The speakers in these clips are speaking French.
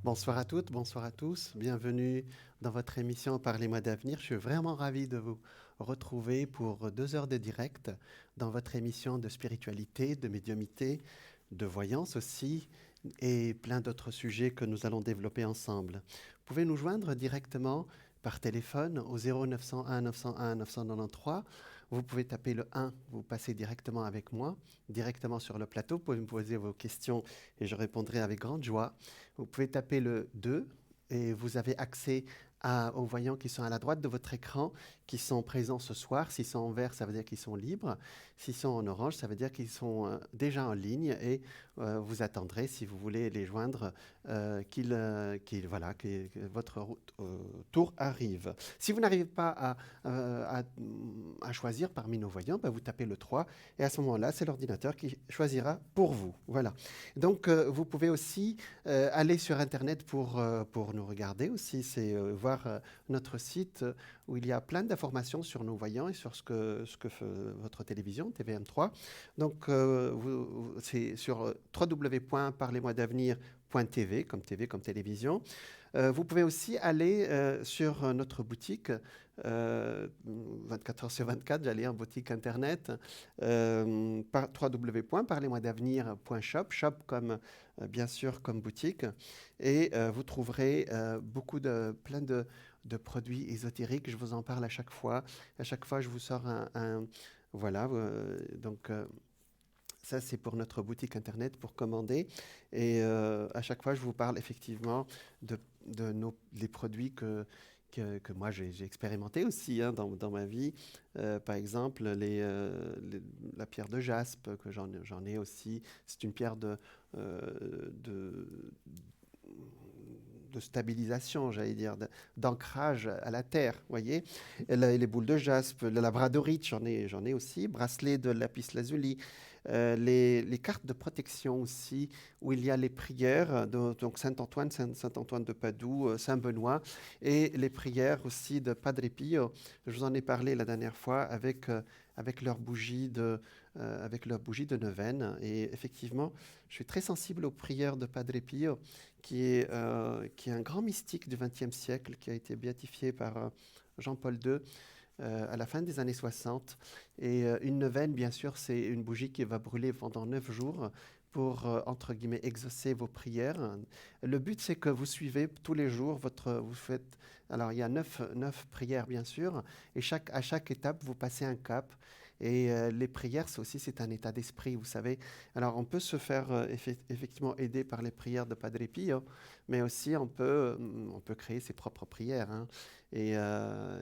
Bonsoir à toutes, bonsoir à tous. Bienvenue dans votre émission Parlez-moi d'avenir. Je suis vraiment ravi de vous retrouver pour 2 heures de direct dans votre émission de spiritualité, de médiumité, de voyance aussi et plein d'autres sujets que nous allons développer ensemble. Vous pouvez nous joindre directement par téléphone au 0901 901 993. Vous pouvez taper le 1, vous passez directement avec moi, directement sur le plateau. Vous pouvez me poser vos questions et je répondrai avec grande joie. Vous pouvez taper le 2 et vous avez accès aux voyants qui sont à la droite de votre écran, qui sont présents ce soir. S'ils sont en vert, ça veut dire qu'ils sont libres. S'ils sont en orange, ça veut dire qu'ils sont déjà en ligne et vous attendrez, si vous voulez les joindre, que votre tour arrive. Si vous n'arrivez pas à choisir parmi nos voyants, ben vous tapez le 3 et à ce moment-là, c'est l'ordinateur qui choisira pour vous. Voilà. Donc, vous pouvez aussi aller sur Internet pour nous regarder aussi, c'est voir notre site où il y a plein d'informations sur nos voyants et sur ce que fait votre télévision, TVM3. Donc, c'est sur www.parlez-moi-d'avenir.tv, comme TV, comme télévision. Vous pouvez aussi aller sur notre boutique 24 heures sur 24, j'allais en boutique internet, www.parlez-moi-d'avenir.shop, shop comme bien sûr comme boutique, et vous trouverez plein de produits ésotériques. Je vous en parle à chaque fois. À chaque fois, je vous sors voilà, donc ça, c'est pour notre boutique internet pour commander. Et à chaque fois, je vous parle effectivement des produits que moi j'ai expérimenté aussi hein, dans ma vie. Par exemple, la pierre de jaspe, que j'en ai aussi. C'est une pierre de, de stabilisation, j'allais dire, d'ancrage à la terre, voyez. Et les boules de jaspe, le labradorite, j'en ai aussi. Bracelet de lapis lazuli. Les cartes de protection aussi, où il y a les prières, donc Saint-Antoine, Saint-Antoine de Padoue, Saint-Benoît, et les prières aussi de Padre Pio. Je vous en ai parlé la dernière fois avec avec leur bougie de neuvaine. Et effectivement, je suis très sensible aux prières de Padre Pio, qui est un grand mystique du XXe siècle, qui a été béatifié par Jean-Paul II à la fin des années 60. Et une neuvaine, bien sûr, c'est une bougie qui va brûler pendant 9 jours pour, entre guillemets, exaucer vos prières. Le but, c'est que vous suivez tous les jours vous faites, alors il y a 9 prières, bien sûr, et à chaque étape, vous passez un cap. Et les prières, c'est un état d'esprit, vous savez. Alors, on peut se faire effectivement aider par les prières de Padre Pio, mais aussi on peut créer ses propres prières. Hein. Et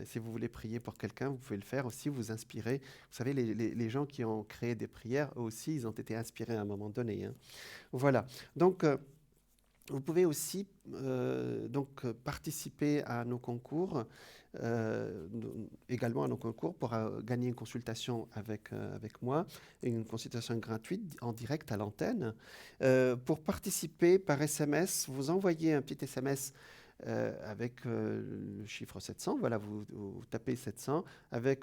si vous voulez prier pour quelqu'un, vous pouvez le faire aussi, vous inspirer. Vous savez, les gens qui ont créé des prières, eux aussi, ils ont été inspirés à un moment donné. Hein. Voilà. Donc, vous pouvez aussi participer à nos concours, également à nos concours pour gagner une consultation avec moi, une consultation gratuite en direct à l'antenne. Pour participer par SMS, vous envoyez un petit SMS avec le chiffre 700. Voilà, vous tapez 700,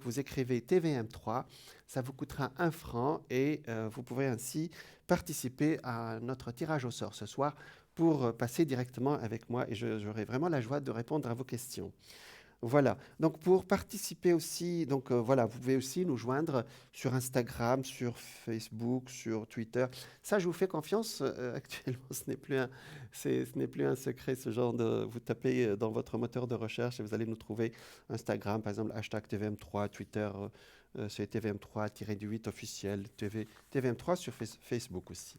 vous écrivez TVM3, ça vous coûtera 1 franc et vous pourrez ainsi participer à notre tirage au sort ce soir pour passer directement avec moi et j'aurai vraiment la joie de répondre à vos questions. Voilà. Donc pour participer aussi, voilà, vous pouvez aussi nous joindre sur Instagram, sur Facebook, sur Twitter. Ça, je vous fais confiance. Actuellement, ce n'est plus un secret. Ce genre de, vous tapez dans votre moteur de recherche et vous allez nous trouver Instagram, par exemple, hashtag TVM3, Twitter. C'est TVM3-8 officiel, TVM3 sur Facebook aussi.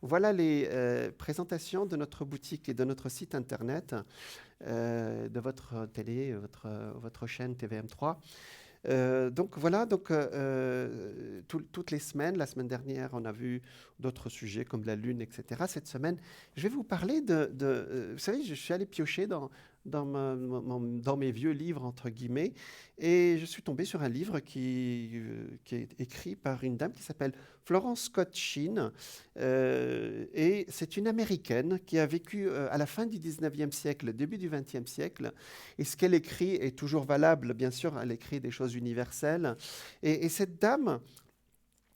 Voilà les présentations de notre boutique et de notre site internet, de votre télé, votre chaîne TVM3. Donc voilà, toutes les semaines, la semaine dernière, on a vu d'autres sujets comme la Lune, etc. Cette semaine, je vais vous parler vous savez, je suis allé piocher dans mes vieux livres, entre guillemets, et je suis tombé sur un livre qui est écrit par une dame qui s'appelle Florence Scott Sheen, et c'est une Américaine qui a vécu à la fin du 19e siècle, début du 20e siècle, et ce qu'elle écrit est toujours valable, bien sûr, elle écrit des choses universelles, et cette dame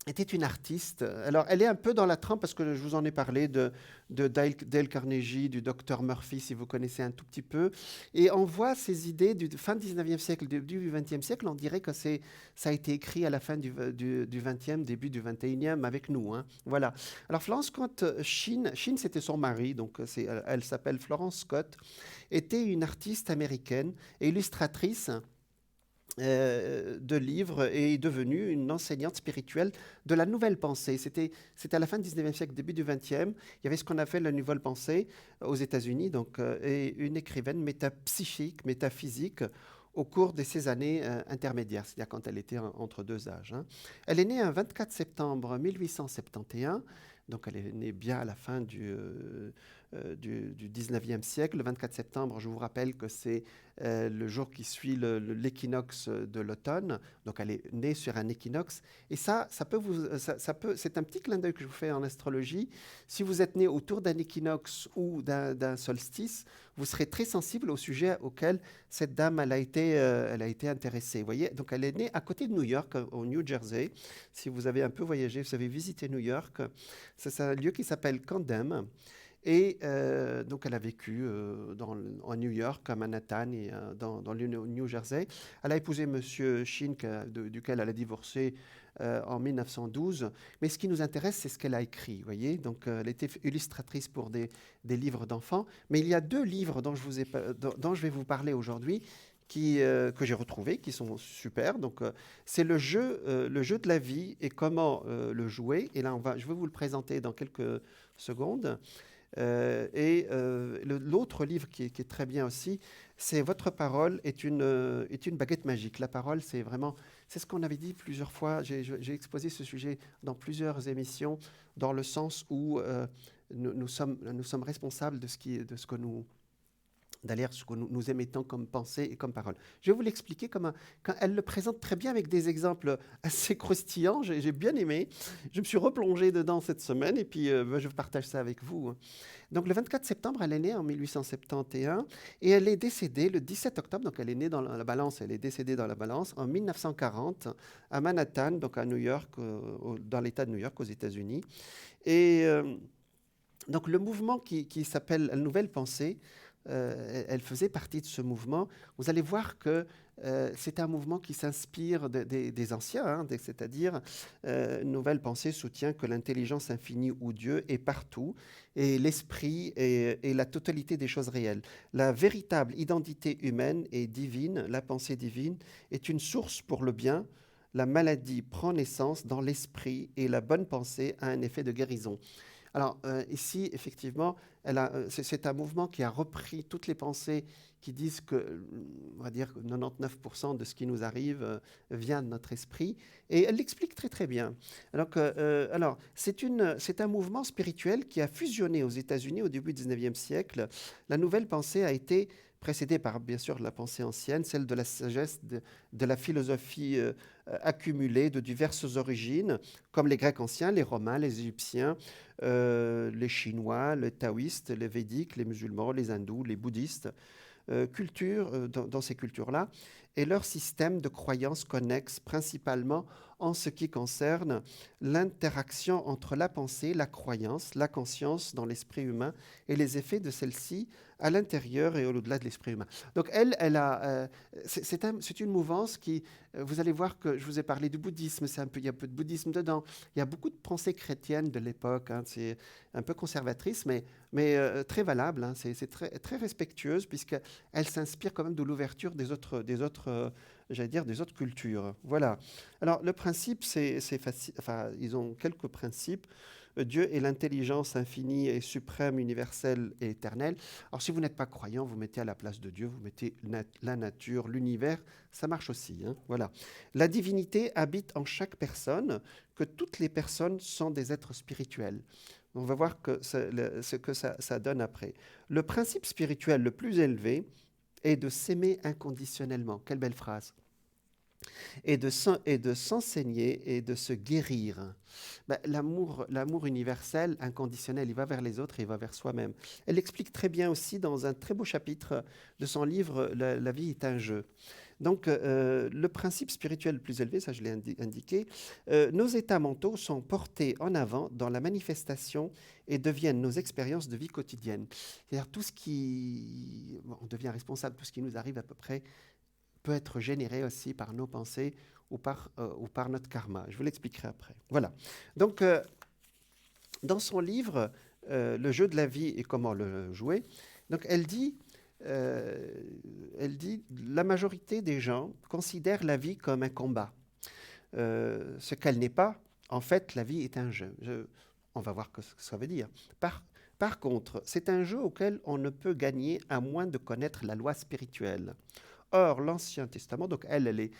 était une artiste. Alors, elle est un peu dans la trempe parce que je vous en ai parlé de Dale Carnegie, du docteur Murphy, si vous connaissez un tout petit peu. Et on voit ces idées du fin du 19e siècle, début du 20e siècle. On dirait que ça a été écrit à la fin du 20e, début du 21e avec nous, hein. Voilà. Alors, Florence Scott Sheen, c'était son mari, donc elle s'appelle Florence Scott, était une artiste américaine et illustratrice de livres et est devenue une enseignante spirituelle de la nouvelle pensée. C'était à la fin du 19e siècle, début du 20e. Il y avait ce qu'on appelle la nouvelle pensée aux États-Unis, donc, et une écrivaine métapsychique, métaphysique, au cours de ces années intermédiaires, c'est-à-dire quand elle était entre deux âges, hein. Elle est née un 24 septembre 1871, donc elle est née bien à la fin du 19e siècle. Le 24 septembre, je vous rappelle que c'est le jour qui suit l'équinoxe de l'automne. Donc elle est née sur un équinoxe. Et c'est un petit clin d'œil que je vous fais en astrologie. Si vous êtes né autour d'un équinoxe ou d'un solstice, vous serez très sensible au sujet auquel cette dame elle a été intéressée. Vous voyez, donc elle est née à côté de New York, au New Jersey. Si vous avez un peu voyagé, vous avez visité New York. C'est un lieu qui s'appelle Camden. Et donc, elle a vécu en New York, à Manhattan et dans le New Jersey. Elle a épousé M. Sheen, duquel elle a divorcé en 1912. Mais ce qui nous intéresse, c'est ce qu'elle a écrit. Vous voyez, donc, elle était illustratrice pour des livres d'enfants. Mais il y a deux livres dont je vais vous parler aujourd'hui que j'ai retrouvés, qui sont super. Donc, c'est le jeu de la vie et comment le jouer. Et là, je vais vous le présenter dans quelques secondes. L'autre livre qui est très bien aussi, c'est Votre parole est une baguette magique. La parole, c'est ce qu'on avait dit plusieurs fois. J'ai exposé ce sujet dans plusieurs émissions, dans le sens où nous sommes responsables de ce que nous d'ailleurs ce que nous émettons comme pensée et comme parole. Je vais vous l'expliquer quand elle le présente très bien avec des exemples assez croustillants. J'ai bien aimé. Je me suis replongé dedans cette semaine et puis je partage ça avec vous, hein. Donc le 24 septembre, elle est née en 1871 et elle est décédée le 17 octobre. Donc elle est née dans la Balance, elle est décédée dans la Balance en 1940 à Manhattan, donc à New York, dans l'État de New York aux États-Unis. Et donc le mouvement qui s'appelle la Nouvelle Pensée, elle faisait partie de ce mouvement. Vous allez voir que c'est un mouvement qui s'inspire des anciens, hein, c'est-à-dire Nouvelle Pensée soutient que l'intelligence infinie ou Dieu est partout et l'esprit est la totalité des choses réelles. La véritable identité humaine est divine, la pensée divine est une source pour le bien. La maladie prend naissance dans l'esprit et la bonne pensée a un effet de guérison. Alors ici, effectivement, c'est un mouvement qui a repris toutes les pensées qui disent que, on va dire, 99% de ce qui nous arrive vient de notre esprit. Et elle l'explique très très bien. Alors c'est un mouvement spirituel qui a fusionné aux États-Unis au début du 19e siècle. La nouvelle pensée a été précédée par, bien sûr, la pensée ancienne, celle de la sagesse, de la philosophie accumulée de diverses origines, comme les Grecs anciens, les Romains, les Égyptiens, les Chinois, les taoïstes, les védiques, les musulmans, les hindous, les bouddhistes, dans ces cultures-là, et leur système de croyances connexes principalement en ce qui concerne l'interaction entre la pensée, la croyance, la conscience dans l'esprit humain et les effets de celle-ci à l'intérieur et au-delà de l'esprit humain. Donc c'est une mouvance qui, vous allez voir que je vous ai parlé du bouddhisme, il y a un peu de bouddhisme dedans, il y a beaucoup de pensées chrétiennes de l'époque, hein, c'est un peu conservatrice, mais très valable, hein, c'est très, très respectueuse puisqu'elle s'inspire quand même de l'ouverture des autres cultures. Voilà. Alors, le principe, c'est facile. Enfin, ils ont quelques principes. Dieu est l'intelligence infinie et suprême, universelle et éternelle. Alors, si vous n'êtes pas croyant, vous mettez à la place de Dieu, vous mettez la nature, l'univers, ça marche aussi, hein. Voilà. La divinité habite en chaque personne, que toutes les personnes sont des êtres spirituels. On va voir ce que ça donne après. Le principe spirituel le plus élevé est de s'aimer inconditionnellement. Quelle belle phrase. Et de s'enseigner et de se guérir. Ben, l'amour universel, inconditionnel, il va vers les autres et il va vers soi-même. Elle l'explique très bien aussi dans un très beau chapitre de son livre La vie est un jeu. Donc, le principe spirituel le plus élevé, ça je l'ai indiqué, nos états mentaux sont portés en avant dans la manifestation et deviennent nos expériences de vie quotidienne. C'est-à-dire tout ce qui... bon, on devient responsable, tout ce qui nous arrive à peu près peut être généré aussi par nos pensées ou par notre karma. Je vous l'expliquerai après. Voilà. Donc, dans son livre, Le jeu de la vie et comment le jouer, donc elle dit, la majorité des gens considèrent la vie comme un combat. Ce qu'elle n'est pas, en fait, la vie est un jeu. On va voir ce que ça veut dire. Par contre, c'est un jeu auquel on ne peut gagner à moins de connaître la loi spirituelle. Or, l'Ancien Testament, donc elle est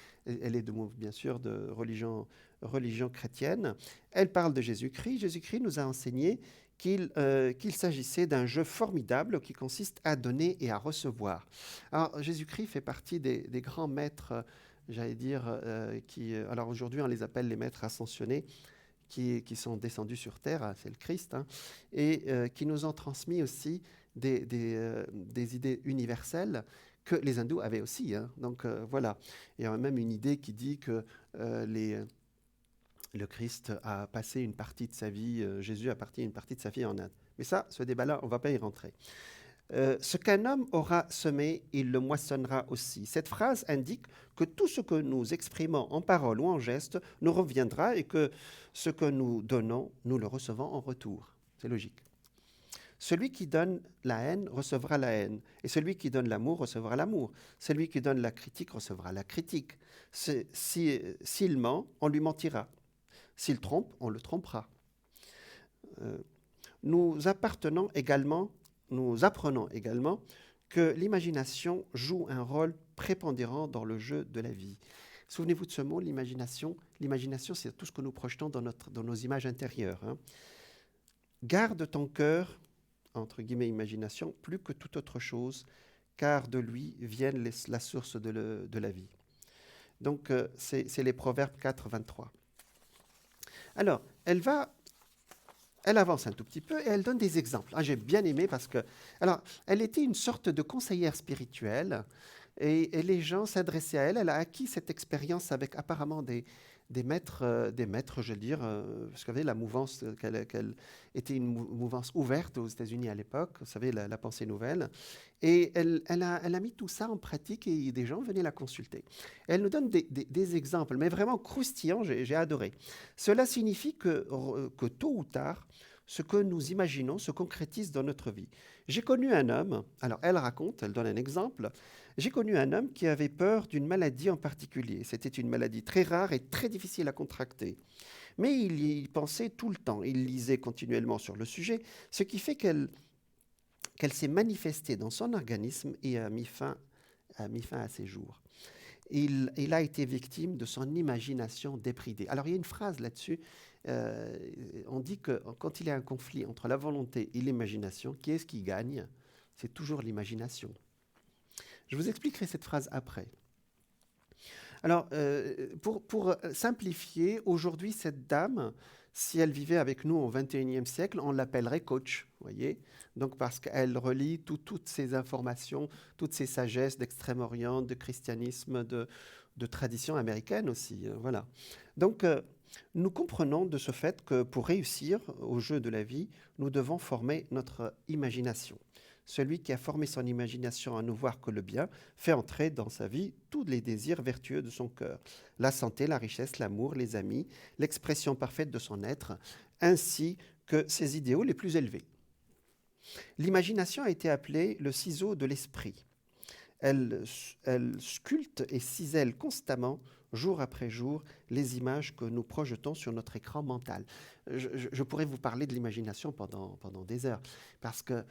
bien sûr de religion chrétienne, elle parle de Jésus-Christ. Jésus-Christ nous a enseigné qu'il s'agissait d'un jeu formidable qui consiste à donner et à recevoir. Alors, Jésus-Christ fait partie des grands maîtres, j'allais dire, alors aujourd'hui on les appelle les maîtres ascensionnés, qui sont descendus sur terre, c'est le Christ, hein, et qui nous ont transmis aussi des idées universelles que les hindous avaient aussi. Hein. Donc voilà. Il y a même une idée qui dit que le Christ a passé une partie de sa vie, Jésus a passé une partie de sa vie en Inde. Mais ça, ce débat-là, on ne va pas y rentrer. Ce qu'un homme aura semé, il le moissonnera aussi. Cette phrase indique que tout ce que nous exprimons en parole ou en geste nous reviendra et que ce que nous donnons, nous le recevons en retour. C'est logique. Celui qui donne la haine recevra la haine, et celui qui donne l'amour recevra l'amour. Celui qui donne la critique recevra la critique. S'il ment, on lui mentira. S'il trompe, on le trompera. Nous apprenons également que l'imagination joue un rôle prépondérant dans le jeu de la vie. Souvenez-vous de ce mot, l'imagination. L'imagination, c'est tout ce que nous projetons dans nos images intérieures. Hein. Garde ton cœur, entre guillemets imagination, plus que toute autre chose, car de lui viennent la source de la vie. Donc, c'est les Proverbes 4, 23. Alors, elle avance un tout petit peu et elle donne des exemples. Ah, j'ai bien aimé parce que... Alors, elle était une sorte de conseillère spirituelle et les gens s'adressaient à elle. Elle a acquis cette expérience avec apparemment des maîtres, je veux dire, parce que vous savez, la mouvance, qu'elle était une mouvance ouverte aux États-Unis à l'époque, vous savez, la pensée nouvelle. Et elle a mis tout ça en pratique et des gens venaient la consulter. Elle nous donne des exemples, mais vraiment croustillants, j'ai adoré. Cela signifie que tôt ou tard, ce que nous imaginons se concrétise dans notre vie. J'ai connu un homme, alors elle raconte, elle donne un exemple, j'ai connu un homme qui avait peur d'une maladie en particulier. C'était une maladie très rare et très difficile à contracter. Mais il y pensait tout le temps, il lisait continuellement sur le sujet, ce qui fait qu'elle s'est manifestée dans son organisme et a mis fin à ses jours. Il a été victime de son imagination débridée. Alors il y a une phrase là-dessus, on dit que quand il y a un conflit entre la volonté et l'imagination, qui est-ce qui gagne? C'est toujours l'imagination. Je vous expliquerai cette phrase après. Alors, pour simplifier, aujourd'hui, cette dame, si elle vivait avec nous au XXIe siècle, on l'appellerait coach, voyez. Donc, parce qu'elle relie toutes ces informations, toutes ces sagesses d'Extrême-Orient, de christianisme, de tradition américaine aussi. Voilà. Donc, nous comprenons de ce fait que pour réussir au jeu de la vie, nous devons former notre imagination. Celui qui a formé son imagination à ne voir que le bien fait entrer dans sa vie tous les désirs vertueux de son cœur. La santé, la richesse, l'amour, les amis, l'expression parfaite de son être, ainsi que ses idéaux les plus élevés. L'imagination a été appelée le ciseau de l'esprit. Elle sculpte et cisèle constamment, jour après jour, les images que nous projetons sur notre écran mental. Je pourrais vous parler de l'imagination pendant des heures, parce que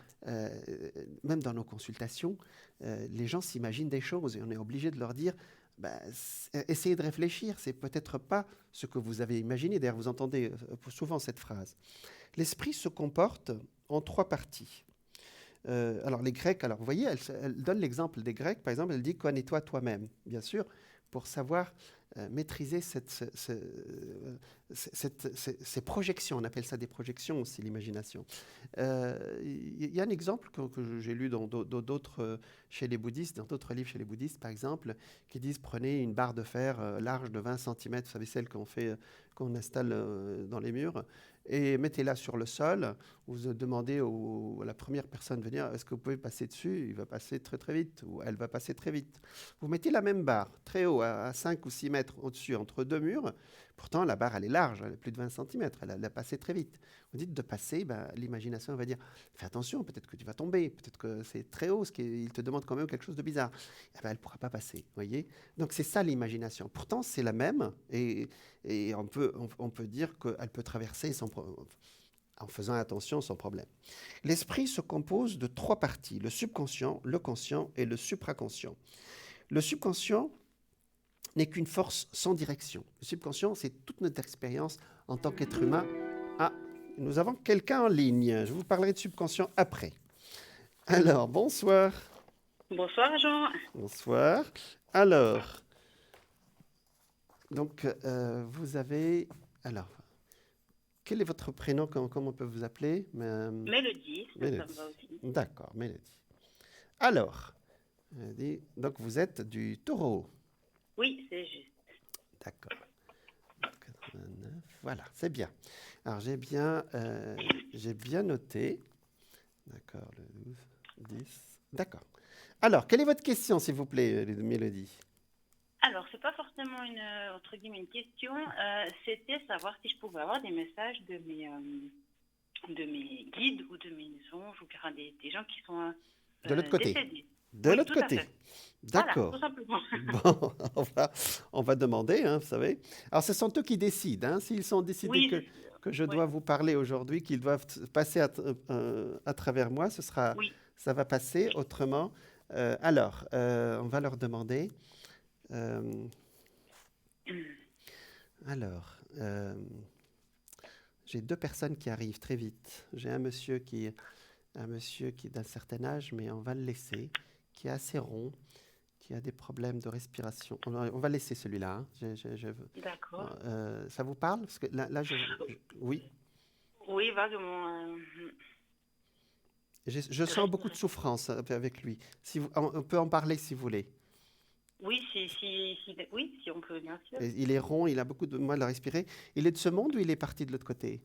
même dans nos consultations, les gens s'imaginent des choses et on est obligé de leur dire essayez de réfléchir, c'est peut-être pas ce que vous avez imaginé. D'ailleurs, vous entendez souvent cette phrase. L'esprit se comporte en 3 parties. Alors les Grecs, vous voyez, elle donne l'exemple des Grecs, par exemple, elle dit « connais-toi toi-même », bien sûr, pour savoir maîtriser ces projections. On appelle ça des projections aussi, l'imagination. Il y a un exemple que j'ai lu dans d'autres, chez les bouddhistes, dans d'autres livres chez les bouddhistes, par exemple, qui disent prenez une barre de fer large de 20 cm, vous savez, celle qu'on fait, qu'on installe dans les murs, et mettez-la sur le sol. Vous demandez à la première personne de venir, est-ce que vous pouvez passer dessus? Il va passer très très vite, ou elle va passer très vite. Vous mettez la même barre, très haut, à 5 ou 6 mètres au-dessus, entre deux murs. Pourtant, la barre, elle est large, elle est plus de 20 cm, elle a passé très vite. Vous dites de passer, ben, l'imagination va dire, fais attention, peut-être que tu vas tomber, peut-être que c'est très haut, il te demande quand même quelque chose de bizarre. Eh ben, elle ne pourra pas passer, voyez. Donc c'est ça l'imagination. Pourtant, c'est la même, et on peut dire qu'elle peut traverser en faisant attention sans problème. L'esprit se compose de trois parties, le subconscient, le conscient et le supraconscient. Le subconscient n'est qu'une force sans direction. Le subconscient, c'est toute notre expérience en tant qu'être humain. Ah, nous avons quelqu'un en ligne. Je vous parlerai de subconscient après. Alors, bonsoir. Bonsoir Jean. Bonsoir. Alors, donc, vous avez... Alors, quel est votre prénom? Comment on peut vous appeler? Mélodie, ça me Mélodie. va aussi. D'accord, Mélodie. Alors, donc vous êtes du Taureau. Oui, c'est juste. D'accord. 89. Voilà, c'est bien. Alors, j'ai bien noté. D'accord, le 12, 10. D'accord. Alors, quelle est votre question, s'il vous plaît, Mélodie? Alors, c'est pas forcément entre guillemets une question, c'était savoir si je pouvais avoir des messages de mes guides ou de mes anges ou des gens qui sont De l'autre côté. décédés. De Oui, l'autre tout à côté. fait. Voilà, D'accord. tout simplement. Bon, on va demander, hein, vous savez. Alors, ce sont eux qui décident. Hein, s'ils sont décidés Oui, que je oui, dois vous parler aujourd'hui, qu'ils doivent passer à travers moi, oui. ça va passer. Autrement, on va leur demander. euh, alors, j'ai deux personnes qui arrivent très vite. J'ai un monsieur qui est d'un certain âge, mais on va le laisser, qui est assez rond, qui a des problèmes de respiration. On va laisser celui-là. Hein. D'accord. Ça vous parle? Parce que là, oui, Oui, vaguement. je De sens beaucoup de respiration. souffrance avec lui. Si on peut en parler si vous voulez. Oui, oui, si on peut, bien sûr. Et il est rond, il a beaucoup de mal à respirer. Il est de ce monde ou il est parti de l'autre côté?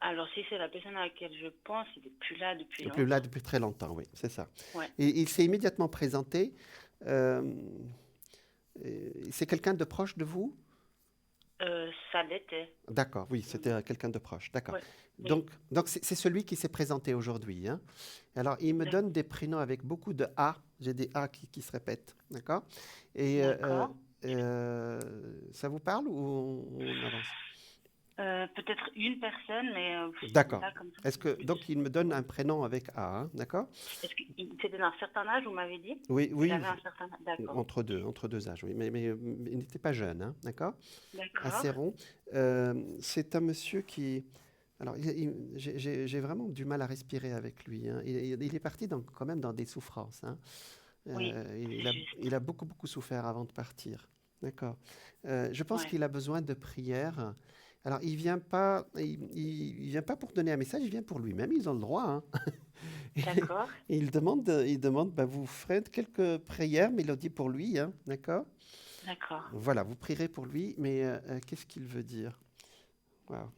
Alors, si c'est la personne à laquelle je pense, il n'est plus là depuis Il est là longtemps. depuis très longtemps, oui, c'est ça. Ouais. Et il s'est immédiatement présenté. euh, c'est quelqu'un de proche de vous? Ça l'était. D'accord, oui, c'était quelqu'un de proche. D'accord. Ouais. Oui. Donc c'est celui qui s'est présenté aujourd'hui. Hein. Alors, il me donne des prénoms avec beaucoup de A. J'ai des A qui se répètent. D'accord. Et D'accord. ça vous parle ou on avance? Peut-être une personne, mais D'accord. là, comme ça. Donc, il me donne un prénom avec A. Hein, d'accord. Est-ce qu'il c'était d'un certain âge, vous m'avez dit? Oui, Il oui, avait un certain âge. D'accord. entre deux âges, oui. Mais il n'était pas jeune. Hein, d'accord. D'accord. Assez rond. C'est un monsieur qui... Alors, j'ai vraiment du mal à respirer avec lui. Hein. Il est parti quand même dans des souffrances. Hein. Oui, c'est juste. Il a beaucoup, beaucoup souffert avant de partir. D'accord. Je pense Ouais. qu'il a besoin de prière. Alors, il vient pas pour donner un message, il vient pour lui-même. Ils ont le droit. Hein. D'accord. Et il demande, bah, vous ferez quelques prières, mélodie pour lui. Hein. D'accord. D'accord. Voilà, vous prierez pour lui. Mais qu'est-ce qu'il veut dire? Wow.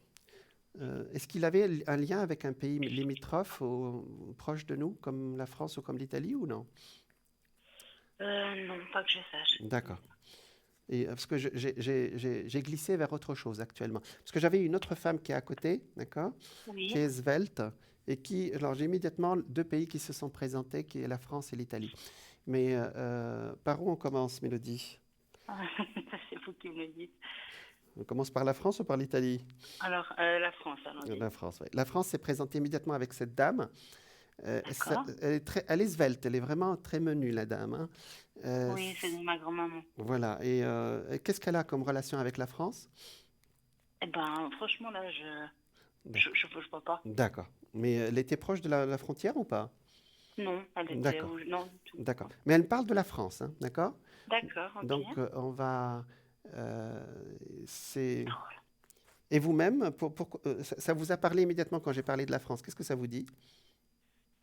Est-ce qu'il avait un lien avec un pays limitrophe proche de nous, comme la France ou comme l'Italie, ou non? Non, pas que je sache. D'accord. Et, parce que j'ai glissé vers autre chose actuellement. Parce que j'avais une autre femme qui est à côté, d'accord, qui Oui. est svelte, et qui, alors j'ai immédiatement deux pays qui se sont présentés, qui est la France et l'Italie. Mais par où on commence, Mélodie? C'est vous qui me le dites. On commence par la France ou par l'Italie? Alors, la France, allons-y. La France, oui. La France s'est présentée immédiatement avec cette dame. D'accord. Elle est svelte, elle est vraiment très menue, la dame. Hein. Oui, c'est de ma grand-maman. Voilà. Et qu'est-ce qu'elle a comme relation avec la France? Eh ben, franchement, là, D'accord. je vois pas. D'accord. Mais elle était proche de la frontière ou pas? Non, elle était D'accord. non, du tout. D'accord. Mais elle parle de la France, hein, d'accord? D'accord, ok. Donc, on va... Euh, c'est... Et vous-même, ça vous a parlé immédiatement quand j'ai parlé de la France. Qu'est-ce que ça vous dit?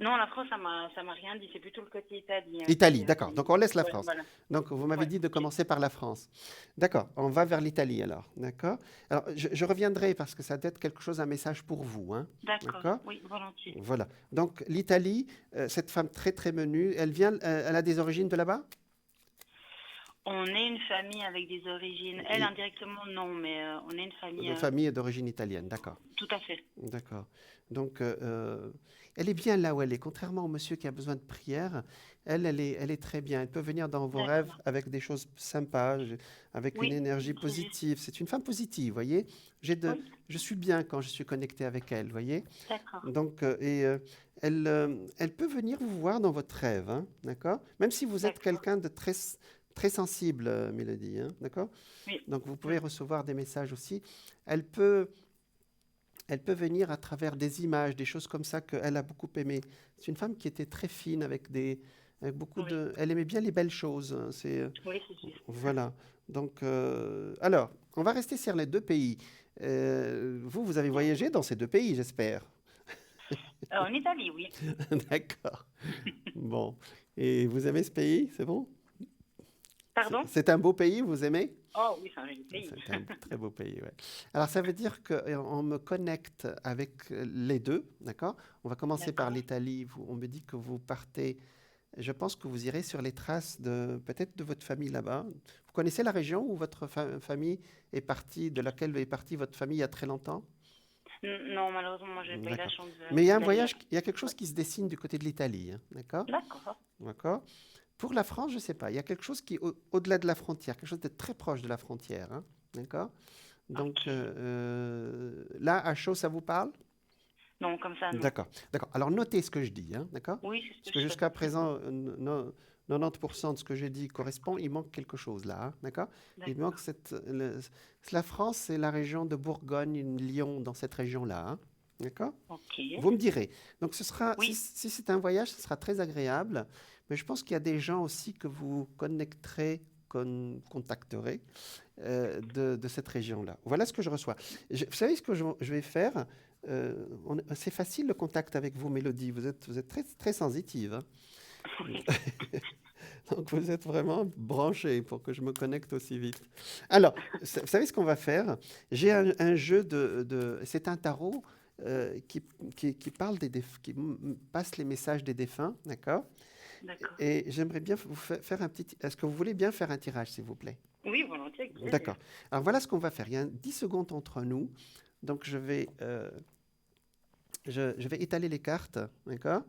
Non, la France, ça m'a rien dit. C'est plutôt le côté italien Italie, d'accord. Donc qui. on laisse la Ouais, France. voilà. Donc vous m'avez Ouais, dit de ok. commencer par la France. D'accord, on va vers l'Italie alors. D'accord. Alors je reviendrai parce que ça doit être quelque chose, un message pour vous. Hein. D'accord. D'accord. Oui, volontiers. Voilà. Donc l'Italie, cette femme très très menue, elle vient, elle a des origines de là-bas? On est une famille avec des origines. Elle, Et indirectement, non, mais on est une famille. de famille d'origine italienne, d'accord. Tout à fait. D'accord. Donc, elle est bien là où elle est. Contrairement au monsieur qui a besoin de prière, elle est très bien. Elle peut venir dans vos rêves D'accord. avec des choses sympas, avec une Oui, énergie c'est juste. positive. C'est une femme positive, voyez. Oui, Je suis bien quand je suis connecté avec elle, voyez. d'accord. Donc, elle peut venir vous voir dans votre rêve, hein, d'accord. Même si vous êtes D'accord. quelqu'un de très, très sensible, Mélodie, hein, d'accord. Oui. Donc, vous Mm. pouvez recevoir des messages aussi. Elle peut elle peut venir à travers des images, des choses comme ça qu'elle a beaucoup aimé. C'est une femme qui était très fine avec beaucoup Oui. de. Elle aimait bien les belles choses. Hein, Oui, c'est juste. voilà. Donc, alors, on va rester sur les deux pays. Vous avez voyagé dans ces deux pays, j'espère. En Italie, oui. D'accord. Bon. Et vous aimez ce pays, c'est bon? Pardon? C'est un beau pays, vous aimez? Oh, oui, c'est un joli pays. C'est un très beau pays, ouais. Alors, ça veut dire qu'on me connecte avec les deux, d'accord? On va commencer par D'accord. l'Italie. On me dit que vous partez, je pense que vous irez sur les traces de peut-être de votre famille là-bas. Vous connaissez la région où votre famille est partie, de laquelle est partie votre famille il y a très longtemps? Non, malheureusement, moi, j'ai pas eu la D'accord. chance Mais il y a un d'aller voyage, là-bas. il y a quelque chose Ouais. qui se dessine du côté de l'Italie, hein, d'accord? D'accord. D'accord. Pour la France, je ne sais pas. Il y a quelque chose qui est au-delà de la frontière, quelque chose de très proche de la frontière, hein, d'accord? Donc Ok. là, à chaud, ça vous parle? Non, comme ça, non. D'accord, d'accord. Alors notez ce que je dis, hein, d'accord? Oui, c'est ce Parce que que je fais. jusqu'à présent, 90% de ce que j'ai dit correspond, il manque quelque chose là, hein, d'accord? Il manque D'accord. la France, c'est la région de Bourgogne, Lyon, dans cette région-là, hein, d'accord? Ok. Vous me direz. Donc ce sera, si, Oui. si c'est un voyage, ce sera très agréable, mais je pense qu'il y a des gens aussi que vous connecterez, contacterez de cette région-là. Voilà ce que je reçois. Vous savez ce que je vais faire? C'est facile le contact avec vous, Mélodie. Vous êtes très, très sensitive, hein. Oui. Donc vous êtes vraiment branchée pour que je me connecte aussi vite. Alors, vous savez ce qu'on va faire? J'ai un jeu c'est un tarot qui parle qui passe les messages des défunts, d'accord? D'accord. Et j'aimerais bien vous faire un petit. Est-ce que vous voulez bien faire un tirage, s'il vous plaît? Oui, volontiers, avec plaisir. D'accord. Alors voilà ce qu'on va faire. Il y a 10 secondes entre nous. Donc je vais étaler les cartes. D'accord?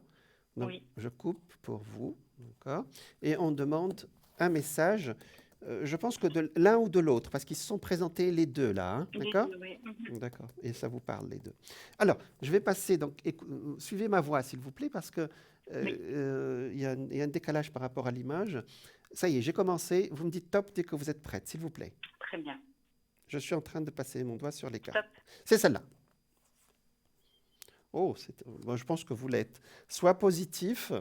Donc Oui. je coupe pour vous. D'accord? Et on demande un message. Je pense que de l'un ou de l'autre, parce qu'ils se sont présentés les deux là. Hein, Les d'accord? deux, oui. Mhm. D'accord. Et ça vous parle les deux. Alors, je vais passer. Donc, suivez ma voix, s'il vous plaît, parce que Oui. il y a un décalage par rapport à l'image. Ça y est, j'ai commencé. Vous me dites top dès que vous êtes prête, s'il vous plaît. Très bien. Je suis en train de passer mon doigt sur les cartes. Top. C'est celle-là. Oh, moi, je pense que vous l'êtes. Sois positif.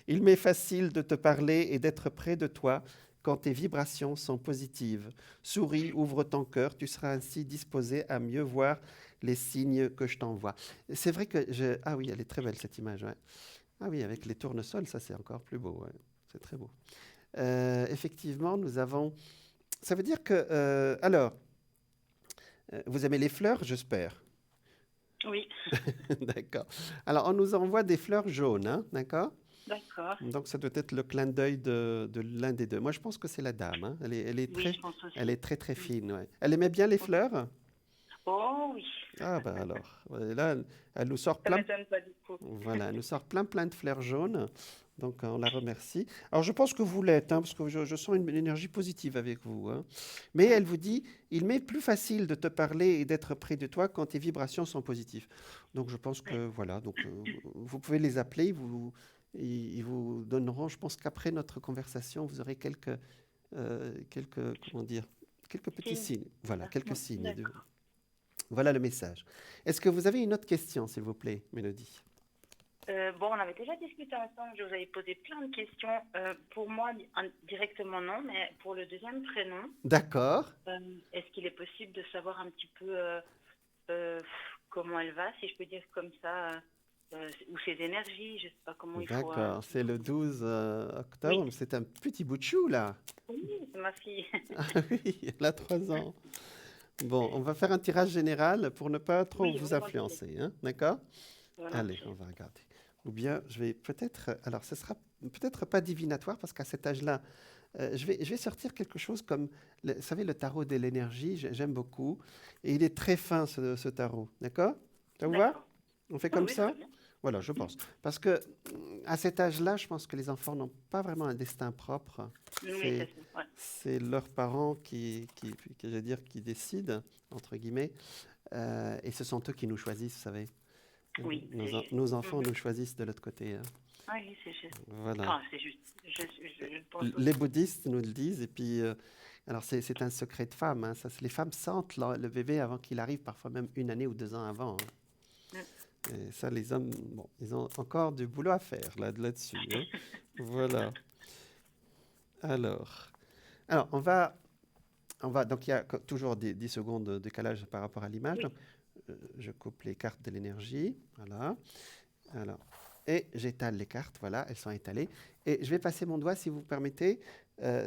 Il m'est facile de te parler et d'être près de toi quand tes vibrations sont positives. Souris, ouvre ton cœur, tu seras ainsi disposé à mieux voir les signes que je t'envoie. C'est vrai que Ah oui, elle est très belle cette image. Ouais. Ah oui, avec les tournesols, ça c'est encore plus beau. Ouais. C'est très beau. Effectivement, nous avons... Ça veut dire que... alors, vous aimez les fleurs, j'espère. Oui. D'accord. Alors, on nous envoie des fleurs jaunes, hein, d'accord? D'accord. Donc, ça doit être le clin d'œil de l'un des deux. Moi, je pense que c'est la dame, hein. Oui, je pense Elle aussi. est très, très Mm. fine. Ouais. Elle aimait bien les Oui. fleurs? Oh oui. Ah, ben alors. Ouais, là, elle nous sort Ça plein, m'étonne pas du coup. voilà, elle nous sort plein de fleurs jaunes. Donc, on la remercie. Alors, je pense que vous l'êtes, hein, parce que je sens une énergie positive avec vous, hein. Mais Oui. elle vous dit, il m'est plus facile de te parler et d'être près de toi quand tes vibrations sont positives. Donc, je pense Oui. que, voilà, donc, vous pouvez les appeler, ils vous donneront, je pense qu'après notre conversation, vous aurez comment dire, quelques petits Signe. signes. Voilà, quelques Oui. signes. D'accord. Voilà le message. Est-ce que vous avez une autre question, s'il vous plaît, Mélodie? Bon, on avait déjà discuté ensemble, je vous avais posé plein de questions. Pour moi, directement non, mais pour le deuxième prénom, D'accord, euh, est-ce qu'il est possible de savoir un petit peu euh, comment elle va, si je peux dire comme ça, ou ses énergies, je sais pas comment il faut. d'accord. C'est le 12 octobre, Oui, mais c'est un petit bout de chou, là. oui, c'est ma fille. Ah oui, elle a 3 ans. Bon, on va faire un tirage général pour ne pas trop Oui, vous volontiers. influencer, hein, d'accord? Allez, on Volontiers. va regarder. Ou bien, je vais peut-être... Alors, ce sera peut-être pas divinatoire, parce qu'à cet âge-là, je vais sortir quelque chose comme... Vous savez, le tarot de l'énergie, j'aime beaucoup. Et il est très fin, ce tarot, d'accord? Ça vous va? D'accord. On fait Oui, comme oui, très ça? bien. Voilà, je pense. Parce que à cet âge-là, je pense que les enfants n'ont pas vraiment un destin propre. Oui, C'est c'est ça. Ouais. c'est leurs parents qui, je veux dire, qui décident, entre guillemets, et ce sont eux qui nous choisissent, vous savez. Oui, c'est juste. Nos enfants Mhm. nous choisissent de l'autre côté, hein. Ah oui, c'est juste. Voilà. Enfin, c'est juste. Je pense Les aussi. bouddhistes nous le disent, et puis, alors c'est un secret de femme, hein, ça, les femmes sentent le bébé avant qu'il arrive, parfois même 1 année ou 2 ans avant, hein. Mm. Et ça, les hommes, bon, ils ont encore du boulot à faire là-dessus, hein. Voilà. Alors, alors donc il y a toujours 10 secondes de décalage par rapport à l'image. Donc, Oui, je coupe les cartes de l'énergie, voilà. Alors, et j'étale les cartes, voilà, elles sont étalées. Et je vais passer mon doigt, si vous permettez,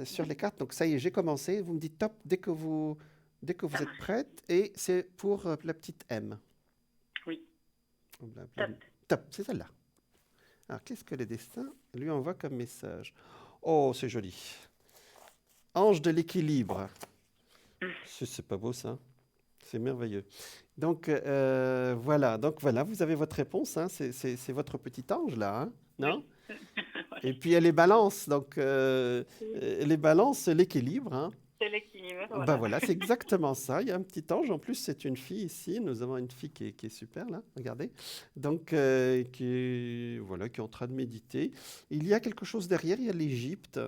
sur les cartes. Donc ça y est, j'ai commencé. Vous me dites top dès que vous ça êtes marche. prête. Et c'est pour la petite M. Oui, La- top. Top, c'est celle-là. Alors, qu'est-ce que le destin lui envoie comme message? Oh, c'est joli. Ange de l'équilibre. Mm. C'est pas beau ça? C'est merveilleux. Donc voilà, vous avez votre réponse, hein. C'est votre petit ange là, hein, non? Oui. Et Ouais. puis elle est balance, donc les balances, c'est l'équilibre, hein. C'est l'équilibre, Ben voilà. voilà, c'est exactement ça. Il y a un petit ange. En plus, c'est une fille ici. Nous avons une fille qui est super là. Regardez. Donc, voilà, qui est en train de méditer. Il y a quelque chose derrière. Il y a l'Égypte.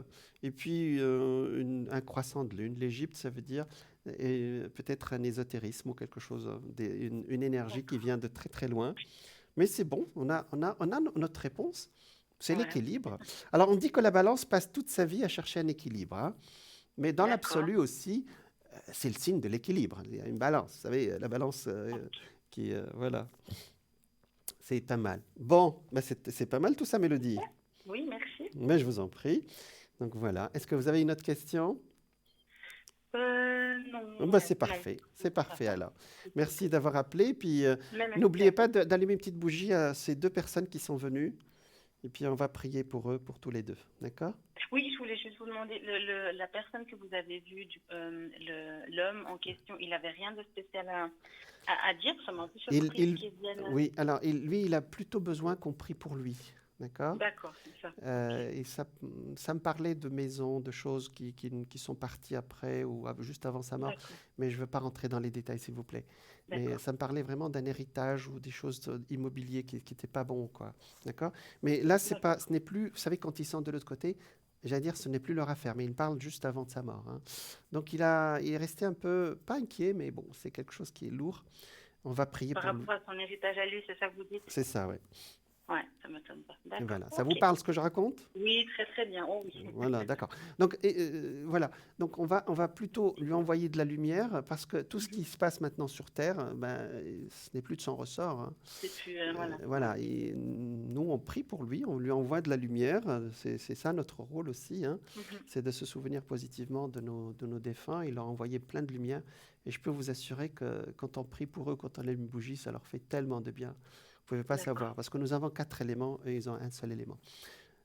Et puis, un croissant de lune. L'Égypte, ça veut dire peut-être un ésotérisme ou quelque chose, une énergie qui D'accord. vient de très très loin. Mais c'est bon. On a notre réponse. C'est Voilà. l'équilibre. Alors, on dit que la balance passe toute sa vie à chercher un équilibre, hein. Mais dans D'accord. l'absolu aussi, c'est le signe de l'équilibre. Il y a une balance, vous savez, la balance voilà, c'est pas mal. Bon, ben c'est pas mal tout ça, Mélodie. Super. Oui, merci. Mais je vous en prie. Donc voilà. Est-ce que vous avez une autre question? Oh, ben, Non, c'est non, ça parfait va. alors. C'est tout Merci bon. d'avoir appelé. Puis Mais merci à n'oubliez pas vous. d'allumer une petite bougie à ces 2 personnes qui sont venues. Et puis on va prier pour eux, pour tous les 2. D'accord? Oui, je voulais juste vous demander, la personne que vous avez vue, l'homme en question, il avait rien de spécial à dire, ça m'a un peu Il, surprise il, qu'il vienne. oui, alors lui, il a plutôt besoin qu'on prie pour lui. D'accord? D'accord, c'est ça. Ok. Et ça me parlait de maisons, de choses qui sont parties après ou juste avant sa mort, D'accord, mais je ne veux pas rentrer dans les détails, s'il vous plaît. Mais d'accord, ça me parlait vraiment d'un héritage ou des choses immobilières qui n'étaient pas bons, quoi. D'accord? Mais là, ce d'accord, n'est plus, vous savez, quand ils sont de l'autre côté, j'allais dire, ce n'est plus leur affaire, mais il parle juste avant de sa mort, hein. Donc il est resté un peu, pas inquiet, mais bon, c'est quelque chose qui est lourd. On va prier par pour lui. rapport à son héritage à lui, c'est ça que vous dites? C'est ça, ouais. Ouais, ça m'étonne pas. D'accord, Voilà. Ça vous ok. parle ce que je raconte? Oui, très très bien. Oh oui. Voilà, d'accord. Donc, voilà. Donc, on va plutôt lui envoyer de la lumière parce que tout ce qui Mhm. se passe maintenant sur Terre, ben, ce n'est plus de son ressort, hein. C'est plus, voilà. Ouais. Voilà. Et nous, on prie pour lui, on lui envoie de la lumière. C'est ça notre rôle aussi, hein. Mhm. C'est de se souvenir positivement de nos défunts et leur envoyer plein de lumière. Et je peux vous assurer que quand on prie pour eux, quand on allume une bougie, ça leur fait tellement de bien. Vous ne pouvez pas D'accord. savoir parce que nous avons 4 éléments et ils ont un seul élément.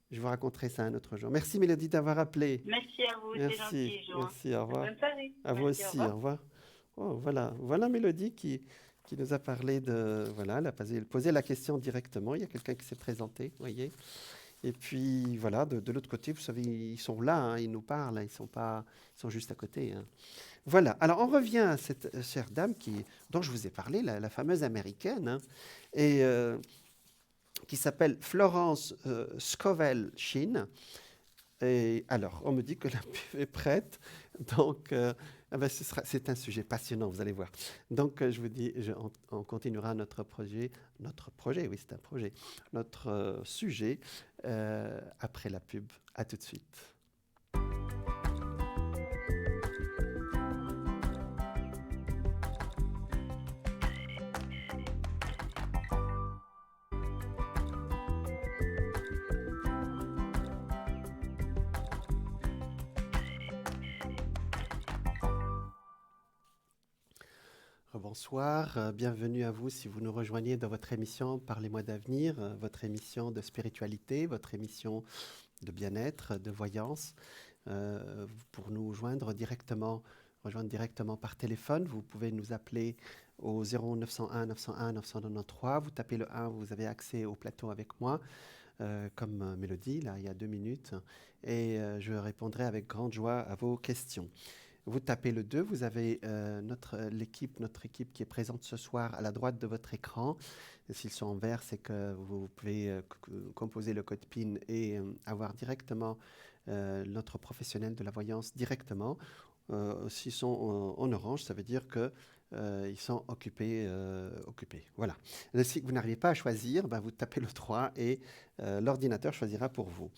Je vous raconterai ça un autre jour. Merci Mélodie d'avoir appelé. Merci à vous, c'est Merci, gentil, Jean. merci, au revoir. Bonne soirée. À vous Merci, au aussi, revoir. au revoir. Oh, voilà Mélodie qui nous a parlé de... Voilà, elle a posé la question directement. Il y a quelqu'un qui s'est présenté, vous voyez. Et puis voilà, de l'autre côté, vous savez, ils sont là, hein, ils nous parlent, hein, ils sont juste à côté, hein. Voilà, alors on revient à cette chère dame dont je vous ai parlé, la fameuse américaine, hein, et qui s'appelle Florence Scovel Sheen. Et alors, on me dit que la pub est prête, donc c'est un sujet passionnant, vous allez voir. Donc, je vous dis, on continuera notre projet, oui, c'est un projet, notre sujet après la pub. À tout de suite. Bonsoir, bienvenue à vous si vous nous rejoignez dans votre émission Parlez-moi d'avenir, votre émission de spiritualité, votre émission de bien-être, de voyance. Pour nous rejoindre directement par téléphone, vous pouvez nous appeler au 0901 901 993. Vous tapez le 1, vous avez accès au plateau avec moi, comme Mélodie, là, il y a 2 minutes, et je répondrai avec grande joie à vos questions. Vous tapez le 2, vous avez notre équipe qui est présente ce soir à la droite de votre écran. S'ils sont en vert, c'est que vous pouvez composer le code PIN et avoir directement notre professionnel de la voyance directement. S'ils sont en orange, ça veut dire que ils sont occupés. Voilà. Si vous n'arrivez pas à choisir, ben vous tapez le 3 et l'ordinateur choisira pour vous.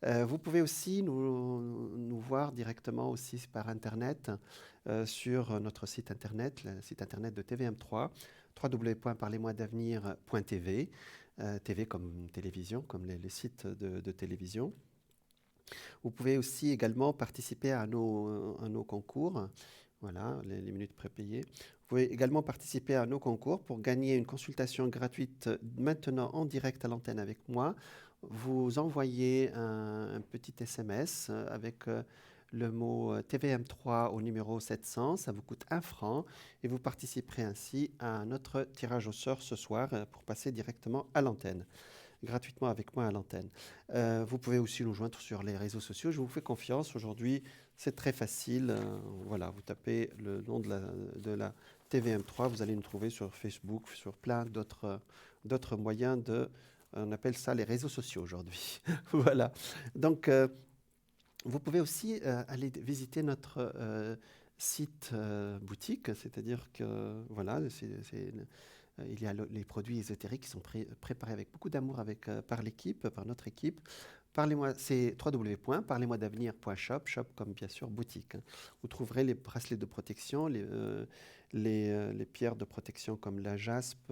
Vous pouvez aussi nous voir directement aussi par Internet sur notre site Internet, le site Internet de TVM3, www.parlez-moi-d'avenir.tv, TV comme télévision, comme les sites de télévision. Vous pouvez aussi également participer à nos concours. Voilà, les minutes prépayées. Vous pouvez également participer à nos concours pour gagner une consultation gratuite maintenant en direct à l'antenne avec moi. Vous envoyez un petit SMS avec le mot TVM3 au numéro 700. Ça vous coûte 1 franc et vous participerez ainsi à notre tirage au sort ce soir pour passer directement à l'antenne, gratuitement avec moi à l'antenne. Vous pouvez aussi nous joindre sur les réseaux sociaux. Je vous fais confiance. Aujourd'hui, c'est très facile. Voilà, vous tapez le nom de la TVM3. Vous allez nous trouver sur Facebook, sur plein d'autres moyens on appelle ça les réseaux sociaux aujourd'hui. Voilà. Donc, vous pouvez aussi aller visiter notre site boutique, c'est-à-dire que voilà, il y a les produits ésotériques qui sont préparés avec beaucoup d'amour par l'équipe, par notre équipe. Parlez-moi, c'est www.parlez-moi-d'avenir.shop, shop comme bien sûr boutique. Vous trouverez les bracelets de protection, les pierres de protection comme la jaspe,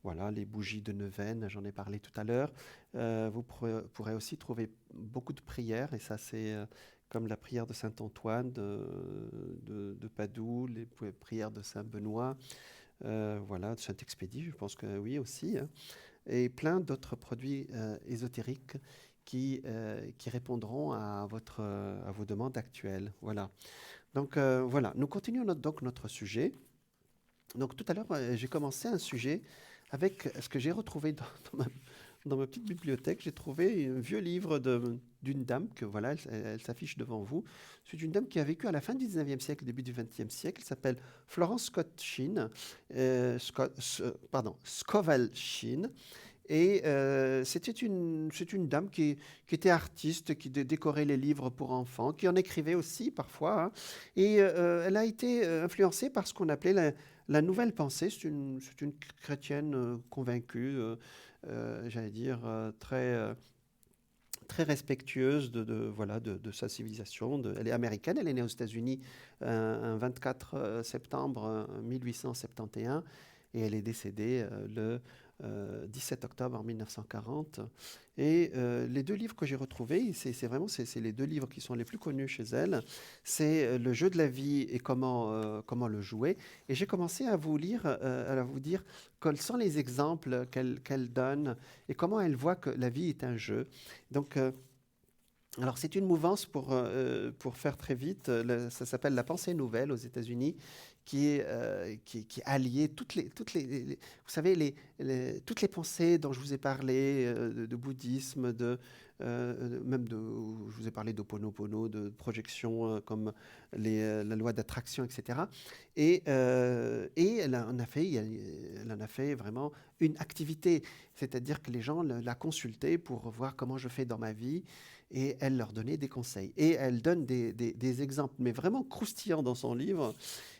voilà, les bougies de neuvaine, j'en ai parlé tout à l'heure. Vous pourrez aussi trouver beaucoup de prières, et ça c'est comme la prière de Saint-Antoine, de Padoue, les prières de Saint-Benoît, voilà, de Saint-Expédie, je pense que oui aussi, hein, et plein d'autres produits ésotériques qui répondront à vos demandes actuelles. Voilà. Donc voilà, nous continuons donc notre sujet. Donc tout à l'heure, j'ai commencé un sujet avec ce que j'ai retrouvé dans ma petite bibliothèque. J'ai trouvé un vieux livre d'une dame, que voilà, elle s'affiche devant vous. C'est une dame qui a vécu à la fin du 19e siècle, début du 20e siècle. Elle s'appelle Florence Scovel Sheen. Et c'est une dame qui était artiste, qui décorait les livres pour enfants, qui en écrivait aussi parfois, hein. Et elle a été influencée par ce qu'on appelait la nouvelle pensée. C'est une chrétienne convaincue, j'allais dire, très respectueuse voilà, de sa civilisation. Elle est américaine, elle est née aux États-Unis un 24 septembre 1871 et elle est décédée le 17 octobre 1940. Et les 2 livres que j'ai retrouvés, c'est les 2 livres qui sont les plus connus chez elle. C'est Le jeu de la vie et comment le jouer. Et j'ai commencé à vous dire quels sont les exemples qu'elle donne et comment elle voit que la vie est un jeu. Donc, alors, c'est une mouvance pour faire très vite. Ça s'appelle la pensée nouvelle aux États-Unis, qui alliait vous savez, toutes les pensées dont je vous ai parlé, de bouddhisme, je vous ai parlé d'Ho'oponopono, de projection comme la loi d'attraction, etc. Et elle elle en a fait vraiment une activité. C'est-à-dire que les gens la consultaient pour voir comment je fais dans ma vie et elle leur donnait des conseils. Et elle donne des exemples, mais vraiment croustillants dans son livre.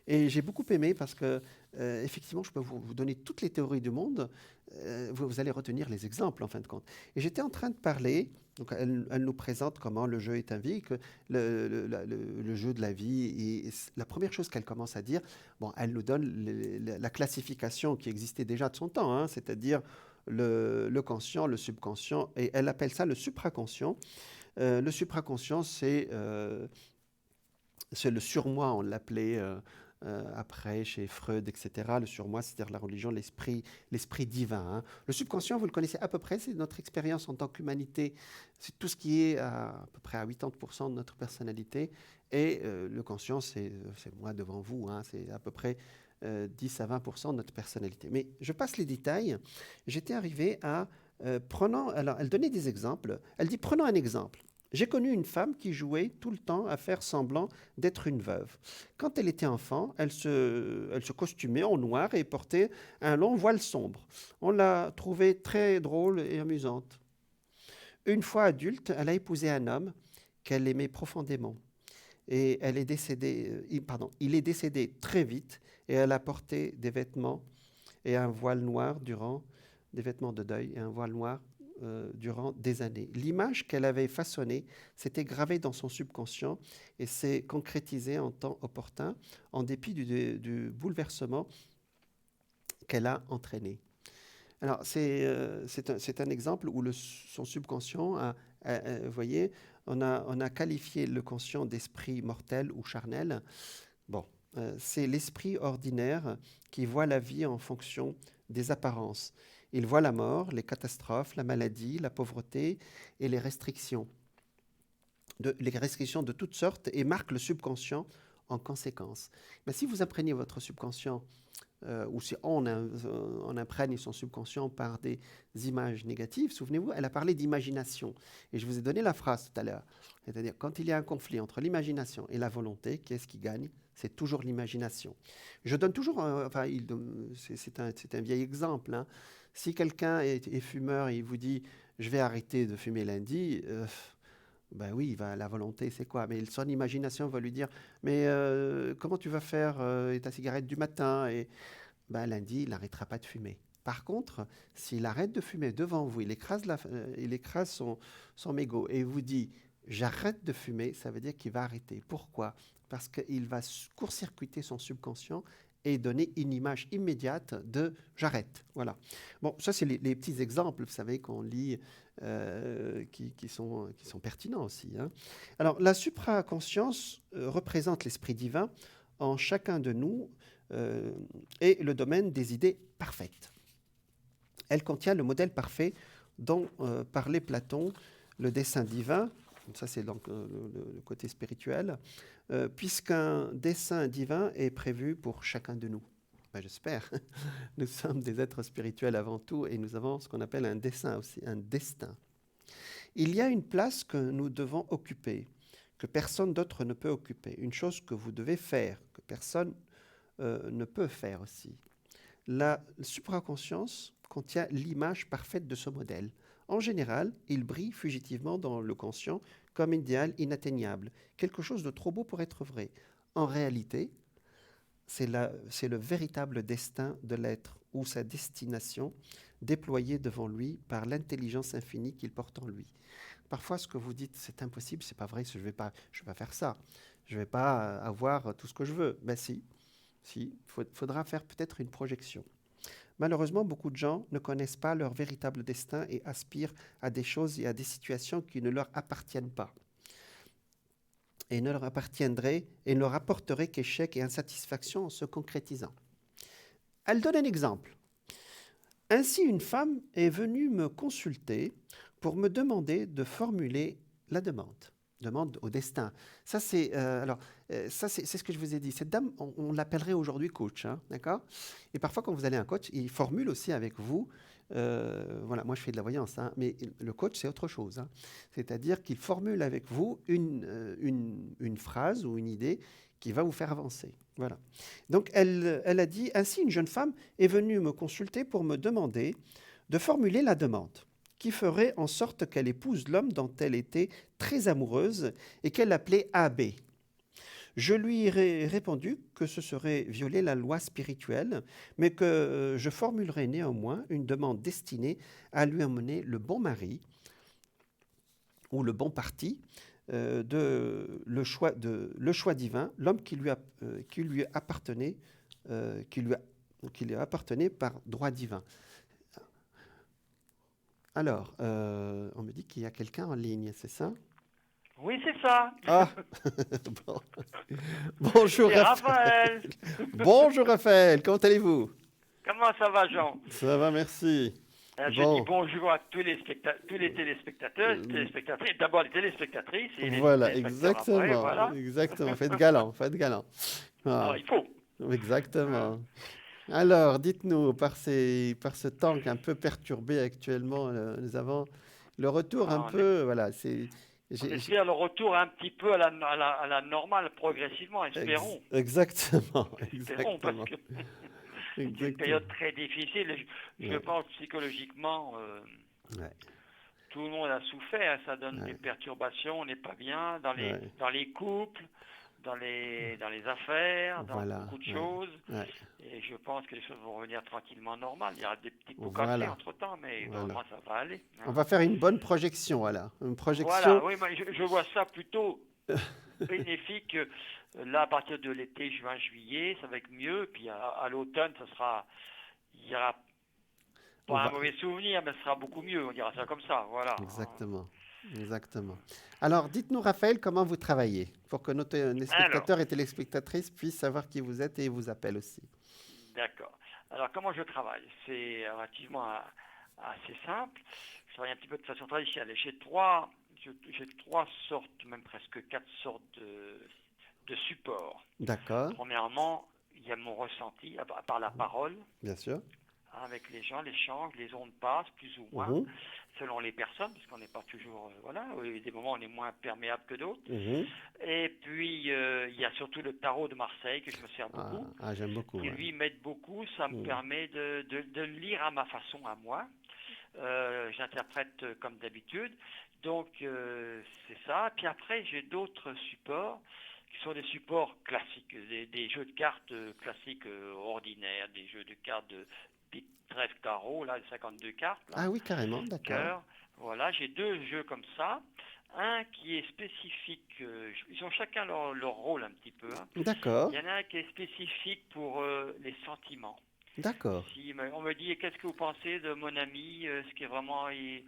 Et j'ai beaucoup aimé parce que, effectivement, je peux vous donner toutes les théories du monde. Vous allez retenir les exemples, en fin de compte. Et j'étais en train de parler, donc elle nous présente comment le jeu est un véhicule, le jeu de la vie. Et la première chose qu'elle commence à dire, bon, elle nous donne la classification qui existait déjà de son temps, hein, c'est-à-dire le conscient, le subconscient, et elle appelle ça le supraconscient. Le supraconscient, c'est le surmoi, on l'appelait après chez Freud, etc. Le surmoi, c'est-à-dire la religion, l'esprit divin. Hein. Le subconscient, vous le connaissez à peu près, c'est notre expérience en tant qu'humanité. C'est tout ce qui est à peu près à 80% de notre personnalité. Et le conscient, c'est moi devant vous, hein, c'est à peu près 10 à 20% de notre personnalité. Mais je passe les détails. J'étais arrivé à alors, elle donnait des exemples. Elle dit, prenons un exemple. J'ai connu une femme qui jouait tout le temps à faire semblant d'être une veuve. Quand elle était enfant, elle se costumait en noir et portait un long voile sombre. On l'a trouvée très drôle et amusante. Une fois adulte, elle a épousé un homme qu'elle aimait profondément. Et il est décédé très vite et elle a porté des vêtements et un voile noir des vêtements de deuil et un voile noir durant des années. L'image qu'elle avait façonnée s'était gravée dans son subconscient et s'est concrétisée en temps opportun, en dépit du bouleversement qu'elle a entraîné. Alors, c'est un exemple où son subconscient vous voyez, on a qualifié le conscient d'esprit mortel ou charnel. Bon, c'est l'esprit ordinaire qui voit la vie en fonction des apparences. Il voit la mort, les catastrophes, la maladie, la pauvreté et les restrictions de toutes sortes et marque le subconscient en conséquence. Mais si vous imprégnez votre subconscient ou si on imprègne son subconscient par des images négatives, souvenez-vous, elle a parlé d'imagination. Et je vous ai donné la phrase tout à l'heure. C'est-à-dire, quand il y a un conflit entre l'imagination et la volonté, qu'est-ce qui gagne ? C'est toujours l'imagination. Je donne toujours, c'est un vieil exemple. Hein. Si quelqu'un est fumeur et il vous dit « je vais arrêter de fumer lundi », ben oui, la volonté, c'est quoi? Mais son imagination va lui dire, mais comment tu vas faire ta cigarette du matin? Et ben, lundi, il n'arrêtera pas de fumer. Par contre, s'il arrête de fumer devant vous, il écrase son mégot et vous dit, j'arrête de fumer, ça veut dire qu'il va arrêter. Pourquoi? Parce qu'il va court-circuiter son subconscient et donner une image immédiate de j'arrête. Voilà. Bon, ça, c'est les petits exemples, vous savez, qu'on lit, qui sont pertinents aussi. Hein. Alors, la supraconscience représente l'esprit divin en chacun de nous et le domaine des idées parfaites. Elle contient le modèle parfait dont parlait Platon, le dessein divin. Ça, c'est donc le côté spirituel, puisqu'un dessein divin est prévu pour chacun de nous. Ben, j'espère. Nous sommes des êtres spirituels avant tout et nous avons ce qu'on appelle un dessein aussi, un destin. Il y a une place que nous devons occuper, que personne d'autre ne peut occuper, une chose que vous devez faire, que personne ne peut faire aussi. La supraconscience contient l'image parfaite de ce modèle. En général, il brille fugitivement dans le conscient comme un idéal inatteignable, quelque chose de trop beau pour être vrai. En réalité, c'est le véritable destin de l'être ou sa destination déployée devant lui par l'intelligence infinie qu'il porte en lui. Parfois, ce que vous dites, c'est impossible, c'est pas vrai, je vais pas faire ça, je vais pas avoir tout ce que je veux. Ben si, faudra faire peut-être une projection. Malheureusement, beaucoup de gens ne connaissent pas leur véritable destin et aspirent à des choses et à des situations qui ne leur appartiennent pas. Et ne leur appartiendraient et ne leur apporteraient qu'échec et insatisfaction en se concrétisant. Elle donne un exemple. Ainsi, une femme est venue me consulter pour me demander de formuler la demande au destin. Ça, c'est ce que je vous ai dit. Cette dame, on l'appellerait aujourd'hui coach, hein, d'accord? Et parfois, quand vous allez à un coach, il formule aussi avec vous. Voilà, moi, je fais de la voyance, hein, mais le coach, c'est autre chose. Hein. C'est-à-dire qu'il formule avec vous une phrase ou une idée qui va vous faire avancer. Voilà. Donc, elle a dit, ainsi, une jeune femme est venue me consulter pour me demander de formuler la demande qui ferait en sorte qu'elle épouse l'homme dont elle était très amoureuse et qu'elle appelait AB. Je lui ai répondu que ce serait violer la loi spirituelle, mais que je formulerais néanmoins une demande destinée à lui emmener le bon mari ou le bon parti, le choix divin, l'homme qui lui appartenait, qui lui appartenait par droit divin. Alors, on me dit qu'il y a quelqu'un en ligne, c'est ça? Oui, c'est ça. Ah, bon. Bonjour C'est Raphaël. Raphaël. Bonjour Raphaël, comment allez-vous? Comment ça va, Jean? Ça va, merci. Je dis Bon, bonjour à tous les téléspectateurs, téléspectatrices. D'abord les téléspectatrices et les voilà, téléspectateurs après, exactement, voilà. exactement. Faites galant, faites galant. Ah, Alors, il faut. exactement. Alors, dites-nous, par ce temps un peu perturbé actuellement, nous avons le retour un On, peu, voilà, on espère le retour un petit peu à la normale progressivement, espérons. Exactement, Espérons, parce exactement, que c'est une exactement. période très difficile. Je Ouais. pense psychologiquement, Ouais, tout le monde a souffert. Ça donne ouais, des perturbations, on n'est pas bien ouais. dans les couples, dans les affaires, dans Voilà, beaucoup de ouais, choses. ouais. Et je pense que les choses vont revenir tranquillement normales. Il y aura des petits pots cassés Voilà, entre-temps, mais voilà. normalement ça va aller. On Hein. va faire une bonne projection, voilà. Une Voilà, projection. oui, mais je vois ça plutôt bénéfique. Là, à partir de l'été, juin, juillet, ça va être mieux. Puis à l'automne, il y aura On pas un va... mauvais souvenir, mais ce sera beaucoup mieux. On dira ça comme ça, voilà. Exactement, exactement. Alors, dites-nous, Raphaël, comment vous travaillez pour que nos Alors, spectateurs et téléspectatrices puissent savoir qui vous êtes et vous appellent aussi. d'accord. Alors, comment je travaille? C'est relativement assez simple. Je travaille un petit peu de façon traditionnelle. J'ai trois sortes, même presque quatre sortes de supports. D'accord, Premièrement, il y a mon ressenti par la parole. bien sûr. Avec les gens, l'échange, les ondes passent plus ou moins Mhm, selon les personnes, parce qu'on n'est pas toujours, voilà, il y a des moments où on est moins perméable que d'autres. mhm. Et puis il y a surtout le tarot de Marseille que je me sers Ah, beaucoup, j'aime beaucoup. qui Ouais. lui m'aide beaucoup. Ça me Mhm. permet de le lire à ma façon, à moi. J'interprète comme d'habitude. Donc c'est ça. Puis après j'ai d'autres supports qui sont des supports classiques, des jeux de cartes classiques ordinaires, des jeux de cartes de pique, trèfle, carreau, là, 52 cartes, là, Ah oui, carrément, d'accord. cœur. Voilà, j'ai deux jeux comme ça. Un qui est spécifique, ils ont chacun leur rôle un petit peu. Hein. D'accord, Il y en a un qui est spécifique pour les sentiments. d'accord, Si on me dit qu'est-ce que vous pensez de mon ami, ce qui est vraiment... Et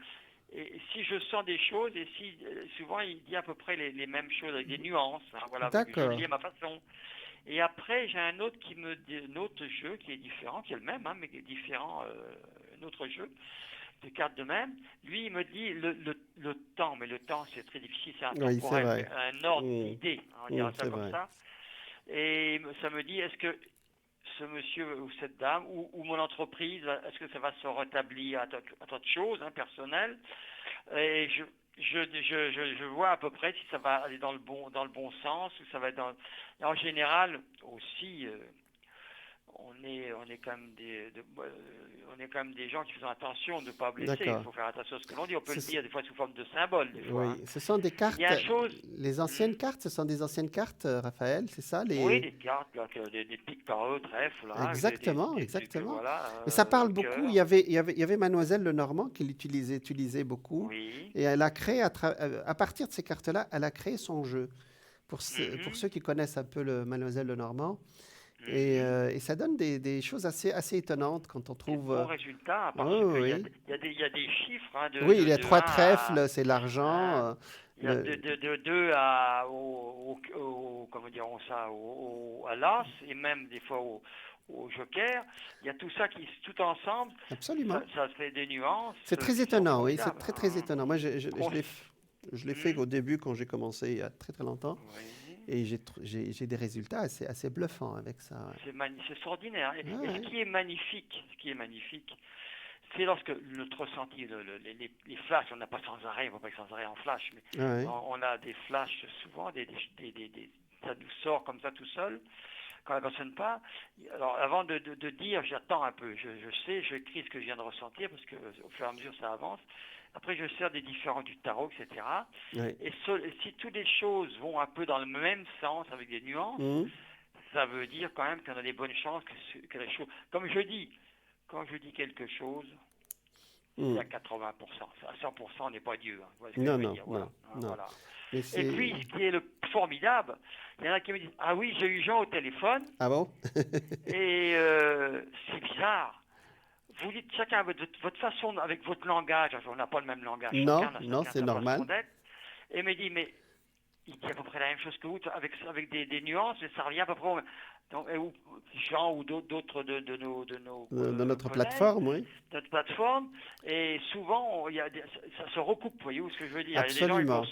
si je sens des choses, et si souvent il dit à peu près les mêmes choses avec des nuances, hein, voilà, je le d'accord. lis à ma façon. Et après j'ai un autre un autre jeu qui est différent, qui est le même, hein, mais qui est différent, un autre jeu de cartes de même. Lui il me dit le temps, mais le temps c'est très difficile, c'est Oui, c'est intemporel, mais vrai. un ordre Mhm, d'idées, hein, on dira ça c'est comme vrai. ça. Et ça me dit est-ce que ce monsieur ou cette dame ou mon entreprise, est-ce que ça va se rétablir à tant de choses hein, personnelles et je vois à peu près si ça va aller dans le bon sens ou ça va être dans... En général aussi on est quand même on est quand même des gens qui font attention de ne pas blesser. Il D'accord. faut faire attention à ce que l'on dit. On peut le Ce- dire des fois sous forme de symbole des fois. Oui, Hein. ce sont des Il cartes, y a une chose. les anciennes cartes, ce sont des anciennes cartes, Raphaël, c'est ça Oui, les... des cartes, là, des piques par trèfle, là, Exactement, exactement. voilà, Et ça parle beaucoup. cœur. Il y avait Mademoiselle Lenormand qui utilisait beaucoup. Oui. Et elle a créé, à partir de ces cartes-là, elle a créé son jeu. Pour Mhm. ceux qui connaissent un peu Mademoiselle Lenormand. Mhm. Et ça donne des choses assez étonnantes quand on Des trouve... bons résultats parce oh, qu'il oui. y a des chiffres hein, Oui, il y a de 3 1 à... trèfles, c'est l'argent. hein, il y a Le... de 2 à, comment dirons ça, à l'as et même des fois au joker. Il y a tout ça qui, tout ensemble, Absolument. ça fait des nuances C'est très qui sont étonnant, oui, c'est formidables. très Hein. étonnant. Moi, Cons- je l'ai fait Mhm. au début quand j'ai commencé il y a très longtemps. Oui. Et j'ai des résultats assez bluffants avec ça. Ouais. C'est extraordinaire. Et Ah, ce ouais. qui est magnifique, c'est lorsque notre ressenti, les flashs, on n'a pas sans arrêt, on va pas sans arrêt en flash, mais Ah, ouais. on a des flashs souvent, ça nous sort comme ça tout seul, quand elle ne sonne pas. Alors, avant de dire, j'attends un peu. Je sais, je écris ce que je viens de ressentir, parce que au fur et à mesure, ça avance. Après, je sers des différents du tarot, etc. Oui. Et si toutes les choses vont un peu dans le même sens, avec des nuances, Mhm. ça veut dire quand même qu'on a des bonnes chances que les choses... Comme je dis, quand je dis quelque chose, Mhm. c'est à 80%. À 100%, on n'est pas Dieu. Hein. Vous voyez ce que Non, je veux non, dire? Voilà. non, Hein, non. voilà. Mais Et puis, c'est... ce qui est le formidable, il y en a qui me disent, ah oui, j'ai eu Jean au téléphone, Ah bon? et c'est bizarre. Vous dites chacun votre façon, avec votre langage, on n'a pas le même langage, Non, chacun a non, c'est sa normal. façon d'être, et me dit, mais il dit à peu près la même chose que vous, avec des nuances, mais ça revient à peu près au même. Donc, Jean ou d'autres de nos Dans notre collègues, plateforme, oui. notre plateforme, et souvent, ça se recoupe, voyez-vous ce que je veux dire? Il y a des gens, Absolument.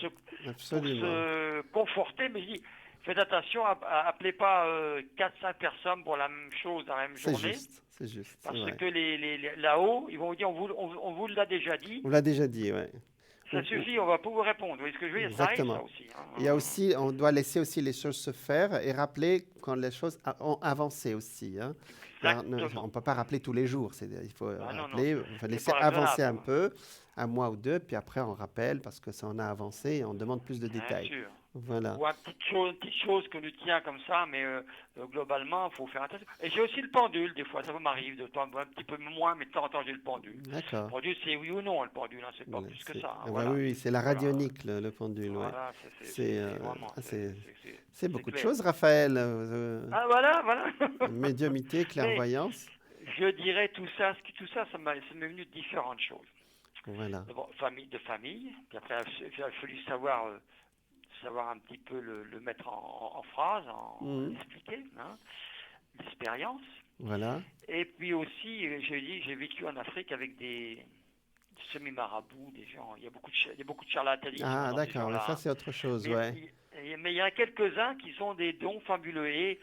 pour Absolument. se conforter, mais je dis, faites attention, appelez pas 4-5 personnes pour la même chose dans la même C'est journée, juste, c'est juste. c'est parce vrai. que là-haut, ils vont vous dire, on vous l'a déjà dit, On l'a déjà dit, ouais. ça suffit, on va pas vous répondre. Vous voyez ce que je veux dire? Ça arrive, ça Exactement. aussi. Hein. Il y a aussi, on doit laisser aussi les choses se faire et rappeler quand les choses ont avancé aussi. Hein. Car on ne Exactement. peut pas rappeler tous les jours. Il faut Bah non, rappeler, il faut c'est laisser pas avancer un raisonnable. peu, un mois ou deux, puis après on rappelle parce que ça en a avancé et on demande plus de Bien détails. sûr. Voilà. Ou une petite chose que nous tient comme ça, mais globalement, il faut faire attention. Et j'ai aussi le pendule, des fois, ça m'arrive de temps, un petit peu moins, mais de temps en temps, j'ai le pendule. Le D'accord. pendule, c'est oui ou non, le pendule, hein, c'est pas plus que ça. Hein, Ah bah voilà. oui, c'est la Voilà. radionique, le pendule. Ouais. Voilà, C'est vraiment, c'est beaucoup de clair. choses, Raphaël. Ah, voilà, voilà. Médiumité, Mais clairvoyance. je dirais tout ça, ça m'est venu de différentes choses. Voilà. D'abord, de famille, puis après, il a fallu savoir un petit peu le mettre en phrase, expliquer, hein, l'expérience. Voilà. Et puis aussi, j'ai vécu en Afrique avec des semi-marabouts, des gens, il y a beaucoup de charlatanisme Ah, dans ces d'accord. Mais gens-là. ça, c'est autre chose, Mais ouais. mais il y en a quelques-uns qui sont des dons fabuleux et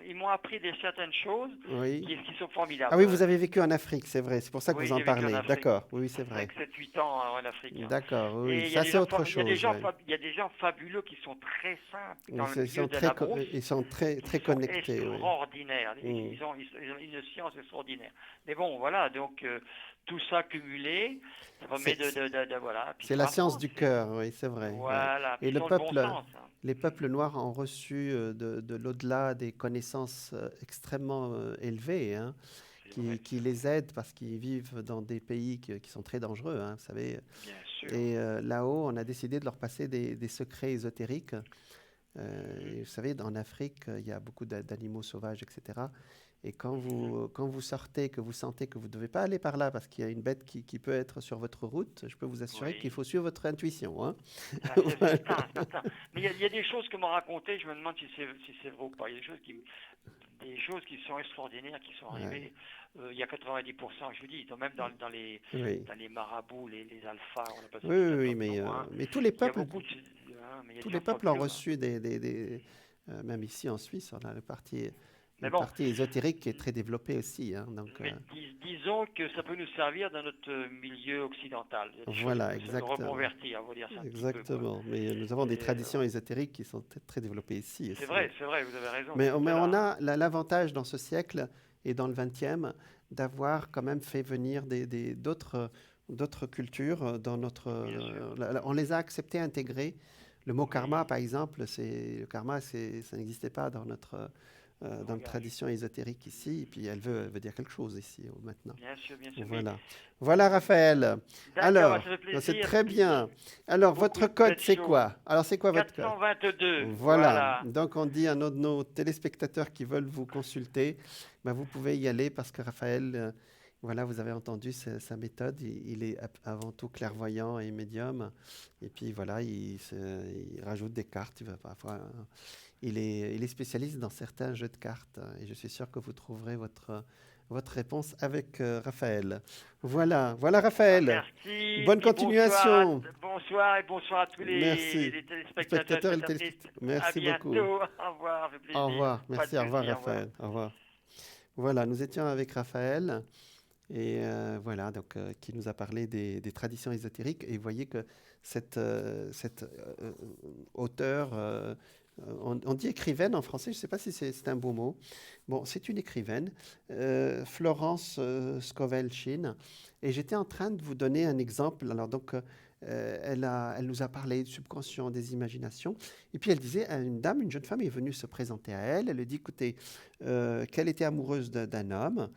ils m'ont appris certaines choses Oui. qui sont formidables. Ah oui, vous avez vécu en Afrique, c'est vrai. C'est pour ça que Oui, vous en j'ai vécu en parlez. Afrique. D'accord. Oui, c'est vrai. 7-8 ans en Afrique. Hein. D'accord. Oui. Et Ça, c'est autre chose. il y Ouais. a des gens fabuleux qui sont très simples dans le Ils milieu sont de la brousse. ils sont très Ils sont connectés. Oui. extraordinaires. Ils ont une science extraordinaire. Mais bon, voilà, donc tout ça cumulé, ça permet voilà. Puis C'est ça la apprend, science du cœur, oui, c'est vrai. Ouais. Voilà, Et puis le ils ont le bon peuple, sens. Hein. les peuples noirs ont reçu de l'au-delà des connaissances extrêmement élevées, hein, C'est vrai, qui les aident parce qu'ils vivent dans des pays qui sont très dangereux, hein, vous savez. bien sûr. Et là-haut, on a décidé de leur passer des secrets ésotériques. Et vous savez, en Afrique, il y a beaucoup d'animaux sauvages, etc. Et quand vous sortez, que vous sentez que vous ne devez pas aller par là parce qu'il y a une bête qui peut être sur votre route, je peux vous assurer Oui. qu'il faut suivre votre intuition. Hein. Ah, c'est certain. Mais il y a des choses que m'ont racontées, je me demande si c'est vrai ou pas. Il y a des choses qui sont extraordinaires, qui sont arrivées. Il y a 90%, je vous dis, même dans les Oui. dans les marabouts, les alphas, on appelle ça. Oui, mais tous les peuples, tous les peuples ont reçu même ici en Suisse, on a une partie ésotérique qui est très développée aussi. Hein, donc, mais disons que ça peut nous servir dans notre milieu occidental. Voilà, exactement. Reconvertir, on va dire ça. Exactement. Mais nous avons des traditions ésotériques qui sont très développées ici. C'est vrai, vous avez raison. Mais on a l'avantage dans ce siècle et dans le XXe d'avoir quand même fait venir d'autres cultures dans notre. On les a acceptées, intégrées. Le mot karma, par exemple, le karma, ça n'existait pas dans notre tradition ésotérique ici, et puis elle veut dire quelque chose ici maintenant. Bien sûr. Voilà, Raphaël. Alors, c'est très bien. Alors, votre code, c'est quoi? Alors, c'est quoi votre code? 422. Voilà. Donc, on dit à nos téléspectateurs qui veulent vous consulter, vous pouvez y aller parce que Raphaël, voilà, vous avez entendu sa méthode. Il est avant tout clairvoyant et médium. Et puis, voilà, il rajoute des cartes. Parfois, il est spécialiste dans certains jeux de cartes. Et je suis sûr que vous trouverez votre réponse avec Raphaël. Voilà, Raphaël. Merci. Bonne continuation. Bonsoir et bonsoir à tous les téléspectateurs. Merci beaucoup. Au revoir. Au revoir. Merci, au revoir, Raphaël. Au revoir. Voilà, nous étions avec Raphaël. Et voilà, donc qui nous a parlé des traditions ésotériques. Et vous voyez que cette auteure, on dit écrivaine en français, je ne sais pas si c'est un beau mot. Bon, c'est une écrivaine, Florence Scovel-Shinn. Et j'étais en train de vous donner un exemple. Alors donc, elle nous a parlé du subconscient, des imaginations. Et puis elle disait, une dame, une jeune femme est venue se présenter à elle. Elle lui dit, écoutez, qu'elle était amoureuse d'un homme.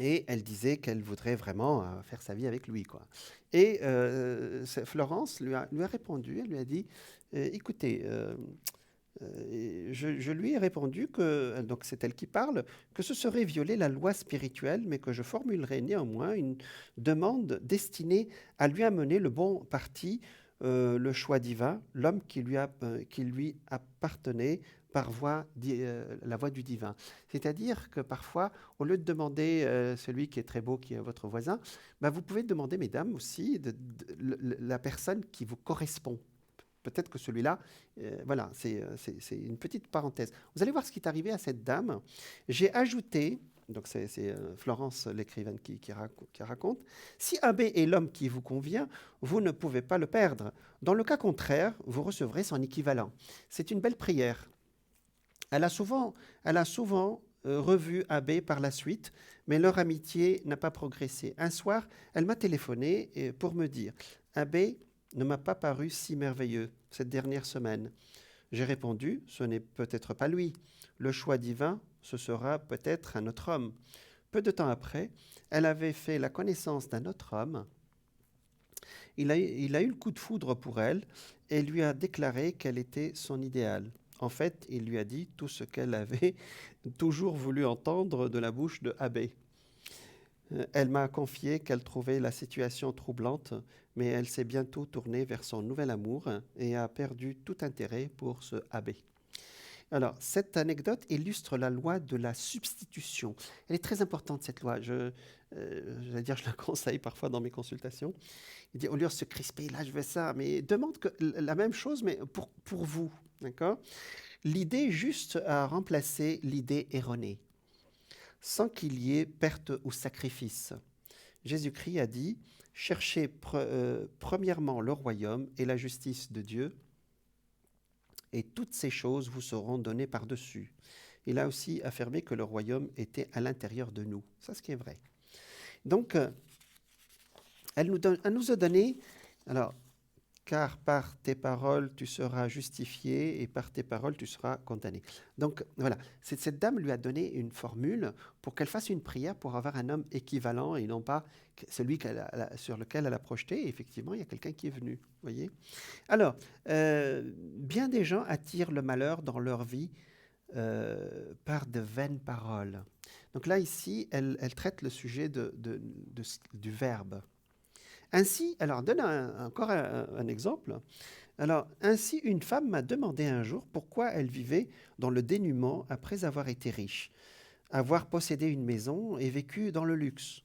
Et elle disait qu'elle voudrait vraiment faire sa vie avec lui, quoi. Et Florence lui a répondu, elle lui a dit, écoutez, je lui ai répondu que, donc c'est elle qui parle, que ce serait violer la loi spirituelle, mais que je formulerais néanmoins une demande destinée à lui amener le bon parti, le choix divin, l'homme qui lui appartenait par la voie du divin. C'est-à-dire que parfois, au lieu de demander celui qui est très beau, qui est votre voisin, ben vous pouvez demander, mesdames, aussi, la personne qui vous correspond. Peut-être que celui-là, voilà, c'est une petite parenthèse. Vous allez voir ce qui est arrivé à cette dame. J'ai ajouté, donc c'est Florence, l'écrivaine, qui raconte, si AB est l'homme qui vous convient, vous ne pouvez pas le perdre. Dans le cas contraire, vous recevrez son équivalent. C'est une belle prière. Elle a souvent revu AB par la suite, mais leur amitié n'a pas progressé. Un soir, elle m'a téléphoné pour me dire « AB ne m'a pas paru si merveilleux cette dernière semaine. » J'ai répondu « Ce n'est peut-être pas lui. Le choix divin, ce sera peut-être un autre homme. » Peu de temps après, elle avait fait la connaissance d'un autre homme. Il a eu le coup de foudre pour elle et lui a déclaré qu'elle était son idéal. En fait, il lui a dit tout ce qu'elle avait toujours voulu entendre de la bouche de AB. Elle m'a confié qu'elle trouvait la situation troublante, mais elle s'est bientôt tournée vers son nouvel amour et a perdu tout intérêt pour ce AB. Alors, cette anecdote illustre la loi de la substitution. Elle est très importante, cette loi. Je la conseille parfois dans mes consultations. Il dit, au lieu de se crisper, là, je veux ça, mais demande la même chose, mais pour vous. D'accord ? L'idée juste à remplacer l'idée erronée, sans qu'il y ait perte ou sacrifice. Jésus-Christ a dit « Cherchez premièrement le royaume et la justice de Dieu, et toutes ces choses vous seront données par-dessus. » Il a aussi affirmé que le royaume était à l'intérieur de nous. Ça, ce qui est vrai. Donc, elle nous a donné... Alors, car par tes paroles, tu seras justifié et par tes paroles, tu seras condamné. Donc, voilà. Cette dame lui a donné une formule pour qu'elle fasse une prière pour avoir un homme équivalent et non pas celui sur lequel elle a projeté. Et effectivement, il y a quelqu'un qui est venu. Voyez ? Alors, bien des gens attirent le malheur dans leur vie par de vaines paroles. Donc là, ici, elle traite le sujet du verbe. Ainsi, alors donne encore un exemple. Alors, ainsi, une femme m'a demandé un jour pourquoi elle vivait dans le dénuement après avoir été riche, avoir possédé une maison et vécu dans le luxe.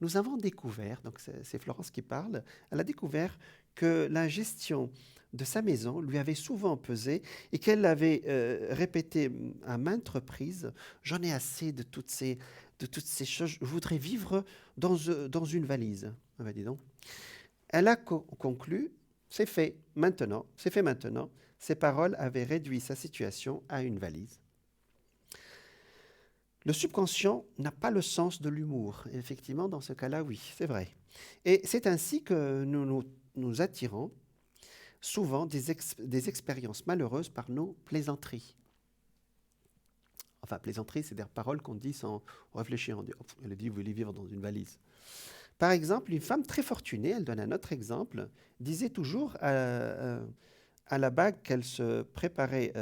Nous avons découvert, donc c'est Florence qui parle, elle a découvert que la gestion de sa maison lui avait souvent pesé et qu'elle avait répété à maintes reprises « J'en ai assez de toutes ces choses, je voudrais vivre dans une valise. » Ah ben, dis donc. Elle a conclu, c'est fait maintenant. Ces paroles avaient réduit sa situation à une valise. Le subconscient n'a pas le sens de l'humour. Et effectivement, dans ce cas-là, oui, c'est vrai. Et c'est ainsi que nous attirons souvent des expériences malheureuses par nos plaisanteries. Enfin, plaisanterie, c'est des paroles qu'on dit sans réfléchir. Elle dit, vous voulez vivre dans une valise. Par exemple, une femme très fortunée, elle donne un autre exemple, disait toujours à la bague qu'elle se préparait...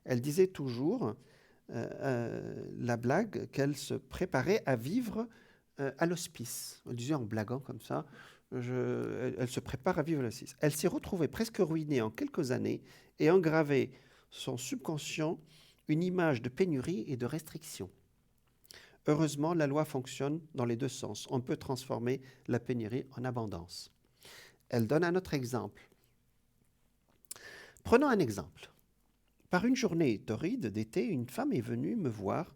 elle disait toujours la blague qu'elle se préparait à vivre à l'hospice. Elle disait en blaguant comme ça, elle se prépare à vivre à l'hospice. Elle s'est retrouvée presque ruinée en quelques années et engravait son subconscient une image de pénurie et de restriction. Heureusement, la loi fonctionne dans les deux sens. On peut transformer la pénurie en abondance. Elle donne un autre exemple. Prenons un exemple. Par une journée torride d'été, une femme est venue me voir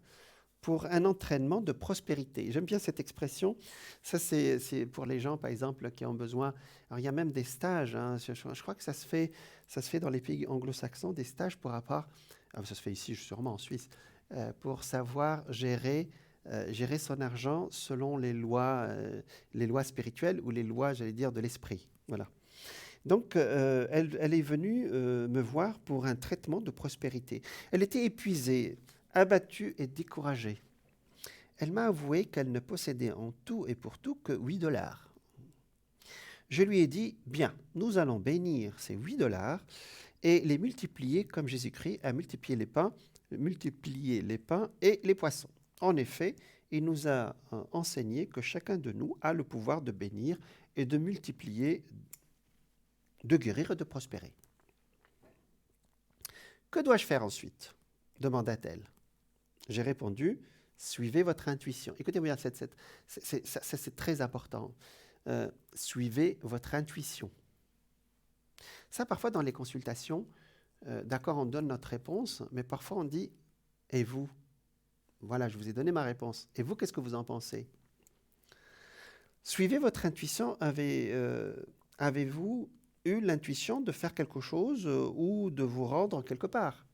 pour un entraînement de prospérité. J'aime bien cette expression. Ça, c'est pour les gens, par exemple, qui ont besoin. Alors, il y a même des stages. Hein. Je crois que ça se fait dans les pays anglo-saxons, des stages pour avoir. Ça se fait ici, sûrement en Suisse, pour savoir gérer son argent selon les lois spirituelles ou les lois, j'allais dire, de l'esprit. Voilà. Donc, elle est venue me voir pour un traitement de prospérité. Elle était épuisée, abattue et découragée. Elle m'a avoué qu'elle ne possédait en tout et pour tout que 8 $. Je lui ai dit, bien, nous allons bénir ces 8 $ et les multiplier comme Jésus-Christ a multiplié les pains et les poissons. En effet, il nous a enseigné que chacun de nous a le pouvoir de bénir et de multiplier, de guérir et de prospérer. Que dois-je faire ensuite ? Demanda-t-elle. J'ai répondu, suivez votre intuition. Écoutez, regarde, c'est très important. Suivez votre intuition. Ça, parfois, dans les consultations, d'accord, on donne notre réponse, mais parfois on dit, et vous ? Voilà, je vous ai donné ma réponse. Et vous, qu'est-ce que vous en pensez ? Suivez votre intuition. Avez-vous eu l'intuition de faire quelque chose ou de vous rendre quelque part ?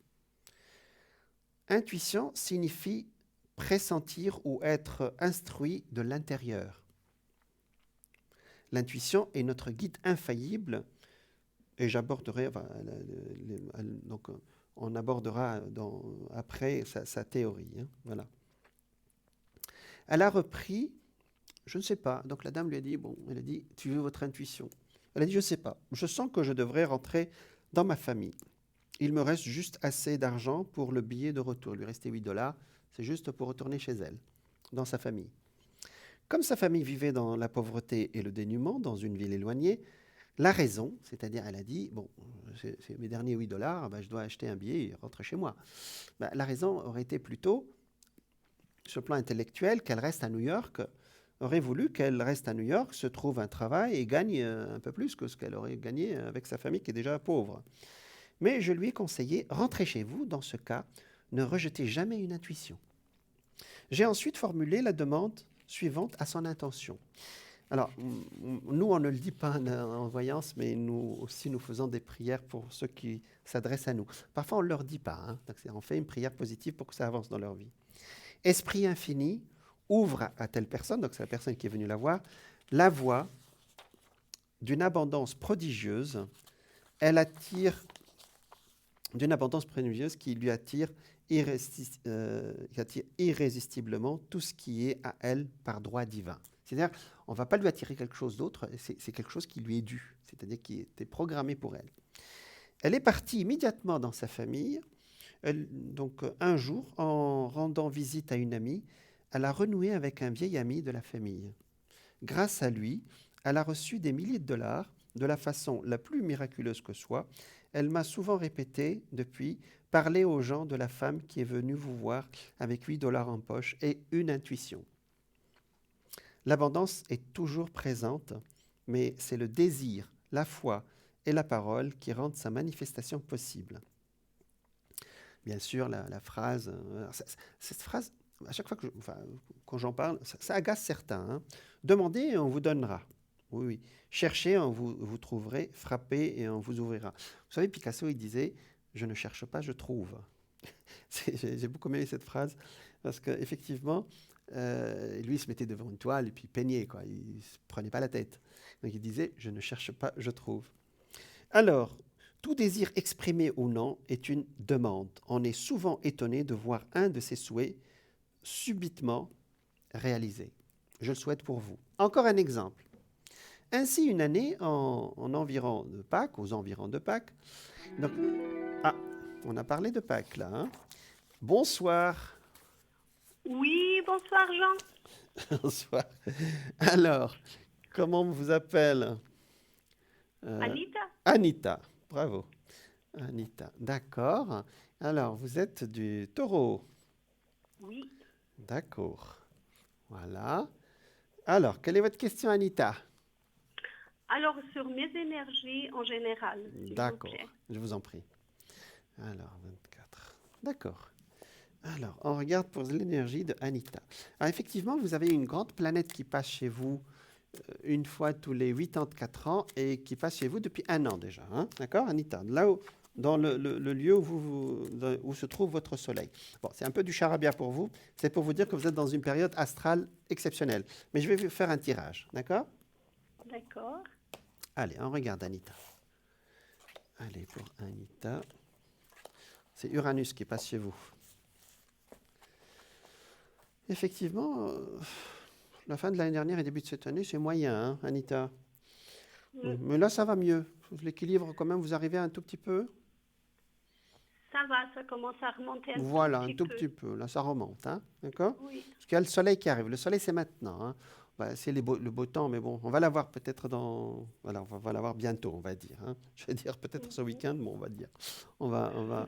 Intuition signifie pressentir ou être instruit de l'intérieur. L'intuition est notre guide infaillible et j'aborderai, donc on abordera après sa théorie. Hein, voilà. Elle a repris, je ne sais pas. Donc la dame lui a dit, elle a dit, tu veux votre intuition ? Elle a dit, je ne sais pas. Je sens que je devrais rentrer dans ma famille. Il me reste juste assez d'argent pour le billet de retour. Il lui restait 8 $. C'est juste pour retourner chez elle, dans sa famille. Comme sa famille vivait dans la pauvreté et le dénuement, dans une ville éloignée, la raison, c'est-à-dire elle a dit, c'est mes derniers 8 $, je dois acheter un billet et rentrer chez moi. La raison aurait été plutôt, sur le plan intellectuel, qu'elle reste à New York, aurait voulu qu'elle reste à New York, se trouve un travail et gagne un peu plus que ce qu'elle aurait gagné avec sa famille qui est déjà pauvre. Mais je lui ai conseillé, rentrez chez vous, dans ce cas, ne rejetez jamais une intuition. J'ai ensuite formulé la demande suivante à son intention. Alors, nous, on ne le dit pas en voyance, mais nous aussi, nous faisons des prières pour ceux qui s'adressent à nous. Parfois, on ne leur dit pas. Hein, donc on fait une prière positive pour que ça avance dans leur vie. Esprit infini, ouvre à telle personne, donc c'est la personne qui est venue la voir, la voie d'une abondance prodigieuse. Elle attire d'une abondance prodigieuse qui lui attire irrésistiblement tout ce qui est à elle par droit divin. C'est-à-dire, on ne va pas lui attirer quelque chose d'autre, c'est quelque chose qui lui est dû, c'est-à-dire qui était programmé pour elle. Elle est partie immédiatement dans sa famille. Donc, un jour, en rendant visite à une amie, elle a renoué avec un vieil ami de la famille. Grâce à lui, elle a reçu des milliers de $, de la façon la plus miraculeuse que soit. Elle m'a souvent répété depuis, parlez aux gens de la femme qui est venue vous voir avec 8 $ en poche et une intuition. L'abondance est toujours présente, mais c'est le désir, la foi et la parole qui rendent sa manifestation possible. Bien sûr, la phrase, cette phrase, à chaque fois quand j'en parle, ça agace certains. Hein. Demandez et on vous donnera. Oui, oui. Cherchez, vous trouverez. Frappez et on vous ouvrira. Vous savez, Picasso, il disait, je ne cherche pas, je trouve. J'ai beaucoup aimé cette phrase parce qu'effectivement, lui, il se mettait devant une toile et puis il peignait, quoi. Il ne se prenait pas la tête. Donc, il disait, je ne cherche pas, je trouve. Alors, tout désir exprimé ou non est une demande. On est souvent étonné de voir un de ses souhaits subitement réalisé. Je le souhaite pour vous. Encore un exemple. Ainsi, une année, aux environs de Pâques, donc, on a parlé de Pâques là. Hein. Bonsoir. Oui, bonsoir Jean. Bonsoir. Alors, comment on vous appelle Anita. Anita, bravo. Anita, d'accord. Alors, vous êtes du Taureau. Oui. D'accord. Voilà. Alors, quelle est votre question, Anita ? Alors, sur mes énergies en général, s'il D'accord, vous plaît. je vous en prie. Alors, 24. D'accord. Alors, on regarde pour l'énergie de Anita. Alors, effectivement, vous avez une grande planète qui passe chez vous une fois tous les 84 ans et qui passe chez vous depuis 1 an déjà. Hein. D'accord, Anita? Là où, dans le lieu où, où se trouve votre soleil. Bon, c'est un peu du charabia pour vous. C'est pour vous dire que vous êtes dans une période astrale exceptionnelle. Mais je vais vous faire un tirage. D'accord? D'accord. Allez, on regarde Anita. Allez, pour Anita. C'est Uranus qui passe chez vous. Effectivement, la fin de l'année dernière et début de cette année, c'est moyen, hein, Anita. Mais là, ça va mieux. L'équilibre, quand même, vous arrivez un tout petit peu. Ça va, ça commence à remonter Voilà, un un petit tout peu. petit peu. Là, ça remonte, hein, d'accord? Oui. Parce qu'il y a le soleil qui arrive. Le soleil, c'est maintenant. Hein. C'est le beau temps, mais bon, on va l'avoir peut-être dans... Voilà, on va l'avoir bientôt, on va dire. Hein. Je vais dire peut-être ce week-end, mais on va dire. On va...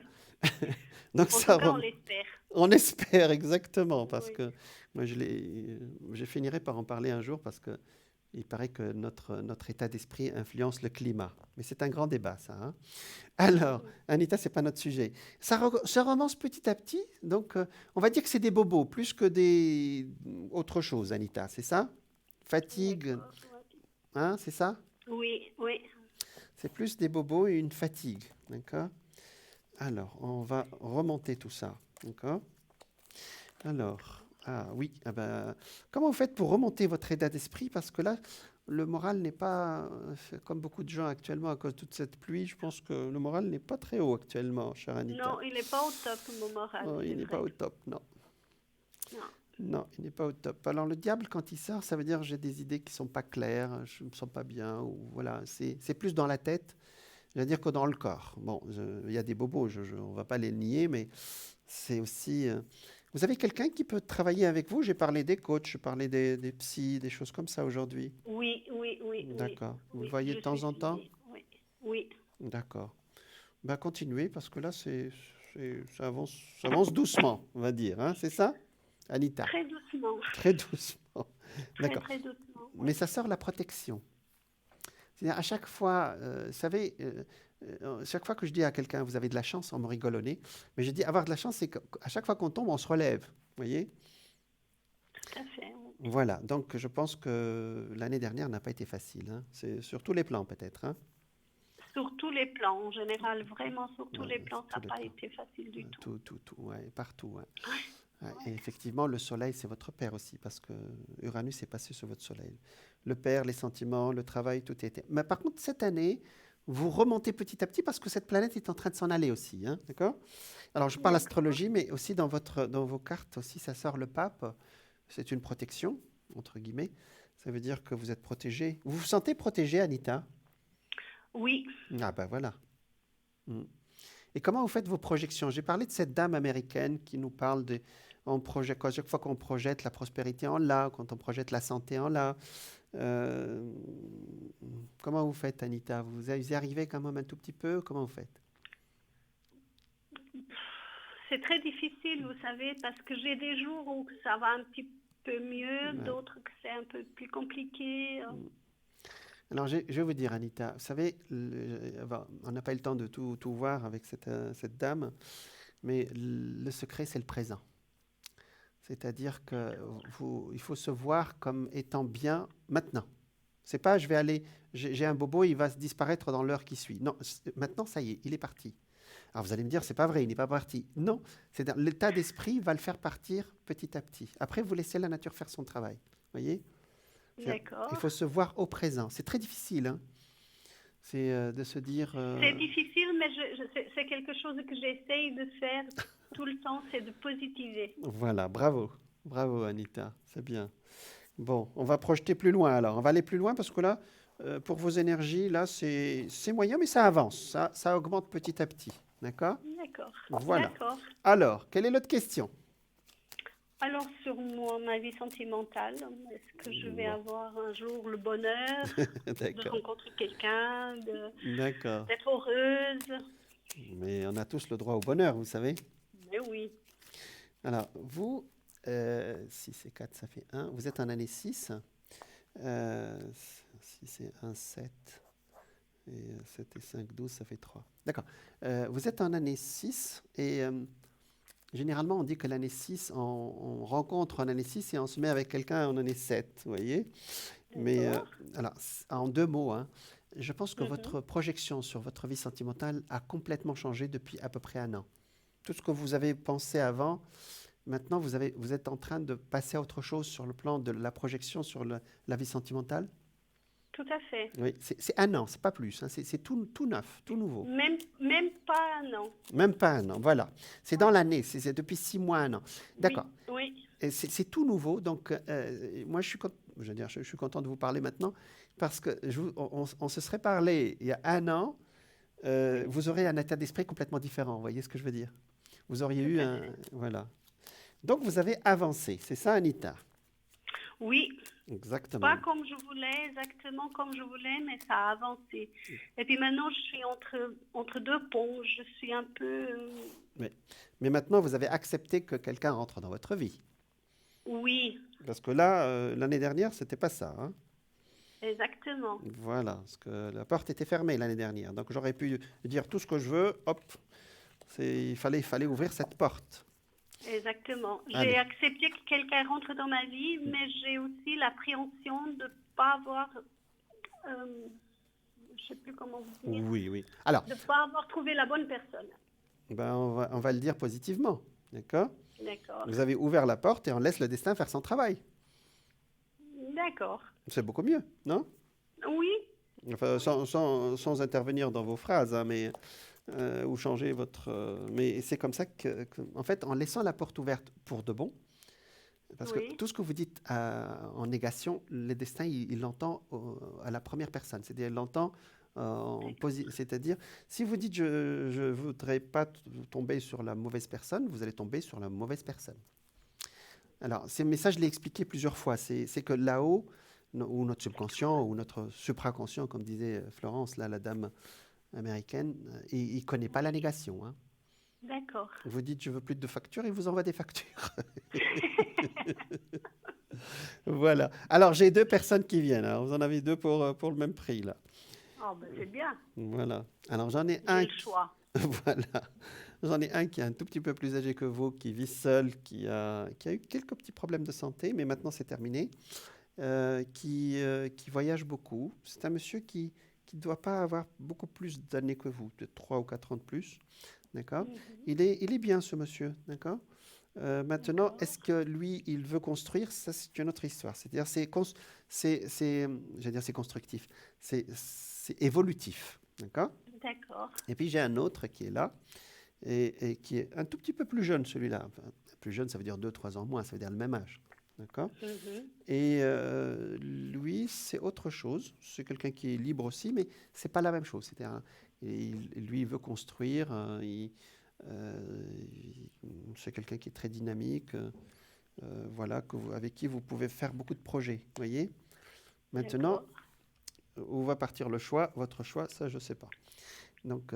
Donc, En ça tout cas, on remonte. l'espère. On espère exactement, parce Oui. que moi, je finirai par en parler un jour, parce que il paraît que notre état d'esprit influence le climat. Mais c'est un grand débat, ça. Hein. Alors, Anita, c'est pas notre sujet. Ça romance petit à petit, donc on va dire que c'est des bobos, plus que des autre chose, Anita, c'est ça? Fatigue, D'accord. Ouais. hein, c'est ça? Oui, oui. C'est plus des bobos et une fatigue, d'accord? Alors, on va remonter tout ça, d'accord? Alors, ah oui, ah ben, comment vous faites pour remonter votre état d'esprit? Parce que là, le moral n'est pas, comme beaucoup de gens actuellement à cause de toute cette pluie, je pense que le moral n'est pas très haut actuellement, chère Anita. Non, il n'est pas au top, mon moral, Oh, c'est il n'est vrai. pas au top, non. Non. Non, il n'est pas au top. Alors le diable, quand il sort, ça veut dire j'ai des idées qui sont pas claires, je me sens pas bien, ou voilà, c'est plus dans la tête, je veux dire que dans le corps. Bon, il y a des bobos, on va pas les nier, mais c'est aussi. Vous avez quelqu'un qui peut travailler avec vous? J'ai parlé des coachs, j'ai parlé des psys, des choses comme ça aujourd'hui. Oui, oui, oui, oui. D'accord. Vous le Oui, voyez je de temps suis en temps? suivie. Oui, oui. D'accord. Ben, continuez parce que là, ça avance doucement, on va dire. Hein, c'est ça, Anita? Très doucement. Très doucement. Très, D'accord. très doucement. Mais Oui. ça sort la protection. C'est-à-dire, à chaque fois, vous savez, chaque fois que je dis à quelqu'un, vous avez de la chance, on me rigole au nez. Mais je dis, avoir de la chance, c'est qu'à chaque fois qu'on tombe, on se relève. Vous voyez? Tout à fait. Oui. Voilà. Donc, je pense que l'année dernière n'a pas été facile. Hein. C'est sur tous les plans, peut-être. Hein. Sur tous les plans, en général, vraiment sur tous Ouais, les plans, sur ça tous n'a les pas plans. été facile du tout. Tout, ouais, partout. Ouais. Ouais, Ouais. et effectivement, le soleil, c'est votre père aussi, parce que Uranus est passé sur votre soleil. Le père, les sentiments, le travail, tout était. Mais par contre, cette année, vous remontez petit à petit parce que cette planète est en train de s'en aller aussi. Hein, d'accord? Alors, je parle D'accord. astrologie, mais aussi dans vos cartes, aussi, ça sort le pape. C'est une protection, entre guillemets. Ça veut dire que vous êtes protégé. Vous vous sentez protégé, Anita? Oui, Ah, ben voilà. Mm. Et comment vous faites vos projections? J'ai parlé de cette dame américaine qui nous parle de... chaque fois qu'on projette la prospérité en là, quand on projette la santé en là. Euh, comment vous faites, Anita? Vous y arrivez quand même un tout petit peu? Comment vous faites? c'est très difficile, vous savez, parce que j'ai des jours où ça va un petit peu mieux, Ouais. d'autres que c'est un peu plus compliqué. Alors, je vais vous dire, Anita, vous savez, on n'a pas eu le temps de tout voir avec cette dame, mais le secret, c'est le présent. C'est-à-dire que il faut se voir comme étant bien maintenant. C'est pas, je vais aller, j'ai un bobo, il va se disparaître dans l'heure qui suit. Non, maintenant, ça y est, il est parti. Alors vous allez me dire, c'est pas vrai, il n'est pas parti. Non, l'état d'esprit va le faire partir petit à petit. Après, vous laissez la nature faire son travail. Vous voyez? D'accord. Il faut se voir au présent. C'est très difficile, hein. C'est de se dire. C'est difficile, mais c'est quelque chose que j'essaye de faire tout le temps, c'est de positiver. Voilà, bravo. Bravo, Anita. C'est bien. Bon, on va projeter plus loin alors. On va aller plus loin parce que là, pour vos énergies, là, c'est moyen, mais ça avance. Ça augmente petit à petit. D'accord? D'accord. Voilà. D'accord. Alors, quelle est l'autre question? Alors, sur ma vie sentimentale, est-ce que je vais Bon. avoir un jour le bonheur de D'accord. rencontrer quelqu'un, D'accord. d'être heureuse? Mais on a tous le droit au bonheur, vous savez. Mais oui. Alors, vous, 6 et 4, ça fait 1. Vous êtes en année 6. 6 et 1, 7. Et 7 et 5, 12, ça fait 3. D'accord. Vous êtes en année 6 et Généralement, on dit que l'année 6, on rencontre en année 6 et on se met avec quelqu'un en année 7, vous voyez. Mais D'accord. alors, en 2 mots, hein, je pense que Mhm. votre projection sur votre vie sentimentale a complètement changé depuis à peu près un an. Tout ce que vous avez pensé avant, maintenant, vous êtes en train de passer à autre chose sur le plan de la projection sur la vie sentimentale. Tout à fait. Oui, c'est un an, c'est pas plus, hein, c'est tout neuf, tout nouveau. Même pas un an. Même pas un an, voilà. C'est dans Ouais. l'année, c'est depuis 6 mois, un an. D'accord. Oui, oui, Et c'est tout nouveau, donc moi je veux dire, je suis content de vous parler maintenant parce que on se serait parlé il y a un an, oui, vous aurez un état d'esprit complètement différent, vous voyez ce que je veux dire? Vous auriez tout eu à un... fait. Voilà. Donc vous avez avancé, c'est ça Anita? Oui, pas Exactement. comme je voulais, exactement comme je voulais, mais ça a avancé. Et puis maintenant, je suis entre deux ponts. Je suis un peu... Mais maintenant vous avez accepté que quelqu'un rentre dans votre vie. oui, Parce que là, l'année dernière, c'était pas ça, hein. exactement. Voilà, parce que la porte était fermée l'année dernière. Donc j'aurais pu dire tout ce que je veux, hop, il fallait ouvrir cette porte. Exactement. J'ai Allez. accepté que quelqu'un rentre dans ma vie, mais j'ai aussi l'appréhension de ne pas avoir... je sais plus comment vous dire. Oui, oui. Alors, De ne pas avoir trouvé la bonne personne. ben, on va le dire positivement, d'accord? D'accord. Vous avez ouvert la porte et on laisse le destin faire son travail. D'accord. C'est beaucoup mieux, non? Oui, Enfin, oui, sans intervenir dans vos phrases, hein, mais, ou changer votre... mais c'est comme ça en fait, en laissant la porte ouverte pour de bon, parce que oui. tout ce que vous dites en négation, le destin, il l'entend à la première personne. C'est-à-dire, il l'entend c'est-à-dire, si vous dites je ne voudrais pas tomber sur la mauvaise personne, vous allez tomber sur la mauvaise personne. Alors, mais ça, je l'ai expliqué plusieurs fois. C'est que là-haut, ou notre subconscient, ou notre supraconscient, comme disait Florence, là, la dame américaine, il ne connaît pas la négation, hein. D'accord. Vous dites je veux plus de factures, il vous envoie des factures. Voilà. Alors, j'ai 2 personnes qui viennent, hein. Vous en avez 2 pour le même prix, là. Oh, ben c'est bien. Voilà. Alors, j'en ai J'ai un le choix. voilà. J'en ai un qui est un tout petit peu plus âgé que vous, qui vit seul, qui a eu quelques petits problèmes de santé, mais maintenant c'est terminé, qui voyage beaucoup. C'est un monsieur qui ne doit pas avoir beaucoup plus d'années que vous, peut-être 3 ou 4 ans de plus. D'accord? Mhm. Il est bien, ce monsieur. D'accord? Maintenant, D'accord. est-ce que lui, il veut construire? Ça, c'est une autre histoire. C'est-à-dire, j'allais dire, c'est constructif. C'est évolutif. D'accord? D'accord. Et puis, j'ai un autre qui est là et qui est un tout petit peu plus jeune, celui-là. Enfin, plus jeune, ça veut dire 2, 3 ans moins, ça veut dire le même âge. D'accord? Mhm. Et lui, c'est autre chose. C'est quelqu'un qui est libre aussi, mais c'est pas la même chose. Lui, il veut construire. C'est quelqu'un qui est très dynamique. Voilà, avec qui vous pouvez faire beaucoup de projets. Voyez? Maintenant, D'accord. où va partir le choix? Votre choix, ça, je sais pas. Donc,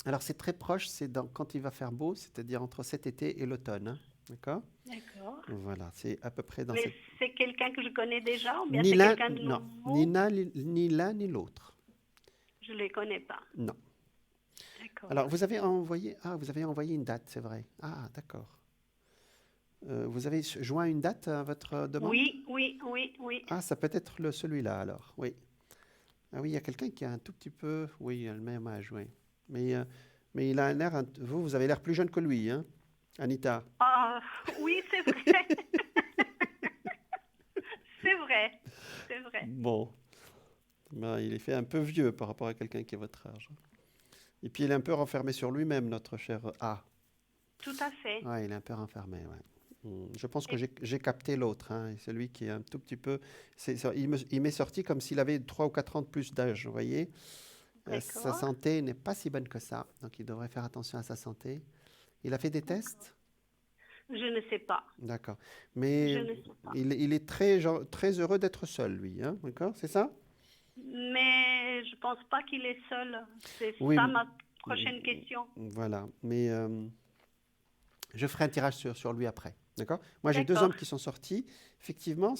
alors c'est très proche. Quand il va faire beau, c'est-à-dire entre cet été et l'automne, hein. D'accord? D'accord. Voilà, c'est à peu près dans Mais cette... c'est quelqu'un que je connais déjà ou bien Ni c'est l'un, quelqu'un de non, nouveau? ni l'un ni l'autre. Je ne les connais pas. Non. D'accord. Alors, vous avez envoyé une date, c'est vrai. Ah, d'accord. Vous avez joint une date à votre demande? Oui, oui, oui, oui. Ah, ça peut être celui-là alors, oui. Ah oui, il y a quelqu'un qui a un tout petit peu, oui, il a le même âge, oui. Mais il a un air, vous avez l'air plus jeune que lui, hein, Anita. Ah, oui, c'est vrai. C'est vrai. C'est vrai. Bon, ben, il est fait un peu vieux par rapport à quelqu'un qui est votre âge. Et puis il est un peu renfermé sur lui-même, notre cher A. Tout à fait. Ouais, il est un peu renfermé, ouais. Je pense que Et- j'ai capté l'autre, hein, celui qui est un tout petit peu... il m'est sorti comme s'il avait 3 ou 4 ans de plus d'âge, vous voyez. Sa D'accord. santé n'est pas si bonne que ça, donc il devrait faire attention à sa santé. Il a fait des tests? Je ne sais pas. D'accord. Je Mais ne sais pas. il est très heureux d'être seul, lui, hein, d'accord? C'est ça? Mais je pense pas qu'il est seul. C'est Oui, ça ma prochaine mm, question. voilà. Mais je ferai un tirage sur lui après, d'accord? Moi, j'ai 2 D'accord. hommes qui sont sortis. Effectivement,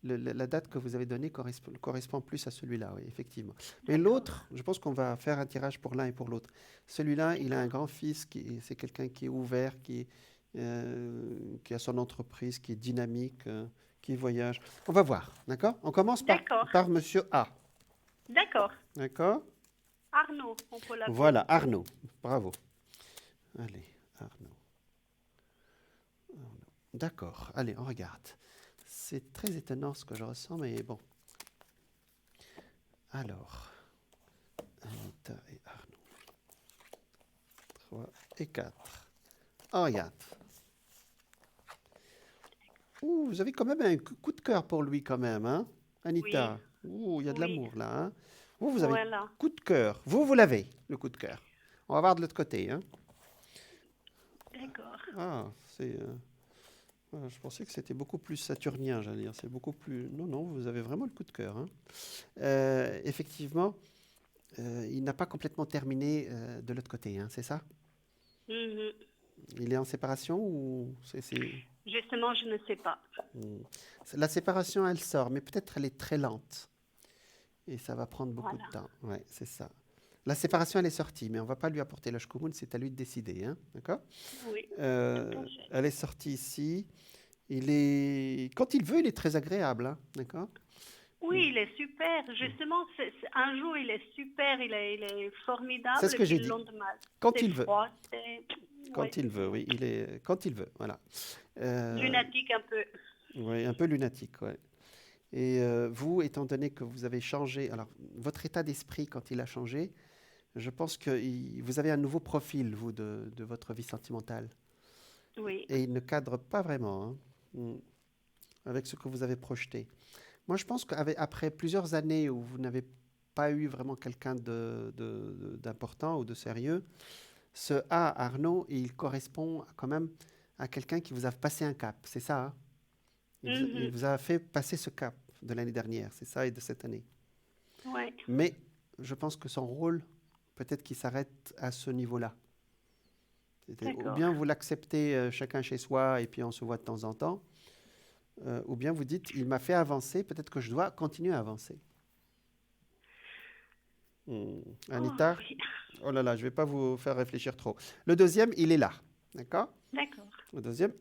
la date que vous avez donnée correspond plus à celui-là, oui, effectivement. Mais D'accord. l'autre, je pense qu'on va faire un tirage pour l'un et pour l'autre. Celui-là, il a un grand-fils, c'est quelqu'un qui est ouvert, qui a son entreprise, qui est dynamique, qui voyage. On va voir, d'accord? On commence D'accord. par Monsieur A, D'accord. d'accord? Arnaud, on peut l'appeler. Voilà, Arnaud. Bravo. Allez, Arnaud. D'accord, allez, on regarde. C'est très étonnant ce que je ressens, mais bon. Alors, Anita et Arnaud. 3 et 4. On regarde. Ouh, vous avez quand même un coup de cœur pour lui, quand même, hein, Anita? Ouh, il y a de Oui. l'amour, là, hein? Vous avez Voilà. coup de cœur. Vous l'avez, le coup de cœur. On va voir de l'autre côté, hein? D'accord. Ah, voilà, je pensais que c'était beaucoup plus saturnien, j'allais dire. C'est beaucoup plus. Non, non, vous avez vraiment le coup de cœur, hein. Effectivement, il n'a pas complètement terminé de l'autre côté, hein, c'est ça? Mhm. Il est en séparation ou Justement, je ne sais pas. Hmm. La séparation, elle sort, mais peut-être elle est très lente. Et ça va prendre beaucoup Voilà. de temps. Ouais, c'est ça. La séparation, elle est sortie, mais on ne va pas lui apporter la shkumun, c'est à lui de décider, hein, d'accord? Oui, Euh, tout à fait. Elle est sortie ici. Quand il veut, il est très agréable, hein, d'accord? Oui, il est super. Justement, un jour, il est super, il est C'est formidable, ce et que puis j'ai le dit. lendemain, Quand c'est il veut. froid, c'est... Oui, Quand il veut, oui. Quand il veut, voilà. lunatique un peu. Oui, un peu lunatique, ouais. Et vous, étant donné que vous avez changé, alors votre état d'esprit quand il a changé, je pense que vous avez un nouveau profil, vous, de votre vie sentimentale. Oui. Et il ne cadre pas vraiment, hein, avec ce que vous avez projeté. Moi, je pense qu'après plusieurs années où vous n'avez pas eu vraiment quelqu'un d'important ou de sérieux, ce A, Arnaud, il correspond quand même à quelqu'un qui vous a passé un cap, c'est ça, hein? Il Mhm. vous a fait passer ce cap de l'année dernière, c'est ça, et de cette année. Ouais. Mais je pense que son rôle, peut-être qu'il s'arrête à ce niveau-là. Ou D'accord. bien vous l'acceptez chacun chez soi et puis on se voit de temps en temps, ou bien vous dites, il m'a fait avancer, peut-être que je dois continuer à avancer. Oh, Anita, oui. oh là là, je ne vais pas vous faire réfléchir trop. Le deuxième, il est là, d'accord? D'accord. Le deuxième,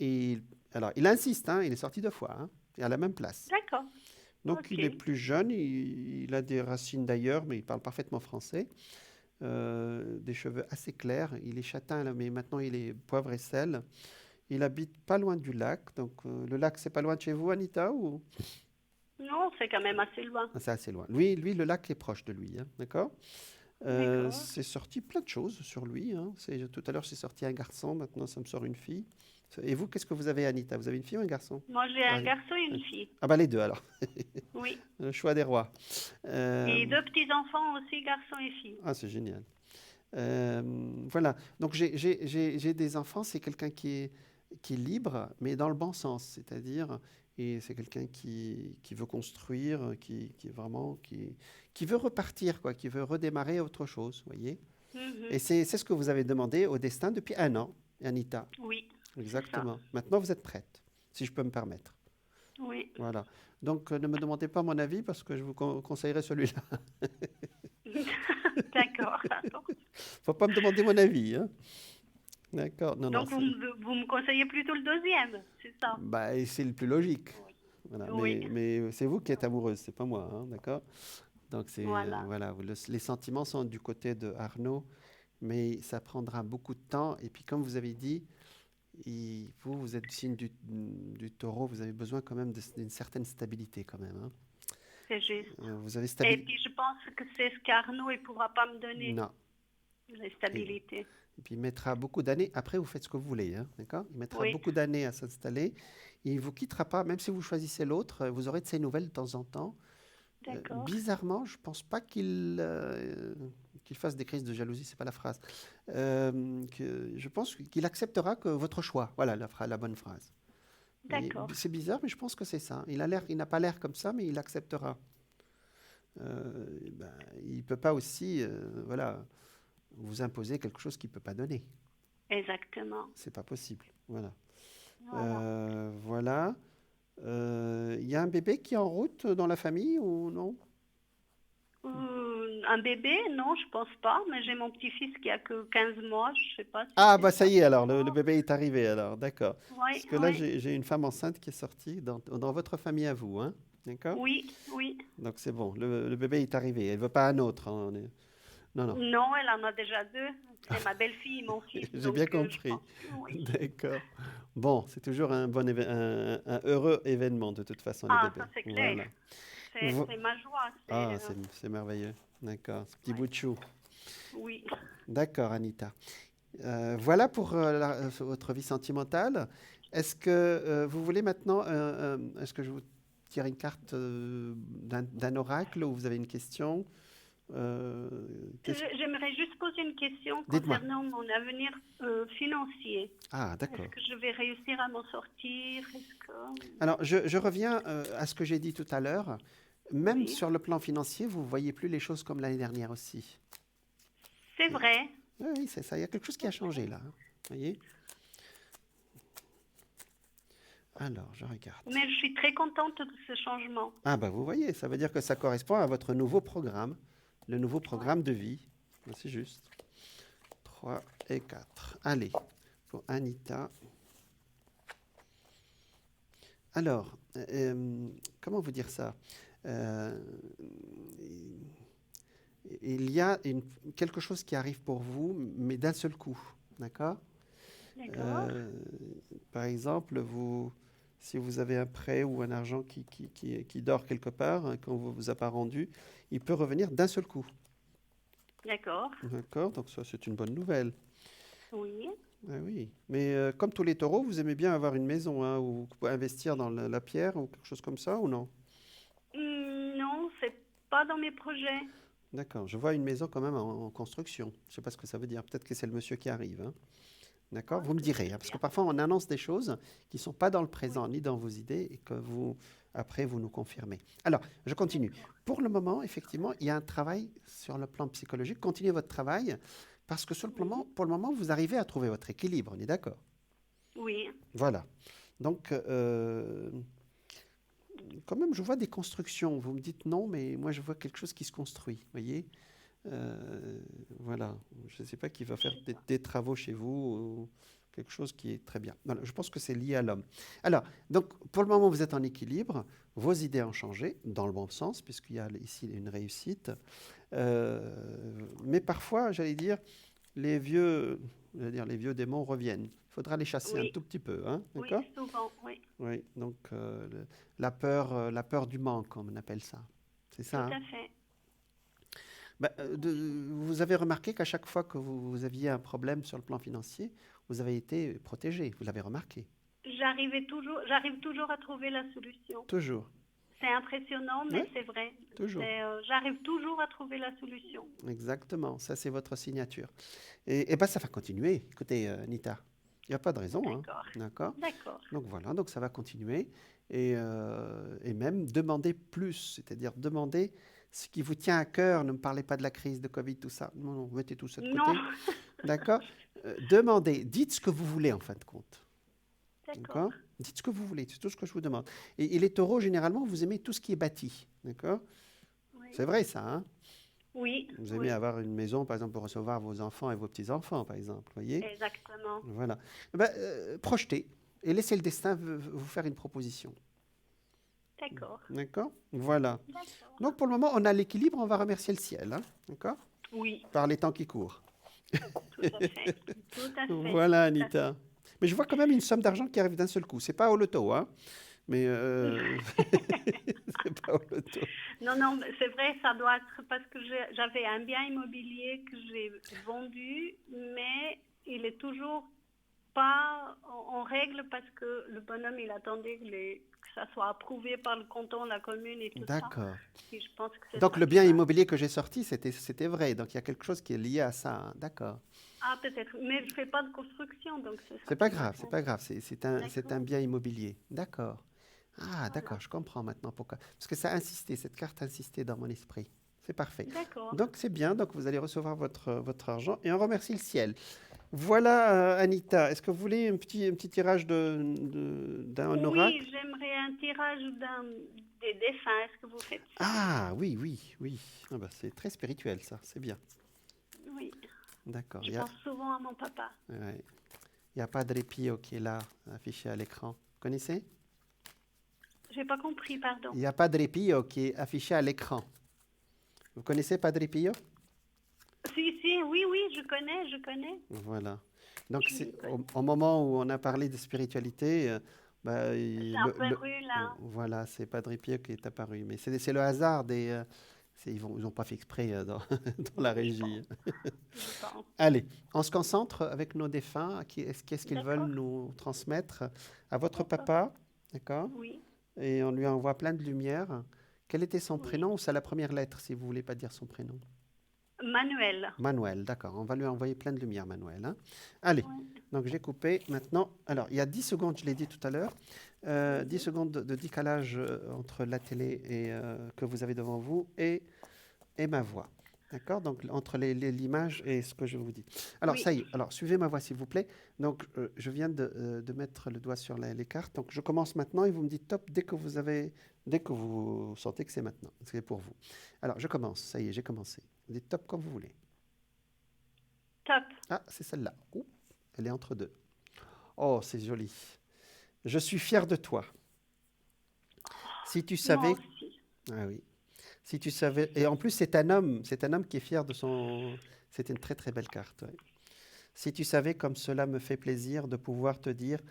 alors, il insiste, hein, il est sorti 2 fois, hein, et à la même place. D'accord. Donc, Ok. il est plus jeune, il a des racines d'ailleurs, mais il parle parfaitement français. Des cheveux assez clairs. Il est châtain, là, mais maintenant, il est poivre et sel. Il habite pas loin du lac. Donc, le lac, c'est pas loin de chez vous, Anita, ou? Non, c'est quand même assez loin. Ah, c'est assez loin. Lui, le lac est proche de lui, hein, d'accord? D'accord. C'est sorti plein de choses sur lui, hein. Tout à l'heure, c'est sorti un garçon, maintenant, ça me sort une fille. Et vous, qu'est-ce que vous avez, Anita? Vous avez une fille ou un garçon? Moi, j'ai Ah, un garçon et une fille. ah bah les deux, alors. Oui. Le choix des rois. Et Euh, 2 petits-enfants aussi, garçon et fille. Ah, c'est génial. Euh, voilà. Donc, j'ai des enfants, c'est quelqu'un qui est libre, mais dans le bon sens. C'est-à-dire, et c'est quelqu'un qui veut construire, qui est vraiment, qui veut repartir, quoi, qui veut redémarrer autre chose, voyez. Mhm. Et c'est ce que vous avez demandé au destin depuis un an, Anita. Oui, c'est ça. Exactement. Maintenant, vous êtes prête, si je peux me permettre. Oui. Voilà. Donc, ne me demandez pas mon avis parce que je vous conseillerais celui-là. D'accord. Faut pas me demander mon avis, hein. D'accord. Non, non. Donc, vous me conseillez plutôt le deuxième, c'est ça? Bah, et c'est le plus logique. Oui. Voilà. Oui, Mais c'est vous qui êtes amoureuse, c'est pas moi, hein, d'accord? Donc voilà. voilà, les sentiments sont du côté de Arnaud, mais ça prendra beaucoup de temps. Et puis comme vous avez dit, vous êtes du signe du taureau, vous avez besoin quand même d'une certaine stabilité quand même, hein. C'est juste. Vous avez Et puis, je pense que c'est ce qu'Arnaud ne pourra pas me donner, Non. la stabilité. Et puis il mettra beaucoup d'années. Après, vous faites ce que vous voulez, hein, d'accord? Il mettra Oui, beaucoup d'années à s'installer. Il ne vous quittera pas, même si vous choisissez l'autre. Vous aurez de ses nouvelles de temps en temps. d'accord. Bizarrement, je ne pense pas qu'il fasse des crises de jalousie, c'est pas la phrase. Je pense qu'il acceptera que votre choix. Voilà la bonne phrase. D'accord. C'est bizarre, mais je pense que c'est ça. Il n'a pas l'air comme ça, mais il acceptera. Il ne peut pas aussi, voilà, vous imposer quelque chose qu'il ne peut pas donner. Exactement. C'est pas possible. Voilà. Voilà. Voilà. Il y a un bébé qui est en route dans la famille ou non? Un bébé, non, je pense pas, mais j'ai mon petit-fils qui a que 15 mois, je sais pas si Ah, c'est bah ça y est, alors, le suffisant. bébé est arrivé, alors, d'accord. Oui, Parce que là, oui, j'ai une femme enceinte qui est sortie dans votre famille à vous, hein? D'accord? oui, oui. Donc c'est bon, le bébé est arrivé. Elle veut pas un autre, hein, non, non, Non, elle en a déjà deux. C'est ma belle-fille et mon fils, j'ai donc bien je compris. pense que oui. D'accord. Bon, c'est toujours un bon un heureux événement de toute façon, les Ah, bébés. ça c'est clair. Voilà. C'est Vo- c'est ma joie. Ah, c'est merveilleux. D'accord, ce petit Ouais, bout de chou. oui. D'accord, Anita. Voilà pour votre vie sentimentale. Est-ce que vous voulez maintenant, est-ce que je vous tire une carte d'un oracle ou vous avez une question? Euh, qu'est-ce- J'aimerais juste poser une question Dites-moi. concernant mon avenir financier. Ah, Est-ce d'accord. que je vais réussir à m'en sortir? Est-ce que... Alors, je reviens à ce que j'ai dit tout à l'heure. Même Oui, sur le plan financier, vous ne voyez plus les choses comme l'année dernière aussi. c'est vrai. Oui, oui, c'est ça. Il y a quelque chose qui a changé là, hein. Voyez? Alors, je regarde. Mais je suis très contente de ce changement. Ah, bah vous voyez, ça veut dire que ça correspond à votre nouveau programme, le nouveau programme de vie. C'est juste. 3 et 4. Allez, pour Anita. Alors, comment vous dire ça? Euh, il y a quelque chose qui arrive pour vous, mais d'un seul coup. D'accord? D'accord? Euh, Par exemple, si vous avez un prêt ou un argent qui dort quelque part, hein, qu'on ne vous a pas rendu, il peut revenir d'un seul coup. D'accord. D'accord? Donc ça, c'est une bonne nouvelle. Oui. Ah oui. Mais comme tous les taureaux, vous aimez bien avoir une maison, hein, ou investir dans la pierre ou quelque chose comme ça, ou non? Non, c'est pas dans mes projets. D'accord. Je vois une maison quand même en construction. Je ne sais pas ce que ça veut dire. Peut-être que c'est le monsieur qui arrive, hein. D'accord? Ah, Vous me direz, hein, parce que bien. parfois on annonce des choses qui ne sont pas dans le Oui. présent ni dans vos idées et que après, vous nous confirmez. Alors, je continue. D'accord. Pour le moment, effectivement, il y a un travail sur le plan psychologique. Continuez votre travail parce que sur le Oui. pour le moment, vous arrivez à trouver votre équilibre. On est d'accord? Oui. Voilà. Donc, quand même, je vois des constructions. Vous me dites non, mais moi, je vois quelque chose qui se construit. Vous voyez? Voilà. Je ne sais pas qui va faire des travaux chez vous ou quelque chose qui est très bien. Voilà. Je pense que c'est lié à l'homme. Alors, donc, pour le moment, vous êtes en équilibre. Vos idées ont changé dans le bon sens, puisqu'il y a ici une réussite. Mais parfois, j'allais dire, les vieux démons reviennent. Il faudra les chasser un Oui. tout petit peu, hein, Oui, d'accord? souvent, oui. Oui, donc la peur du manque, comme on appelle ça. C'est Tout ça, hein? à fait. Bah, vous avez remarqué qu'à chaque fois que vous aviez un problème sur le plan financier, vous avez été protégé. Vous l'avez remarqué. J'arrive toujours à trouver la solution. Toujours. C'est impressionnant, mais Oui, c'est vrai. toujours. J'arrive toujours à trouver la solution. Exactement. Ça, c'est votre signature. Et ben, ça va continuer. Écoutez, Nita, il n'y a pas de raison, hein. D'accord. D'accord? D'accord. Donc voilà, donc ça va continuer. Et même demander plus, c'est-à-dire demander ce qui vous tient à cœur. Ne me parlez pas de la crise de Covid, tout ça. Non, non, mettez tout ça de Non. côté. D'accord? Demandez, dites ce que vous voulez en fin de compte. D'accord. D'accord? Dites ce que vous voulez, c'est tout ce que je vous demande. Et les taureaux, généralement, vous aimez tout ce qui est bâti. D'accord? Oui. C'est vrai ça, hein? Oui. Vous aimez Oui. avoir une maison, par exemple, pour recevoir vos enfants et vos petits-enfants, par exemple. Voyez? Exactement. Voilà. Eh ben, projetez et laissez le destin vous faire une proposition. D'accord. D'accord? Voilà. D'accord. Donc, pour le moment, on a l'équilibre, on va remercier le ciel. Hein? D'accord? Oui, Par les temps qui courent. tout à fait. Tout à fait. Voilà, Anita. Mais je vois quand même une somme d'argent qui arrive d'un seul coup. C'est pas au loto, hein? Mais c'est pas au loto. Non, non, mais c'est vrai, ça doit être parce que j'avais un bien immobilier que j'ai vendu, mais il est toujours pas en règle parce que le bonhomme, il attendait que ça soit approuvé par le canton, la commune et tout ça. D'accord. Et je pense que c'est Donc, ça le qui bien va- immobilier que j'ai sorti, c'était vrai. Donc, il y a quelque chose qui est lié à ça, hein. D'accord. Ah, peut-être. Mais je ne fais pas de construction, donc c'est ça. C'est pas qui grave, c'est m'intéresse. pas grave. C'est un D'accord. bien immobilier. D'accord. Ah, Voilà. d'accord, je comprends maintenant pourquoi. Parce que ça a insisté, cette carte a insisté dans mon esprit. C'est parfait. D'accord. Donc, c'est bien. Donc, vous allez recevoir votre argent et on remercie le ciel. Voilà, Anita. Est-ce que vous voulez un petit tirage d'un oracle? Oui, j'aimerais un tirage des défunts. Est-ce que vous faites ça? Ah, oui, oui, oui. Ah bah, c'est très spirituel, ça. C'est bien. Oui. D'accord. Je pense souvent à mon papa. Ouais. Il y a Padre Pio qui est là, affiché à l'écran. Vous connaissez? J'ai pas compris, pardon. Il y a Padre Pio qui est affiché à l'écran. Vous connaissez Padre Pio? Si, oui, je connais. Voilà. Donc, Je c'est connais. au moment où on a parlé de spiritualité, C'est apparu là. voilà, c'est Padre Pio qui est apparu. Mais c'est le hasard des. Ils n'ont pas fait exprès dans la régie. Je pense. Allez, on se concentre avec nos défunts. Qu'est-ce qu'ils veulent D'accord. nous transmettre à votre D'accord. papa, d'accord? Oui. Et on lui envoie plein de lumière. Quel était son Oui. prénom ou c'est la première lettre si vous voulez pas dire son prénom? Manuel. Manuel, d'accord. On va lui envoyer plein de lumière, Manuel, hein. Allez, Ouais. donc j'ai coupé. Maintenant, alors, il y a 10 secondes, je l'ai dit tout à l'heure, 10 secondes de décalage entre la télé que vous avez devant vous et ma voix. D'accord? Donc, entre l'image et ce que je vous dis. Alors, Oui. ça y est. Alors, suivez ma voix, s'il vous plaît. Donc, je viens de mettre le doigt sur les cartes. Donc, je commence maintenant et vous me dites top dès que vous sentez que c'est maintenant. C'est pour vous. Alors, je commence. Ça y est, j'ai commencé. Vous dites top comme vous voulez. Top. Ah, c'est celle-là. Ouh, elle est entre deux. Oh, c'est joli. Je suis fier de toi. Si tu savais... Moi aussi. Ah oui. Si tu savais... Et en plus, c'est un homme qui est fier de son... C'était une très très belle carte. Ouais. Si tu savais comme cela me fait plaisir de pouvoir te dire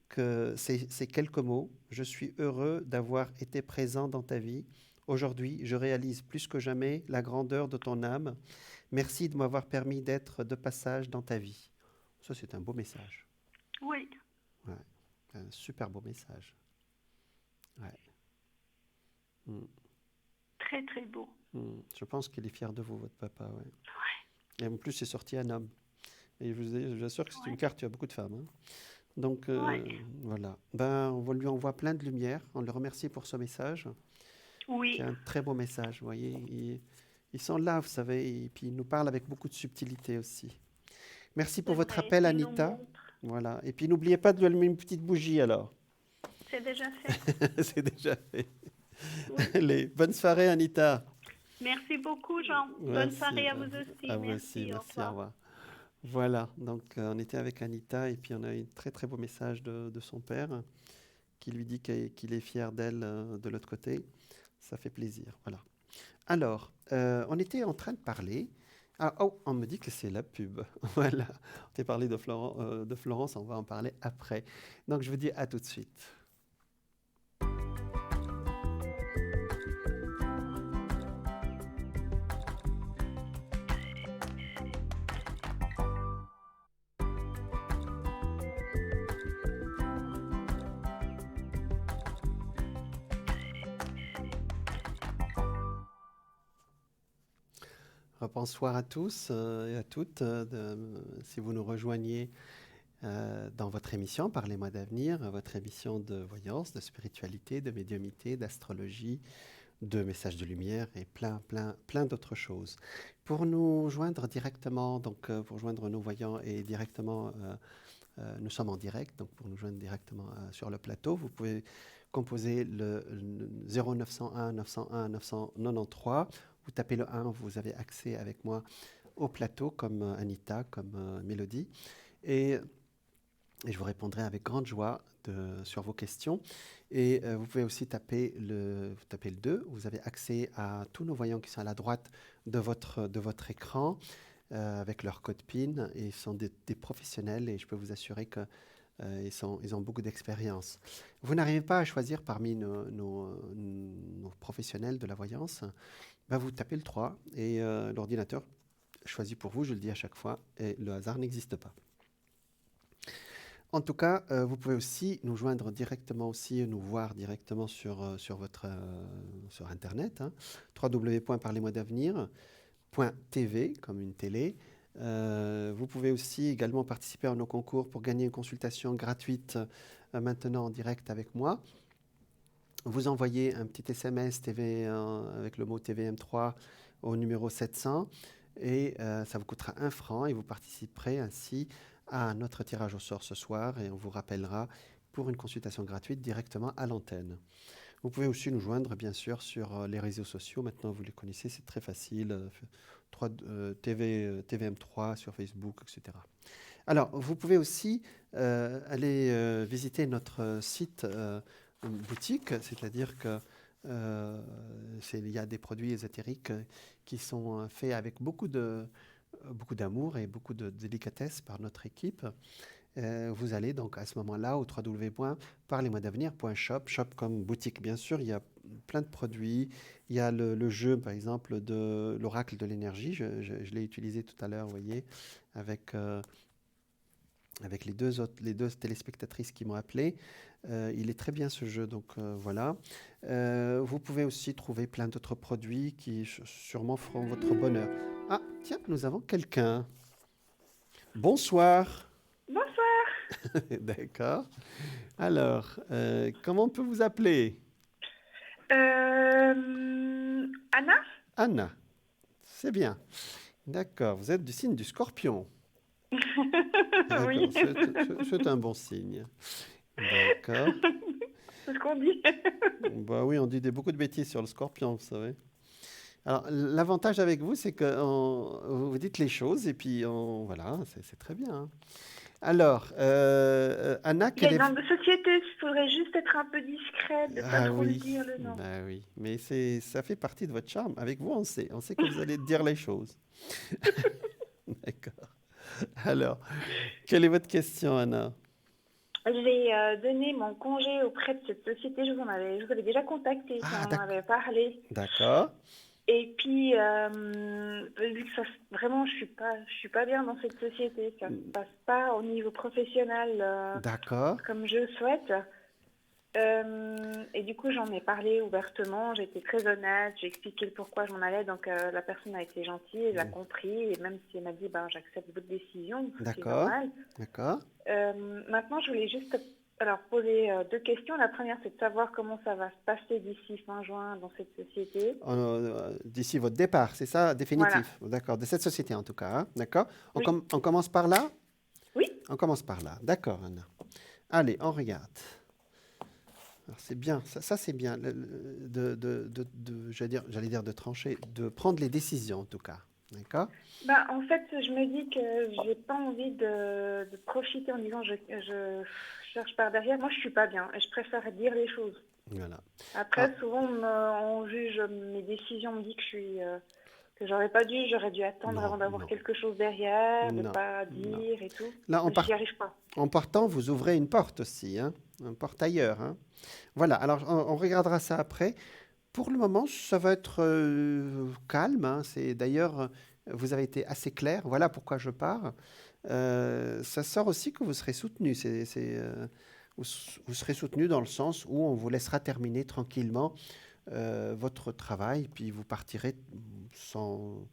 que ces quelques mots, je suis heureux d'avoir été présent dans ta vie. Aujourd'hui, je réalise plus que jamais la grandeur de ton âme. Merci de m'avoir permis d'être de passage dans ta vie. Ça, c'est un beau message. Oui. Ouais. Un super beau message. Ouais. Mm. Très, très beau. Je pense qu'il est fier de vous, votre papa. Ouais. Et en plus, c'est sorti un homme. Et je vous assure que c'est une carte, tu as beaucoup de femmes. Hein. Donc, voilà. On lui envoie plein de lumière. On le remercie pour ce message. Oui. C'est un très beau message, vous voyez. Ils sont là, vous savez, et puis ils nous parlent avec beaucoup de subtilité aussi. Merci pour votre appel, Anita. Voilà. Et puis, n'oubliez pas de lui allumer une petite bougie, alors. C'est déjà fait. C'est déjà fait. Oui. Allez, bonne soirée, Anita. Merci beaucoup, Jean. Bonne Merci, soirée à vous aussi. à vous aussi, merci, au revoir. Voilà, donc on était avec Anita et puis on a eu un très très beau message de son père qui lui dit qu'il est fier d'elle de l'autre côté. Ça fait plaisir, voilà. Alors, on était en train de parler. Ah, oh, on me dit que c'est la pub. Voilà, on t'a parlé de Florence, on va en parler après. Donc je vous dis à tout de suite. Bonsoir à tous et à toutes. Si vous nous rejoignez dans votre émission, Parlez-moi d'avenir, votre émission de voyance, de spiritualité, de médiumnité, d'astrologie, de messages de lumière et plein d'autres choses. Pour nous joindre directement, donc pour joindre nos voyants et directement, nous sommes en direct, donc pour nous joindre directement sur le plateau, vous pouvez composer le 0901 901 993. Vous tapez le 1, vous avez accès avec moi au plateau, comme Anita, comme Mélodie. Et je vous répondrai avec grande joie sur vos questions. Et vous pouvez aussi taper le 2. Vous avez accès à tous nos voyants qui sont à la droite de votre écran avec leur code PIN. Et ils sont des professionnels et je peux vous assurer que ils ont beaucoup d'expérience. Vous n'arrivez pas à choisir parmi nos professionnels de la voyance. Vous tapez le 3 et l'ordinateur choisit pour vous, je le dis à chaque fois, et le hasard n'existe pas. En tout cas, vous pouvez aussi nous joindre directement aussi, nous voir directement sur Internet, hein, www.parlez-moi-d'avenir.tv, comme une télé. Vous pouvez aussi également participer à nos concours pour gagner une consultation gratuite maintenant en direct avec moi. Vous envoyez un petit SMS TV avec le mot TVM3 au numéro 700 et ça vous coûtera 1 franc et vous participerez ainsi à notre tirage au sort ce soir et on vous rappellera pour une consultation gratuite directement à l'antenne. Vous pouvez aussi nous joindre, bien sûr, sur les réseaux sociaux. Maintenant, vous les connaissez, c'est très facile. TVM3 sur Facebook, etc. Alors, vous pouvez aussi aller visiter notre site boutique, c'est-à-dire que il y a des produits ésotériques qui sont faits avec beaucoup d'amour et beaucoup de délicatesse par notre équipe. Vous allez donc à ce moment-là au www.parlez-moi-d'avenir.shop, shop comme boutique bien sûr, il y a plein de produits, il y a le jeu par exemple de l'oracle de l'énergie, je l'ai utilisé tout à l'heure, vous voyez, avec les deux téléspectatrices qui m'ont appelé. Il est très bien ce jeu, donc voilà. Vous pouvez aussi trouver plein d'autres produits qui sûrement feront votre bonheur. Ah, tiens, nous avons quelqu'un. Bonsoir. Bonsoir. D'accord. Alors, comment on peut vous appeler? Anna? Anna. C'est bien. D'accord. Vous êtes du signe du Scorpion. Oui. C'est un bon signe. D'accord. C'est ce qu'on dit. Bah oui, on dit beaucoup de bêtises sur le Scorpion, vous savez. Alors, l'avantage avec vous, c'est que vous dites les choses et puis voilà, c'est très bien. Hein. Alors, Anna, Il y a le nom de société, il faudrait juste être un peu discret, de ne pas trop le dire le nom. Bah oui, mais ça fait partie de votre charme. Avec vous, on sait que vous allez dire les choses. D'accord. Alors, quelle est votre question, Anna? J'ai donné mon congé auprès de cette société, je vous avais déjà contacté, on en avait parlé. D'accord. Et puis, vu que vraiment, je suis pas bien dans cette société, ça ne se passe pas au niveau professionnel comme je souhaite. Et du coup, j'en ai parlé ouvertement, j'ai été très honnête, j'ai expliqué le pourquoi je m'en allais, donc la personne a été gentille, elle a compris, et même si elle m'a dit, j'accepte votre décision, c'est normal. D'accord. Maintenant, je voulais juste poser deux questions. La première, c'est de savoir comment ça va se passer d'ici fin juin dans cette société. D'ici votre départ, c'est ça, définitif. Voilà. D'accord, de cette société en tout cas. Hein? D'accord. Oui. On commence par là? Oui. On commence par là. D'accord, Anna. Allez, on regarde. Alors, c'est bien, ça c'est bien, j'allais dire de trancher, de prendre les décisions en tout cas. D'accord. En fait, je me dis que j'ai pas envie de profiter en disant je cherche par derrière. Moi, je suis pas bien et je préfère dire les choses. Voilà. Après, souvent, on juge mes décisions, on me dit que j'aurais dû attendre avant d'avoir quelque chose derrière, de pas dire et tout. Là, mais j'y arrive pas. En partant, vous ouvrez une porte aussi, hein, une porte ailleurs. Hein. Voilà, alors on regardera ça après. Pour le moment, ça va être calme. Hein. C'est d'ailleurs, vous avez été assez clair. Voilà pourquoi je pars. Ça sort aussi que vous serez soutenu. Vous serez soutenu dans le sens où on vous laissera terminer tranquillement votre travail, puis vous partirez sans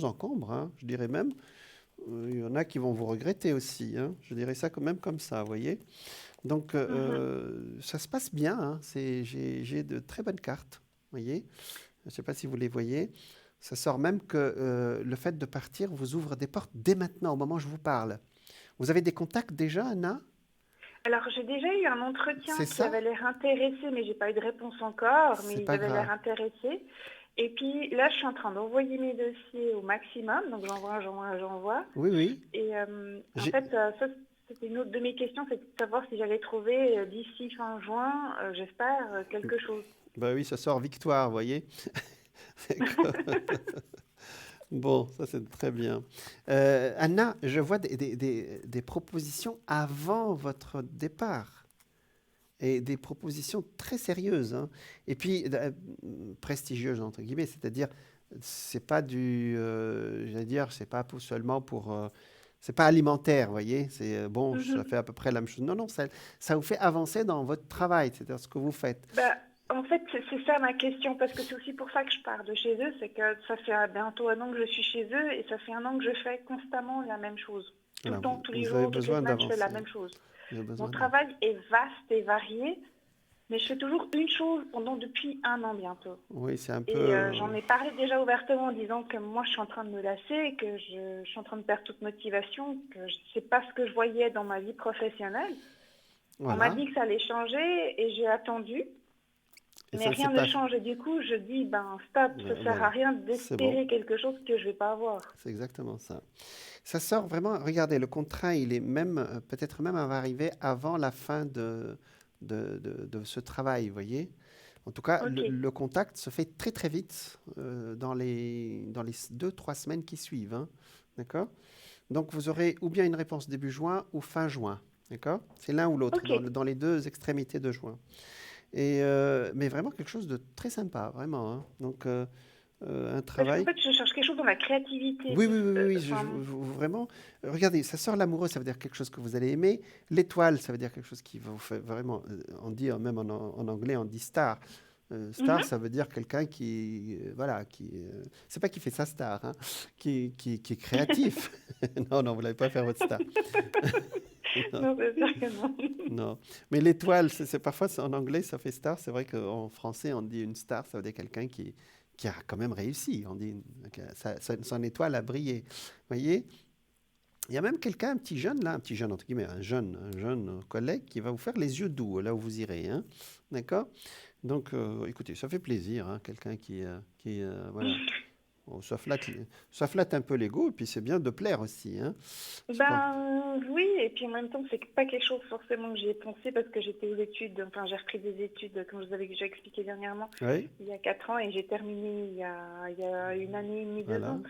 encombre. Hein, je dirais même. Il y en a qui vont vous regretter aussi. Hein, je dirais ça quand même comme ça, vous voyez. Donc, ça se passe bien. Hein, j'ai de très bonnes cartes. Voyez, je ne sais pas si vous les voyez. Ça sort même que le fait de partir vous ouvre des portes dès maintenant, au moment où je vous parle. Vous avez des contacts déjà, Anna? Alors, j'ai déjà eu un entretien qui avait l'air intéressé, mais je n'ai pas eu de réponse encore, mais il avait l'air intéressé. Et puis là, je suis en train d'envoyer mes dossiers au maximum, donc j'envoie. Oui, oui. Et en fait, ça, c'était une autre de mes questions, c'est de savoir si j'allais trouver d'ici fin juin, j'espère, quelque chose. Bah oui, ça sort victoire, vous voyez. Bon, ça c'est très bien. Anna, je vois des propositions avant votre départ. Et des propositions très sérieuses. Hein. Et puis, prestigieuses, entre guillemets. C'est-à-dire, c'est pas j'allais dire, c'est pas seulement pour... c'est pas alimentaire, vous voyez. C'est ça fait à peu près la même chose. Non, ça vous fait avancer dans votre travail, c'est-à-dire ce que vous faites. En fait, c'est ça ma question, parce que c'est aussi pour ça que je pars de chez eux, c'est que ça fait bientôt 1 an que je suis chez eux, et ça fait 1 an que je fais constamment la même chose. Tout le temps, tous les jours, toutes les semaines, je fais la même chose. Mon travail est vaste et varié, mais je fais toujours une chose depuis 1 an bientôt. Oui, c'est un peu... Et j'en ai parlé déjà ouvertement en disant que moi, je suis en train de me lasser, que je suis en train de perdre toute motivation, que c'est pas ce que je voyais dans ma vie professionnelle. On m'a dit que ça allait changer et j'ai attendu. Mais rien ne change. Et du coup, je dis, stop, ça ne sert à rien d'espérer quelque chose que je ne vais pas avoir. C'est exactement ça. Ça sort vraiment, regardez, le contrat, il est même, peut-être même arriver avant la fin de ce travail, vous voyez. En tout cas, le contact se fait très très vite dans les 2-3 semaines qui suivent. Hein, d'accord ? Donc, vous aurez ou bien une réponse début juin ou fin juin. D'accord ? C'est l'un ou l'autre, dans les deux extrémités de juin. Mais vraiment quelque chose de très sympa, vraiment. Hein. Donc, un travail... En fait, je cherche quelque chose dans la créativité. Oui, vraiment. Regardez, ça sort l'amoureux, ça veut dire quelque chose que vous allez aimer. L'étoile, ça veut dire quelque chose qui vous fait vraiment... On dit, même en anglais, on dit star. Star, ça veut dire quelqu'un qui... c'est pas qui fait sa star, hein, qui est créatif. Non, vous n'allez pas faire votre star. Non, c'est sûr que non. Non. Mais l'étoile, c'est parfois, en anglais, ça fait star. C'est vrai qu'en français, on dit une star, ça veut dire quelqu'un qui a quand même réussi. On dit son étoile a brillé. Vous voyez ? Il y a même quelqu'un, un petit jeune, entre guillemets, un jeune collègue qui va vous faire les yeux doux, là où vous irez. Hein. D'accord ? Donc, écoutez, ça fait plaisir, hein, quelqu'un qui voilà. Bon, ça flatte un peu l'ego, et puis c'est bien de plaire aussi. Hein. Oui, et puis en même temps, c'est pas quelque chose forcément que j'ai pensé parce que j'étais aux études, enfin j'ai repris des études, comme je vous avais déjà expliqué dernièrement, il y a 4 ans, et j'ai terminé il y a 1 année et demie, 2 ans.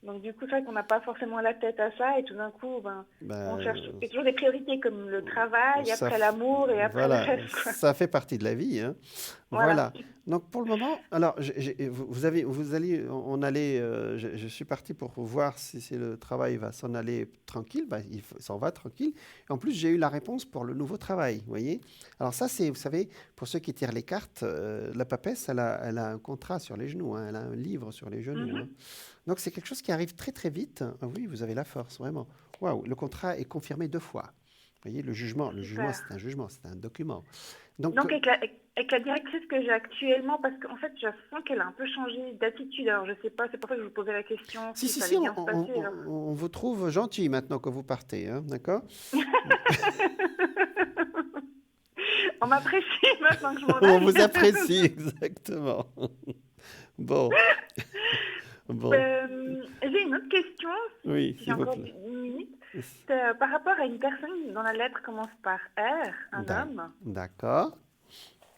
Donc du coup, c'est vrai qu'on n'a pas forcément la tête à ça, et tout d'un coup, on cherche toujours des priorités comme le travail, après l'amour, et après le reste. Quoi. Ça fait partie de la vie. Hein. Voilà. Donc pour le moment, alors je suis parti pour voir si le travail va s'en aller tranquille. Il s'en va tranquille. Et en plus, j'ai eu la réponse pour le nouveau travail. Vous voyez. Alors ça, c'est, vous savez, pour ceux qui tirent les cartes, la papesse, elle a un contrat sur les genoux. Hein, elle a un livre sur les genoux. Hein. Donc c'est quelque chose qui arrive très très vite. Ah oui, vous avez la force, vraiment. Waouh, le contrat est confirmé 2 fois. Vous voyez, le jugement, c'est un jugement, c'est un document. Donc avec la directrice que j'ai actuellement, parce qu'en fait, je sens qu'elle a un peu changé d'attitude. Alors, je ne sais pas, c'est pour ça que je vous posais la question. Si, on vous trouve gentil maintenant que vous partez, hein, d'accord? On m'apprécie maintenant que je m'en vais. On vous apprécie, exactement. Bon. J'ai une autre question. Oui, si j'ai encore 1 minute. Par rapport à une personne dont la lettre commence par R, un homme. D'accord.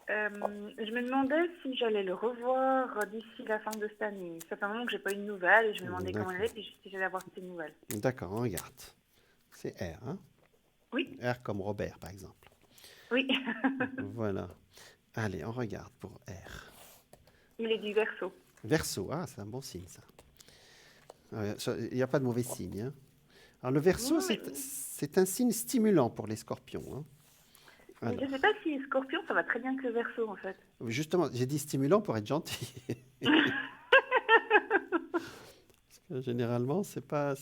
Je me demandais si j'allais le revoir d'ici la fin de cette année. Ça fait un moment que je n'ai pas eu de nouvelles et je me demandais comment elle allait et si j'allais avoir ces nouvelles. D'accord, on regarde. C'est R, hein? Oui. R comme Robert, par exemple. Oui. Voilà. Allez, on regarde pour R. Il est du Verseau. Verseau, c'est un bon signe, ça. Il n'y a pas de mauvais signe. Hein. Alors, le Verseau, c'est un signe stimulant pour les scorpions. Hein. Alors. Je ne sais pas si Scorpion, ça va très bien que le Verseau, en fait. Justement, j'ai dit stimulant pour être gentil. Parce que généralement, c'est pas...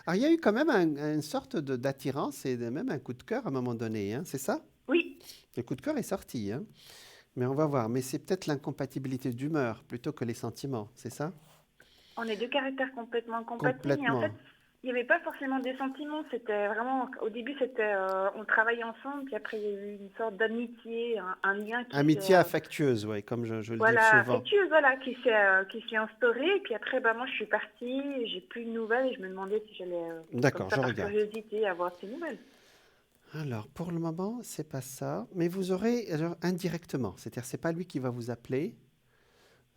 Alors, il y a eu quand même une sorte d'attirance et même un coup de cœur à un moment donné, hein, c'est ça? Oui. Le coup de cœur est sorti, hein. Mais on va voir. Mais c'est peut-être l'incompatibilité d'humeur plutôt que les sentiments, c'est ça? On est 2 caractères complètement compatibles. Mais en fait, il n'y avait pas forcément des sentiments. C'était vraiment... Au début, c'était... on travaillait ensemble, puis après, il y a eu une sorte d'amitié, un lien qui amitié affectueuse, oui, comme je le dis souvent. Affectueuse, qui s'est instaurée. Puis après, moi, je suis partie, j'ai plus de nouvelles et je me demandais si j'allais... D'accord, je regarde. Par curiosité, avoir ces nouvelles. Alors, pour le moment, c'est pas ça. Mais vous aurez indirectement. C'est-à-dire, c'est pas lui qui va vous appeler.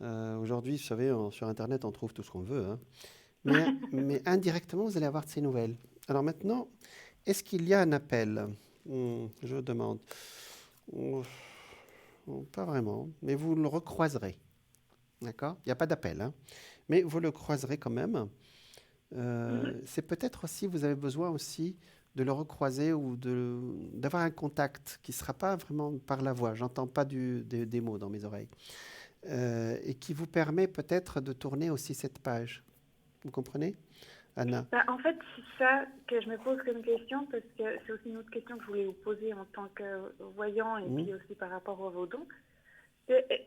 Aujourd'hui, vous savez, sur Internet, on trouve tout ce qu'on veut. Hein. Mais indirectement, vous allez avoir de ces nouvelles. Alors maintenant, est-ce qu'il y a un appel? Je demande. Pas vraiment. Mais vous le recroiserez. D'accord? Il n'y a pas d'appel. Hein. Mais vous le croiserez quand même. C'est peut-être aussi, vous avez besoin aussi de le recroiser ou d'avoir un contact qui ne sera pas vraiment par la voix. J'entends pas des mots dans mes oreilles. Et qui vous permet peut-être de tourner aussi cette page. Vous comprenez, Anna? En fait, c'est ça que je me pose comme question, parce que c'est aussi une autre question que je voulais vous poser en tant que voyant et puis aussi par rapport à vos dons.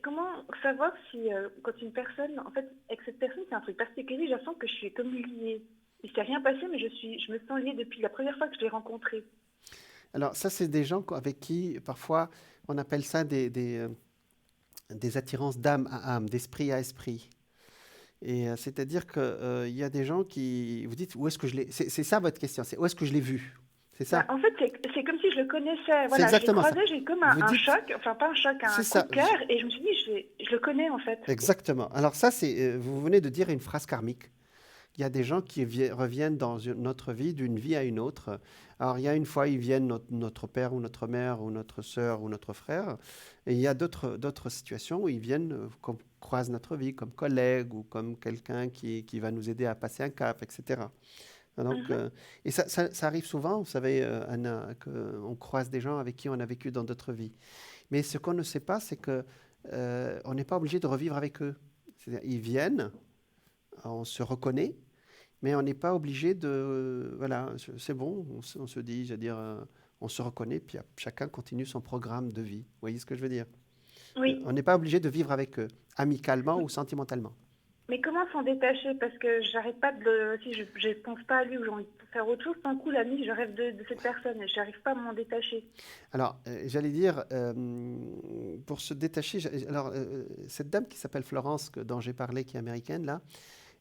Comment savoir si, quand une personne, en fait, avec cette personne, c'est un truc particulier, je sens que je suis comme liée. Il ne s'est rien passé, mais je me sens liée depuis la première fois que je l'ai rencontrée. Alors, ça, c'est des gens avec qui, parfois, on appelle ça des attirances d'âme à âme, d'esprit à esprit. Et c'est-à-dire qu'il y a des gens qui... Vous dites, où est-ce que je l'ai... C'est ça votre question, c'est où est-ce que je l'ai vu? C'est ça? En fait, c'est comme si je le connaissais. Voilà, C'est exactement je l'ai croisé, j'ai eu comme un choc, enfin pas un choc, un coup de cœur, et je me suis dit, je le connais en fait. Exactement. Alors ça, vous venez de dire une phrase karmique. Il y a des gens qui reviennent dans notre vie, d'une vie à une autre. Alors, il y a une fois, ils viennent notre père ou notre mère ou notre sœur ou notre frère. Et il y a d'autres situations où ils viennent, qu'on croise notre vie, comme collègue ou comme quelqu'un qui va nous aider à passer un cap, etc. Donc, et ça arrive souvent, vous savez, Anna, qu'on croise des gens avec qui on a vécu dans d'autres vies. Mais ce qu'on ne sait pas, c'est qu'on n'est pas obligé de revivre avec eux. C'est-à-dire, ils viennent, on se reconnaît, mais on n'est pas obligé de... Voilà, c'est bon, on se dit, c'est-à-dire, on se reconnaît, puis chacun continue son programme de vie. Vous voyez ce que je veux dire? Oui. On n'est pas obligé de vivre avec eux, amicalement ou sentimentalement. Mais comment s'en détacher? Parce que j'arrête pas de le... Si je ne pense pas à lui ou j'ai envie de faire autre chose, d'un coup, la nuit, je rêve de cette personne et je n'arrive pas à m'en détacher. Alors, j'allais dire, pour se détacher... Alors, cette dame qui s'appelle Florence, dont j'ai parlé, qui est américaine, là,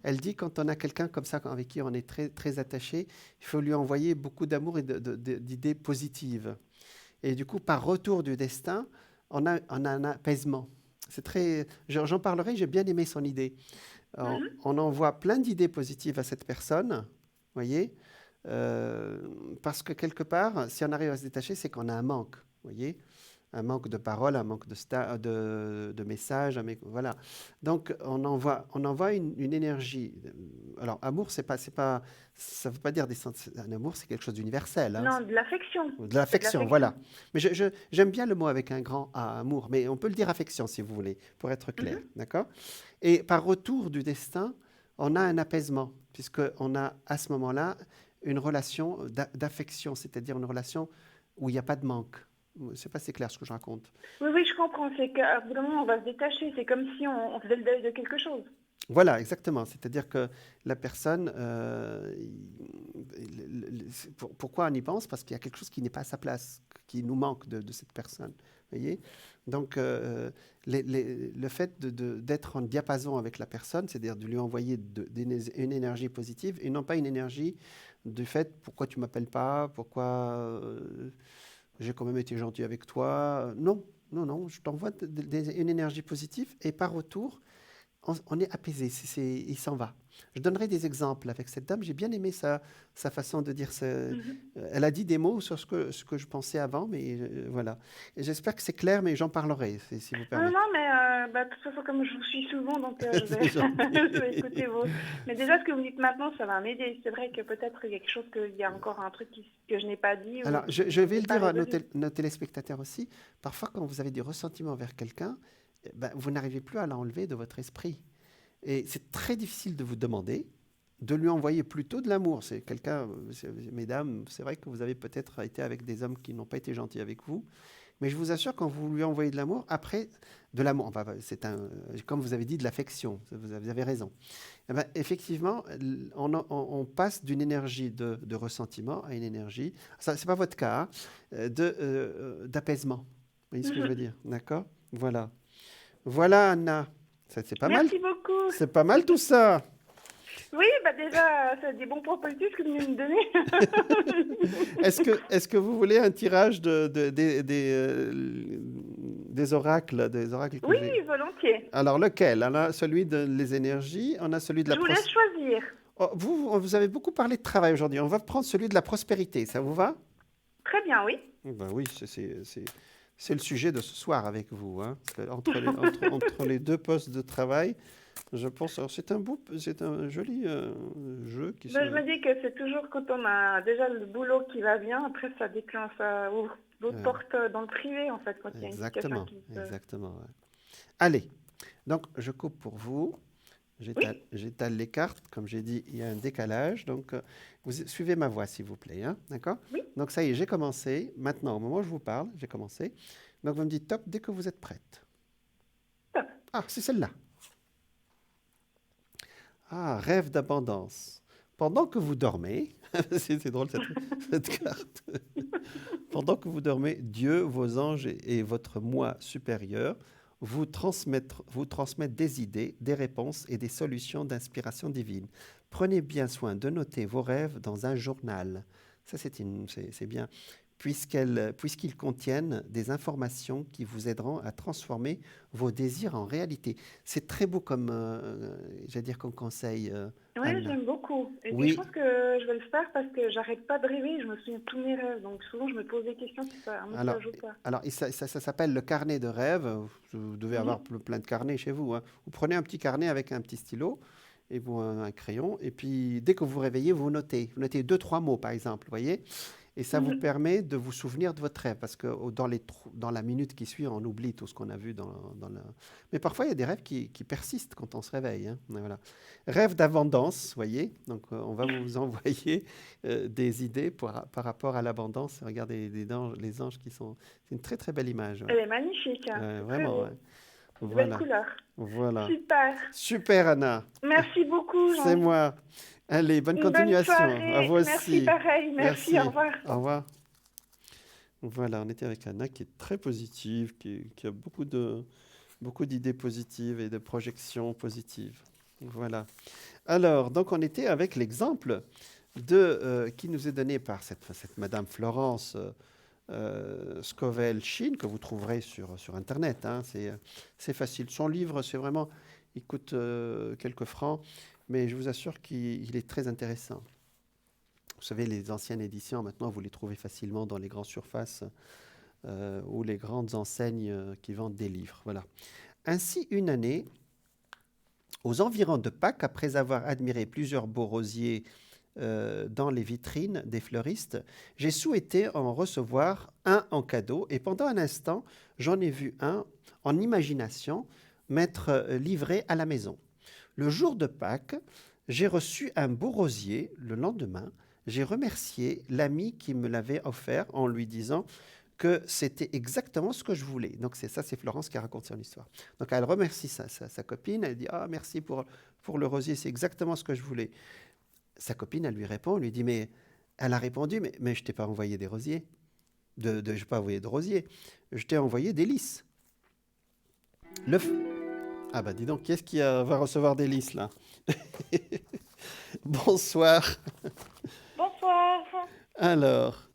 elle dit quand on a quelqu'un comme ça, avec qui on est très, très attaché, il faut lui envoyer beaucoup d'amour et d'idées positives. Et du coup, par retour du destin, on a un apaisement. C'est très... J'en parlerai, j'ai bien aimé son idée. On envoie plein d'idées positives à cette personne, voyez, parce que quelque part, si on arrive à se détacher, c'est qu'on a un manque, voyez, un manque de paroles, un manque de messages, voilà. Donc on envoie une énergie. Alors amour, ça veut pas dire un amour, c'est quelque chose d'universel. Hein. Non, de l'affection. De l'affection, voilà. Mais j'aime bien le mot avec un grand A, amour, mais on peut le dire affection si vous voulez, pour être clair, d'accord? Et par retour du destin, on a un apaisement, puisqu'on a à ce moment-là une relation d'affection, c'est-à-dire une relation où il n'y a pas de manque. Je ne sais pas si c'est clair ce que je raconte. Oui, je comprends. C'est qu'à bout d'un moment, on va se détacher. C'est comme si on faisait le deuil de quelque chose. Voilà, exactement. C'est-à-dire que la personne... pourquoi on y pense? Parce qu'il y a quelque chose qui n'est pas à sa place, qui nous manque de cette personne. Voyez? Donc, le fait d'être en diapason avec la personne, c'est-à-dire de lui envoyer une énergie positive et non pas une énergie du fait « pourquoi tu ne m'appelles pas? Pourquoi... j'ai quand même été gentil avec toi. » Non, je t'envoie une énergie positive et par retour, on est apaisé, il s'en va. Je donnerai des exemples avec cette dame. J'ai bien aimé sa façon de dire ça. Elle a dit des mots sur ce que je pensais avant, mais voilà. Et j'espère que c'est clair, mais j'en parlerai, si vous permettez. Non, mais de toute façon, comme je vous suis souvent, donc je vais écouter vos... Mais déjà, ce que vous dites maintenant, ça va m'aider. C'est vrai que peut-être il y a quelque chose, qu'il y a encore un truc que je n'ai pas dit. Alors, je vais le dire à nos téléspectateurs aussi. Parfois, quand vous avez du ressentiment vers quelqu'un, vous n'arrivez plus à l'enlever de votre esprit. Et c'est très difficile de vous demander de lui envoyer plutôt de l'amour. C'est quelqu'un, mesdames, c'est vrai que vous avez peut-être été avec des hommes qui n'ont pas été gentils avec vous, mais je vous assure, quand vous lui envoyez de l'amour, après, de l'amour, enfin, comme vous avez dit, de l'affection, vous avez raison. Et effectivement, on passe d'une énergie de ressentiment à une énergie, ce n'est pas votre cas, d'apaisement. Vous voyez ce que je veux dire? D'accord? Voilà, Anna. C'est pas mal. Merci beaucoup. C'est pas mal tout ça. Oui, déjà, c'est des bons points positifs que vous venez de me donner. Est-ce que vous voulez un tirage des oracles, Oui, volontiers. Alors, lequel? On a celui des énergies, on a celui de la... Je vous laisse choisir. Oh, vous avez beaucoup parlé de travail aujourd'hui. On va prendre celui de la prospérité. Ça vous va? Très bien, oui. Oui, c'est le sujet de ce soir avec vous. Hein. Entre les deux postes de travail, je pense. C'est un joli jeu qui. Je me dis que c'est toujours quand on a déjà le boulot qui va bien, après ça déclenche, ça ouvre d'autres portes dans le privé en fait quand il y a une situation qui se... Exactement. Ouais. Allez, donc je coupe pour vous. J'étale les cartes. Comme j'ai dit, il y a un décalage. Donc, vous suivez ma voix, s'il vous plaît. Hein, d'accord? Oui. Donc, ça y est, j'ai commencé. Maintenant, au moment où je vous parle, j'ai commencé. Donc, vous me dites top dès que vous êtes prête. Top. Ah, c'est celle-là. Ah, rêve d'abondance. Pendant que vous dormez, c'est drôle cette carte. Pendant que vous dormez, Dieu, vos anges et votre moi supérieur vous transmettent des idées, des réponses et des solutions d'inspiration divine. Prenez bien soin de noter vos rêves dans un journal. Ça, c'est bien. Puisqu'ils contiennent des informations qui vous aideront à transformer vos désirs en réalité. C'est très beau comme, comme conseil. Oui, j'aime beaucoup. Et puis, je pense que je vais le faire parce que j'arrête pas de rêver, je me souviens de tous mes rêves. Donc souvent, je me pose des questions si ça me message ou pas. Alors, ça s'appelle le carnet de rêves. Vous devez avoir plein de carnets chez vous. Hein. Vous prenez un petit carnet avec un petit stylo et un crayon. Et puis, dès que vous vous réveillez, vous notez. Vous notez 2-3 mots, par exemple, vous voyez. Et ça vous permet de vous souvenir de votre rêve, parce que dans la minute qui suit, on oublie tout ce qu'on a vu Mais parfois, il y a des rêves qui persistent quand on se réveille. Hein. Voilà. Rêve d'abondance, vous voyez. Donc, on va vous envoyer des idées par rapport à l'abondance. Regardez les anges qui sont... C'est une très, très belle image. Ouais. Elle est magnifique. Hein. Vraiment, ouais. Voilà. Belle couleur. Voilà. Super. Super, Anna. Merci beaucoup, Jean. C'est moi. Allez, bonne continuation. À vous aussi. Merci, pareil. Merci, au revoir. Au revoir. Voilà, on était avec Anna qui est très positive, qui a beaucoup d'idées positives et de projections positives. Voilà. Alors, donc on était avec l'exemple qui nous est donné par cette Madame Florence Scovel-Shinn, que vous trouverez sur Internet. Hein. C'est facile. Son livre, il coûte quelques francs. Mais je vous assure qu'il est très intéressant. Vous savez, les anciennes éditions, maintenant, vous les trouvez facilement dans les grandes surfaces ou les grandes enseignes qui vendent des livres. Voilà. Ainsi, une année, aux environs de Pâques, après avoir admiré plusieurs beaux rosiers dans les vitrines des fleuristes, j'ai souhaité en recevoir un en cadeau. Et pendant un instant, j'en ai vu un en imagination m'être livré à la maison. Le jour de Pâques, j'ai reçu un beau rosier. Le lendemain, j'ai remercié l'ami qui me l'avait offert en lui disant que c'était exactement ce que je voulais. Donc c'est Florence qui raconte son histoire. Donc elle remercie sa copine. Elle dit « Ah, merci pour le rosier, c'est exactement ce que je voulais. » Sa copine, elle lui répond, elle lui dit « Mais elle a répondu, mais je t'ai pas envoyé des rosiers. Je n'ai pas envoyé de rosiers. Je t'ai envoyé des lys. » Ah bah dis donc, qui est-ce qui va recevoir des lys là? Bonsoir. Bonsoir. Alors,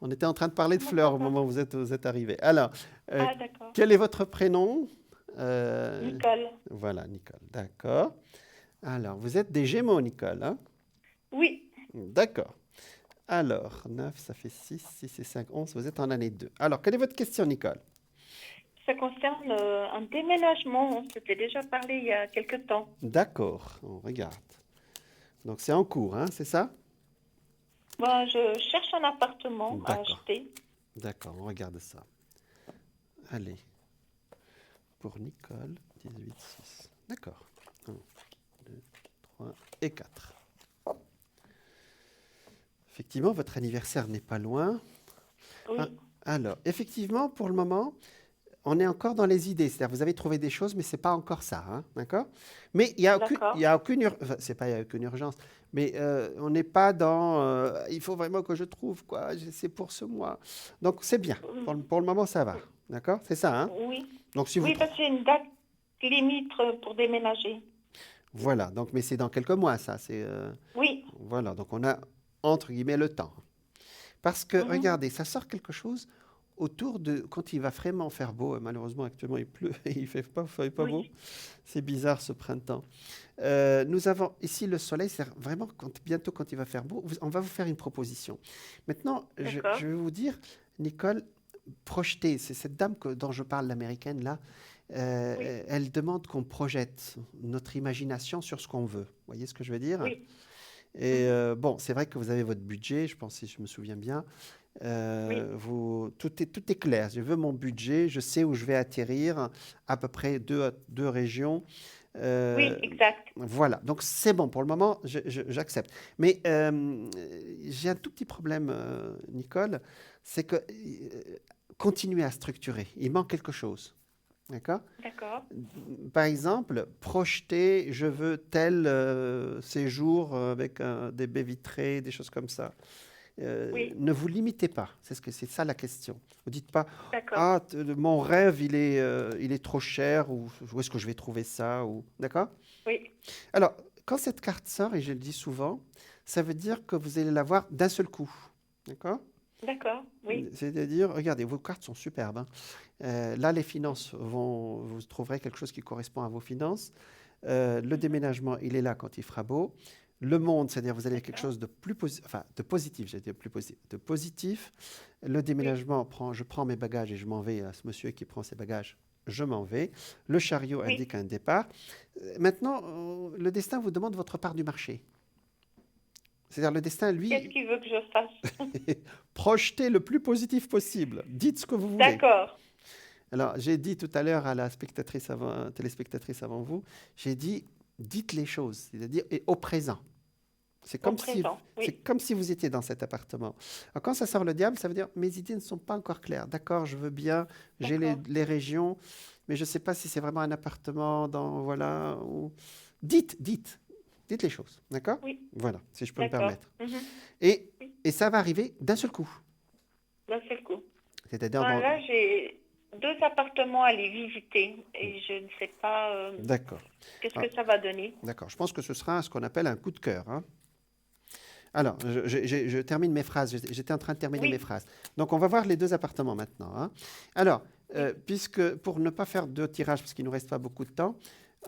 on était en train de parler de fleurs au moment où vous êtes arrivé. Alors, d'accord. Quel est votre prénom? Nicole. Voilà, Nicole, d'accord. Alors, vous êtes des Gémeaux, Nicole, hein? Oui. D'accord. Alors, 9, ça fait 6, 6 et 5, 11, vous êtes en année 2. Alors, quelle est votre question, Nicole? Ça concerne un déménagement. On s'était déjà parlé il y a quelque temps. D'accord, on regarde. Donc, c'est en cours, hein, c'est ça? Bon, je cherche un appartement à acheter. D'accord, on regarde ça. Allez. Pour Nicole, 18, 6. D'accord. 1, 2, 3 et 4. Effectivement, votre anniversaire n'est pas loin. Oui. Alors, effectivement, pour le moment, on est encore dans les idées. C'est-à-dire, vous avez trouvé des choses, mais ce n'est pas encore ça. Hein, d'accord? Mais il n'y a aucune c'est pas il y a aucune urgence. Mais on n'est pas dans il faut vraiment que je trouve, quoi. C'est pour ce mois. Donc, c'est bien. Pour le moment, ça va. D'accord? C'est ça, hein? Oui. Donc, si parce que c'est une date limite pour déménager. Voilà. Donc, mais c'est dans quelques mois, ça. Oui. Voilà. Donc, on a, entre guillemets, le temps. Parce que, regardez, ça sort quelque chose autour de... Quand il va vraiment faire beau, malheureusement, actuellement, il pleut et il ne fait pas beau. C'est bizarre, ce printemps. Nous avons ici le soleil. C'est vraiment, bientôt, quand il va faire beau, on va vous faire une proposition. Maintenant, je vais vous dire, Nicole, projeter. C'est cette dame dont je parle, l'américaine, là. Elle demande qu'on projette notre imagination sur ce qu'on veut. Vous voyez ce que je veux dire? Oui. Et bon, c'est vrai que vous avez votre budget, je pense, si je me souviens bien. Tout est clair. Je veux mon budget, je sais où je vais atterrir, à peu près deux régions. Oui, exact. Voilà, donc c'est bon, pour le moment, j'accepte. Mais j'ai un tout petit problème, Nicole, c'est que continuez à structurer. Il manque quelque chose. D'accord? D'accord. Par exemple, projeter, je veux tel séjour avec des baies vitrées, des choses comme ça. Ne vous limitez pas. C'est ça la question. Vous dites pas D'accord. ah mon rêve il est trop cher ou où est-ce que je vais trouver ça ou d'accord. Oui. Alors quand cette carte sort et je le dis souvent, ça veut dire que vous allez la voir d'un seul coup, d'accord. D'accord. Oui. C'est-à-dire, regardez, vos cartes sont superbes. Hein. Là, les finances vous trouverez quelque chose qui correspond à vos finances. Le déménagement, il est là quand il fera beau. Le monde, c'est-à-dire vous avez quelque chose de plus de positif, j'ai dit plus positif, de positif. Le déménagement, je prends mes bagages et je m'en vais à ce monsieur qui prend ses bagages, je m'en vais. Le chariot indique un départ. Maintenant, le destin vous demande votre part du marché. C'est-à-dire le destin, lui... Qu'est-ce qu'il veut que je fasse? Projetez le plus positif possible. Dites ce que vous voulez. D'accord. Alors, j'ai dit tout à l'heure à la téléspectatrice avant vous, j'ai dit, dites les choses, c'est-à-dire au présent. C'est comme si vous étiez dans cet appartement. Alors, quand ça sort le diable, ça veut dire, mes idées ne sont pas encore claires. D'accord, je veux bien, j'ai les régions, mais je ne sais pas si c'est vraiment un appartement voilà. Dites les choses, d'accord? Oui. Voilà, si je peux me permettre. Mm-hmm. Et ça va arriver d'un seul coup. D'un seul coup. C'est-à-dire là, j'ai 2 appartements à aller visiter et je ne sais pas D'accord. qu'est-ce que ça va donner. D'accord, je pense que ce sera ce qu'on appelle un coup de cœur. Hein. Alors, je termine mes phrases. J'étais en train de terminer mes phrases. Donc, on va voir les 2 appartements maintenant. Hein. Alors, puisque pour ne pas faire 2 tirages, parce qu'il ne nous reste pas beaucoup de temps,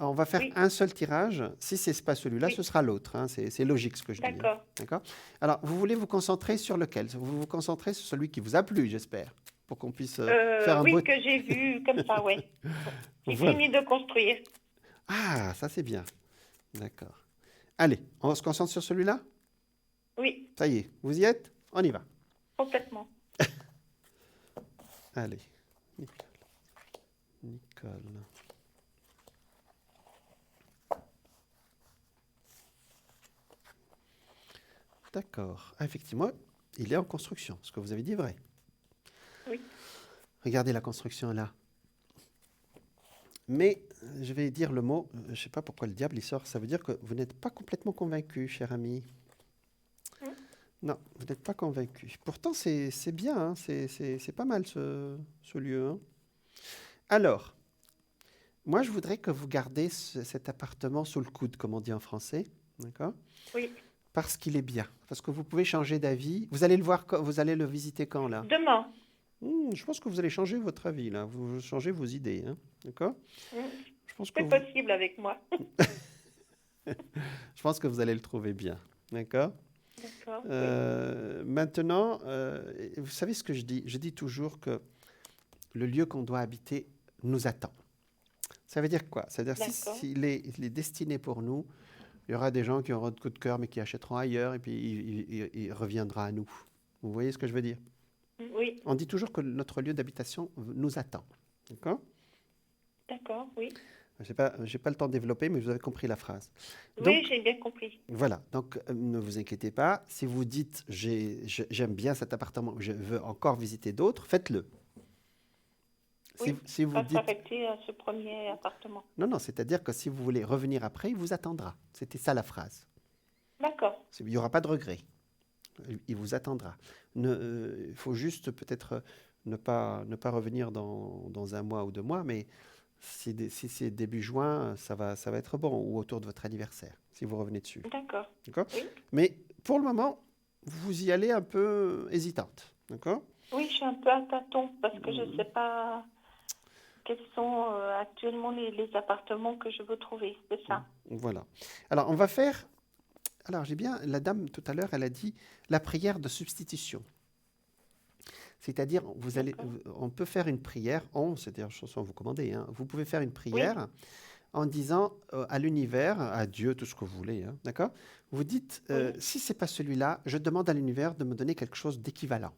on va faire un seul tirage. Si ce n'est pas celui-là, ce sera l'autre. Hein. C'est logique ce que je dis. D'accord. Hein. D'accord. Alors, vous voulez vous concentrer sur lequel? Vous vous concentrez sur celui qui vous a plu, j'espère, pour qu'on puisse faire un beau... que j'ai vu comme ça, oui. J'ai fini de construire. Ah, ça c'est bien. D'accord. Allez, on se concentre sur celui-là? Oui. Ça y est, vous y êtes? On y va. Complètement. Allez, Nicole. D'accord. Ah, effectivement, il est en construction. Ce que vous avez dit est vrai. Oui. Regardez la construction là. Mais je vais dire le mot, je ne sais pas pourquoi le diable il sort, ça veut dire que vous n'êtes pas complètement convaincu, cher ami. Non, vous n'êtes pas convaincu. Pourtant, c'est bien, hein, c'est pas mal ce lieu. Hein. Alors, moi, je voudrais que vous gardiez cet appartement sous le coude, comme on dit en français. D'accord? Oui. Parce qu'il est bien. Parce que vous pouvez changer d'avis. Vous allez le voir, vous allez le visiter quand, là? Demain. Je pense que vous allez changer votre avis, là. Vous changez vos idées. Hein. D'accord? C'est possible avec moi. Je pense que vous allez le trouver bien. D'accord? D'accord. Maintenant, vous savez ce que je dis? Je dis toujours que le lieu qu'on doit habiter nous attend. Ça veut dire quoi? Ça veut dire s'il est destiné pour nous, il y aura des gens qui auront de coup de cœur mais qui achèteront ailleurs et puis il reviendra à nous. Vous voyez ce que je veux dire? Oui. On dit toujours que notre lieu d'habitation nous attend. D'accord? D'accord, oui. Je n'ai pas le temps de développer, mais vous avez compris la phrase. Oui, j'ai bien compris. Voilà, donc ne vous inquiétez pas. Si vous dites j'aime bien cet appartement, je veux encore visiter d'autres, faites-le. Oui, si vous pas dites... s'arrêter à ce premier appartement. Non, c'est-à-dire que si vous voulez revenir après, il vous attendra. C'était ça la phrase. D'accord. Il n'y aura pas de regret. Il vous attendra. Il faut juste peut-être ne pas revenir dans 1 mois ou 2 mois, mais si c'est début juin, ça va être bon, ou autour de votre anniversaire, si vous revenez dessus. D'accord. D'accord? Oui. Mais pour le moment, vous y allez un peu hésitante. D'accord? Oui, je suis un peu à tâtons parce que je ne sais pas quels sont actuellement les appartements que je veux trouver. C'est ça. Voilà. Alors, on va faire... Alors, la dame, tout à l'heure, elle a dit la prière de substitution. C'est-à-dire, on peut faire une prière, c'est-à-dire, chanson, vous commandez, hein, vous pouvez faire une prière en disant à l'univers, à Dieu, tout ce que vous voulez, hein, d'accord? Vous dites, si ce n'est pas celui-là, je demande à l'univers de me donner quelque chose d'équivalent.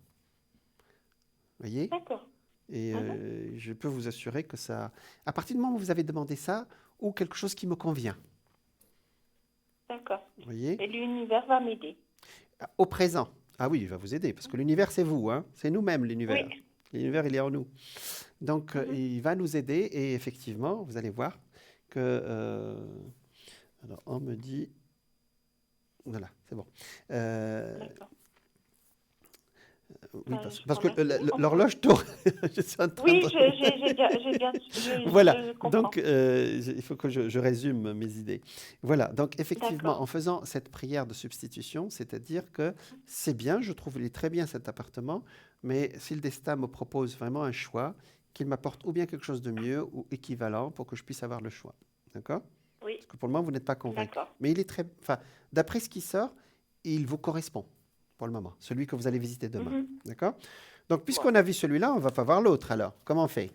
Vous voyez? D'accord. Et je peux vous assurer que ça... À partir du moment où vous avez demandé ça, ou quelque chose qui me convient. D'accord. Vous voyez? Et l'univers va m'aider. Au présent. Ah oui, il va vous aider, parce que l'univers, c'est vous, hein? C'est nous-mêmes, l'univers. Oui. L'univers, il est en nous. Donc, il va nous aider, et effectivement, vous allez voir que... alors, on me dit... Voilà, c'est bon. D'accord. Oui, parce que l'horloge tourne. Je suis en train j'ai bien. Voilà, donc il faut que je résume mes idées. Voilà, donc effectivement, en faisant cette prière de substitution, c'est-à-dire que c'est bien, je trouve il est très bien cet appartement, mais si le destin me propose vraiment un choix, qu'il m'apporte ou bien quelque chose de mieux ou équivalent pour que je puisse avoir le choix. D'accord ? Oui. Parce que pour le moment, vous n'êtes pas convaincu. D'accord. Mais il est très... Enfin, d'après ce qui sort, il vous correspond pour le moment, celui que vous allez visiter demain. D'accord ? Donc, puisqu'on a vu celui-là, on ne va pas voir l'autre alors. Comment on fait ?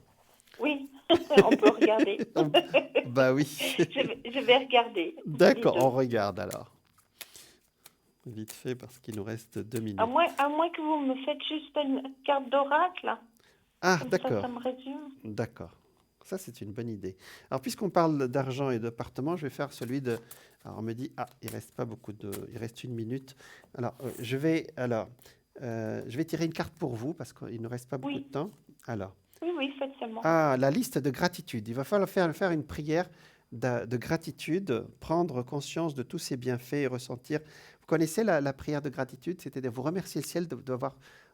Oui, on peut regarder. Bah oui. Je vais regarder. D'accord, on regarde alors. Vite fait, parce qu'il nous reste 2 minutes. À moins que vous me faites juste une carte d'oracle. Ah, comme d'accord. Ça me résume. D'accord. Ça, c'est une bonne idée. Alors, puisqu'on parle d'argent et d'appartement, je vais faire celui de... Alors, on me dit, il reste pas beaucoup de... Il reste 1 minute. Alors, je vais tirer une carte pour vous, parce qu'il ne reste pas beaucoup de temps. Alors. Oui, faites seulement. Ah, la liste de gratitude. Il va falloir faire une prière de gratitude, prendre conscience de tous ses bienfaits et ressentir. Vous connaissez la prière de gratitude, c'était de vous remercier le ciel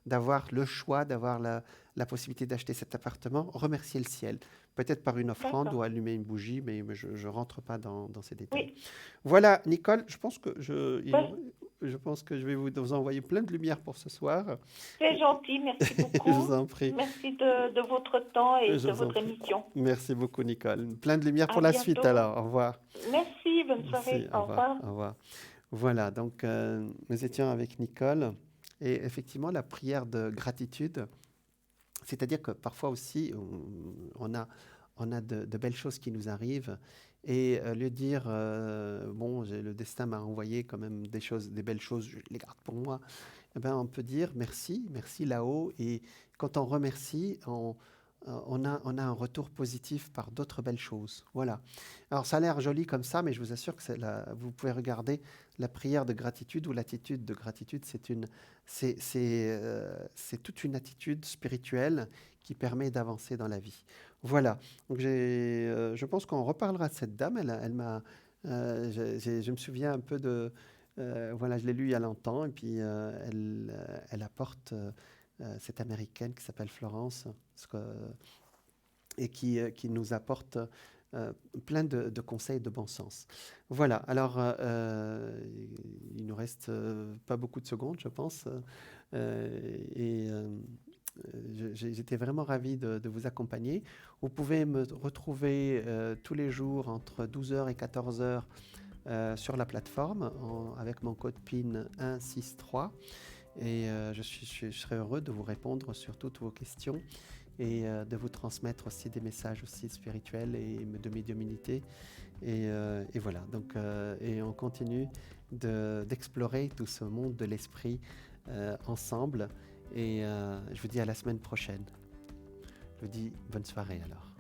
d'avoir le choix, d'avoir la possibilité d'acheter cet appartement, remercier le ciel. Peut-être par une offrande ou allumer une bougie, mais je ne rentre pas dans ces détails. Oui. Voilà, Nicole, je pense que je vais vous envoyer plein de lumière pour ce soir. C'est gentil, merci beaucoup. Je vous en prie. Merci de votre temps et de votre émission. Merci beaucoup, Nicole. Plein de lumière pour la suite alors. Au revoir. Merci, bonne soirée. Au revoir. Au revoir. Voilà, donc nous étions avec Nicole et effectivement la prière de gratitude, c'est-à-dire que parfois aussi on a de belles choses qui nous arrivent et lui dire le destin m'a envoyé quand même des belles choses, je les garde pour moi. Eh ben, on peut dire merci là-haut, et quand on remercie, on a un retour positif par d'autres belles choses. Voilà. Alors, ça a l'air joli comme ça, mais je vous assure que vous pouvez regarder la prière de gratitude ou l'attitude de gratitude. C'est toute une attitude spirituelle qui permet d'avancer dans la vie. Voilà. Donc, je pense qu'on reparlera de cette dame. Je me souviens un peu de... je l'ai lu il y a longtemps, et puis elle apporte... cette américaine qui s'appelle Florence et qui nous apporte plein de conseils de bon sens. Voilà, alors il nous reste pas beaucoup de secondes, je pense, j'étais vraiment ravi de vous accompagner. Vous pouvez me retrouver tous les jours entre 12h et 14h sur la plateforme avec mon code PIN 163. Et je serai heureux de vous répondre sur toutes vos questions et de vous transmettre aussi des messages aussi spirituels et de médiumnité. Et voilà, donc, et on continue d'explorer tout ce monde de l'esprit ensemble. Et je vous dis à la semaine prochaine. Je vous dis bonne soirée alors.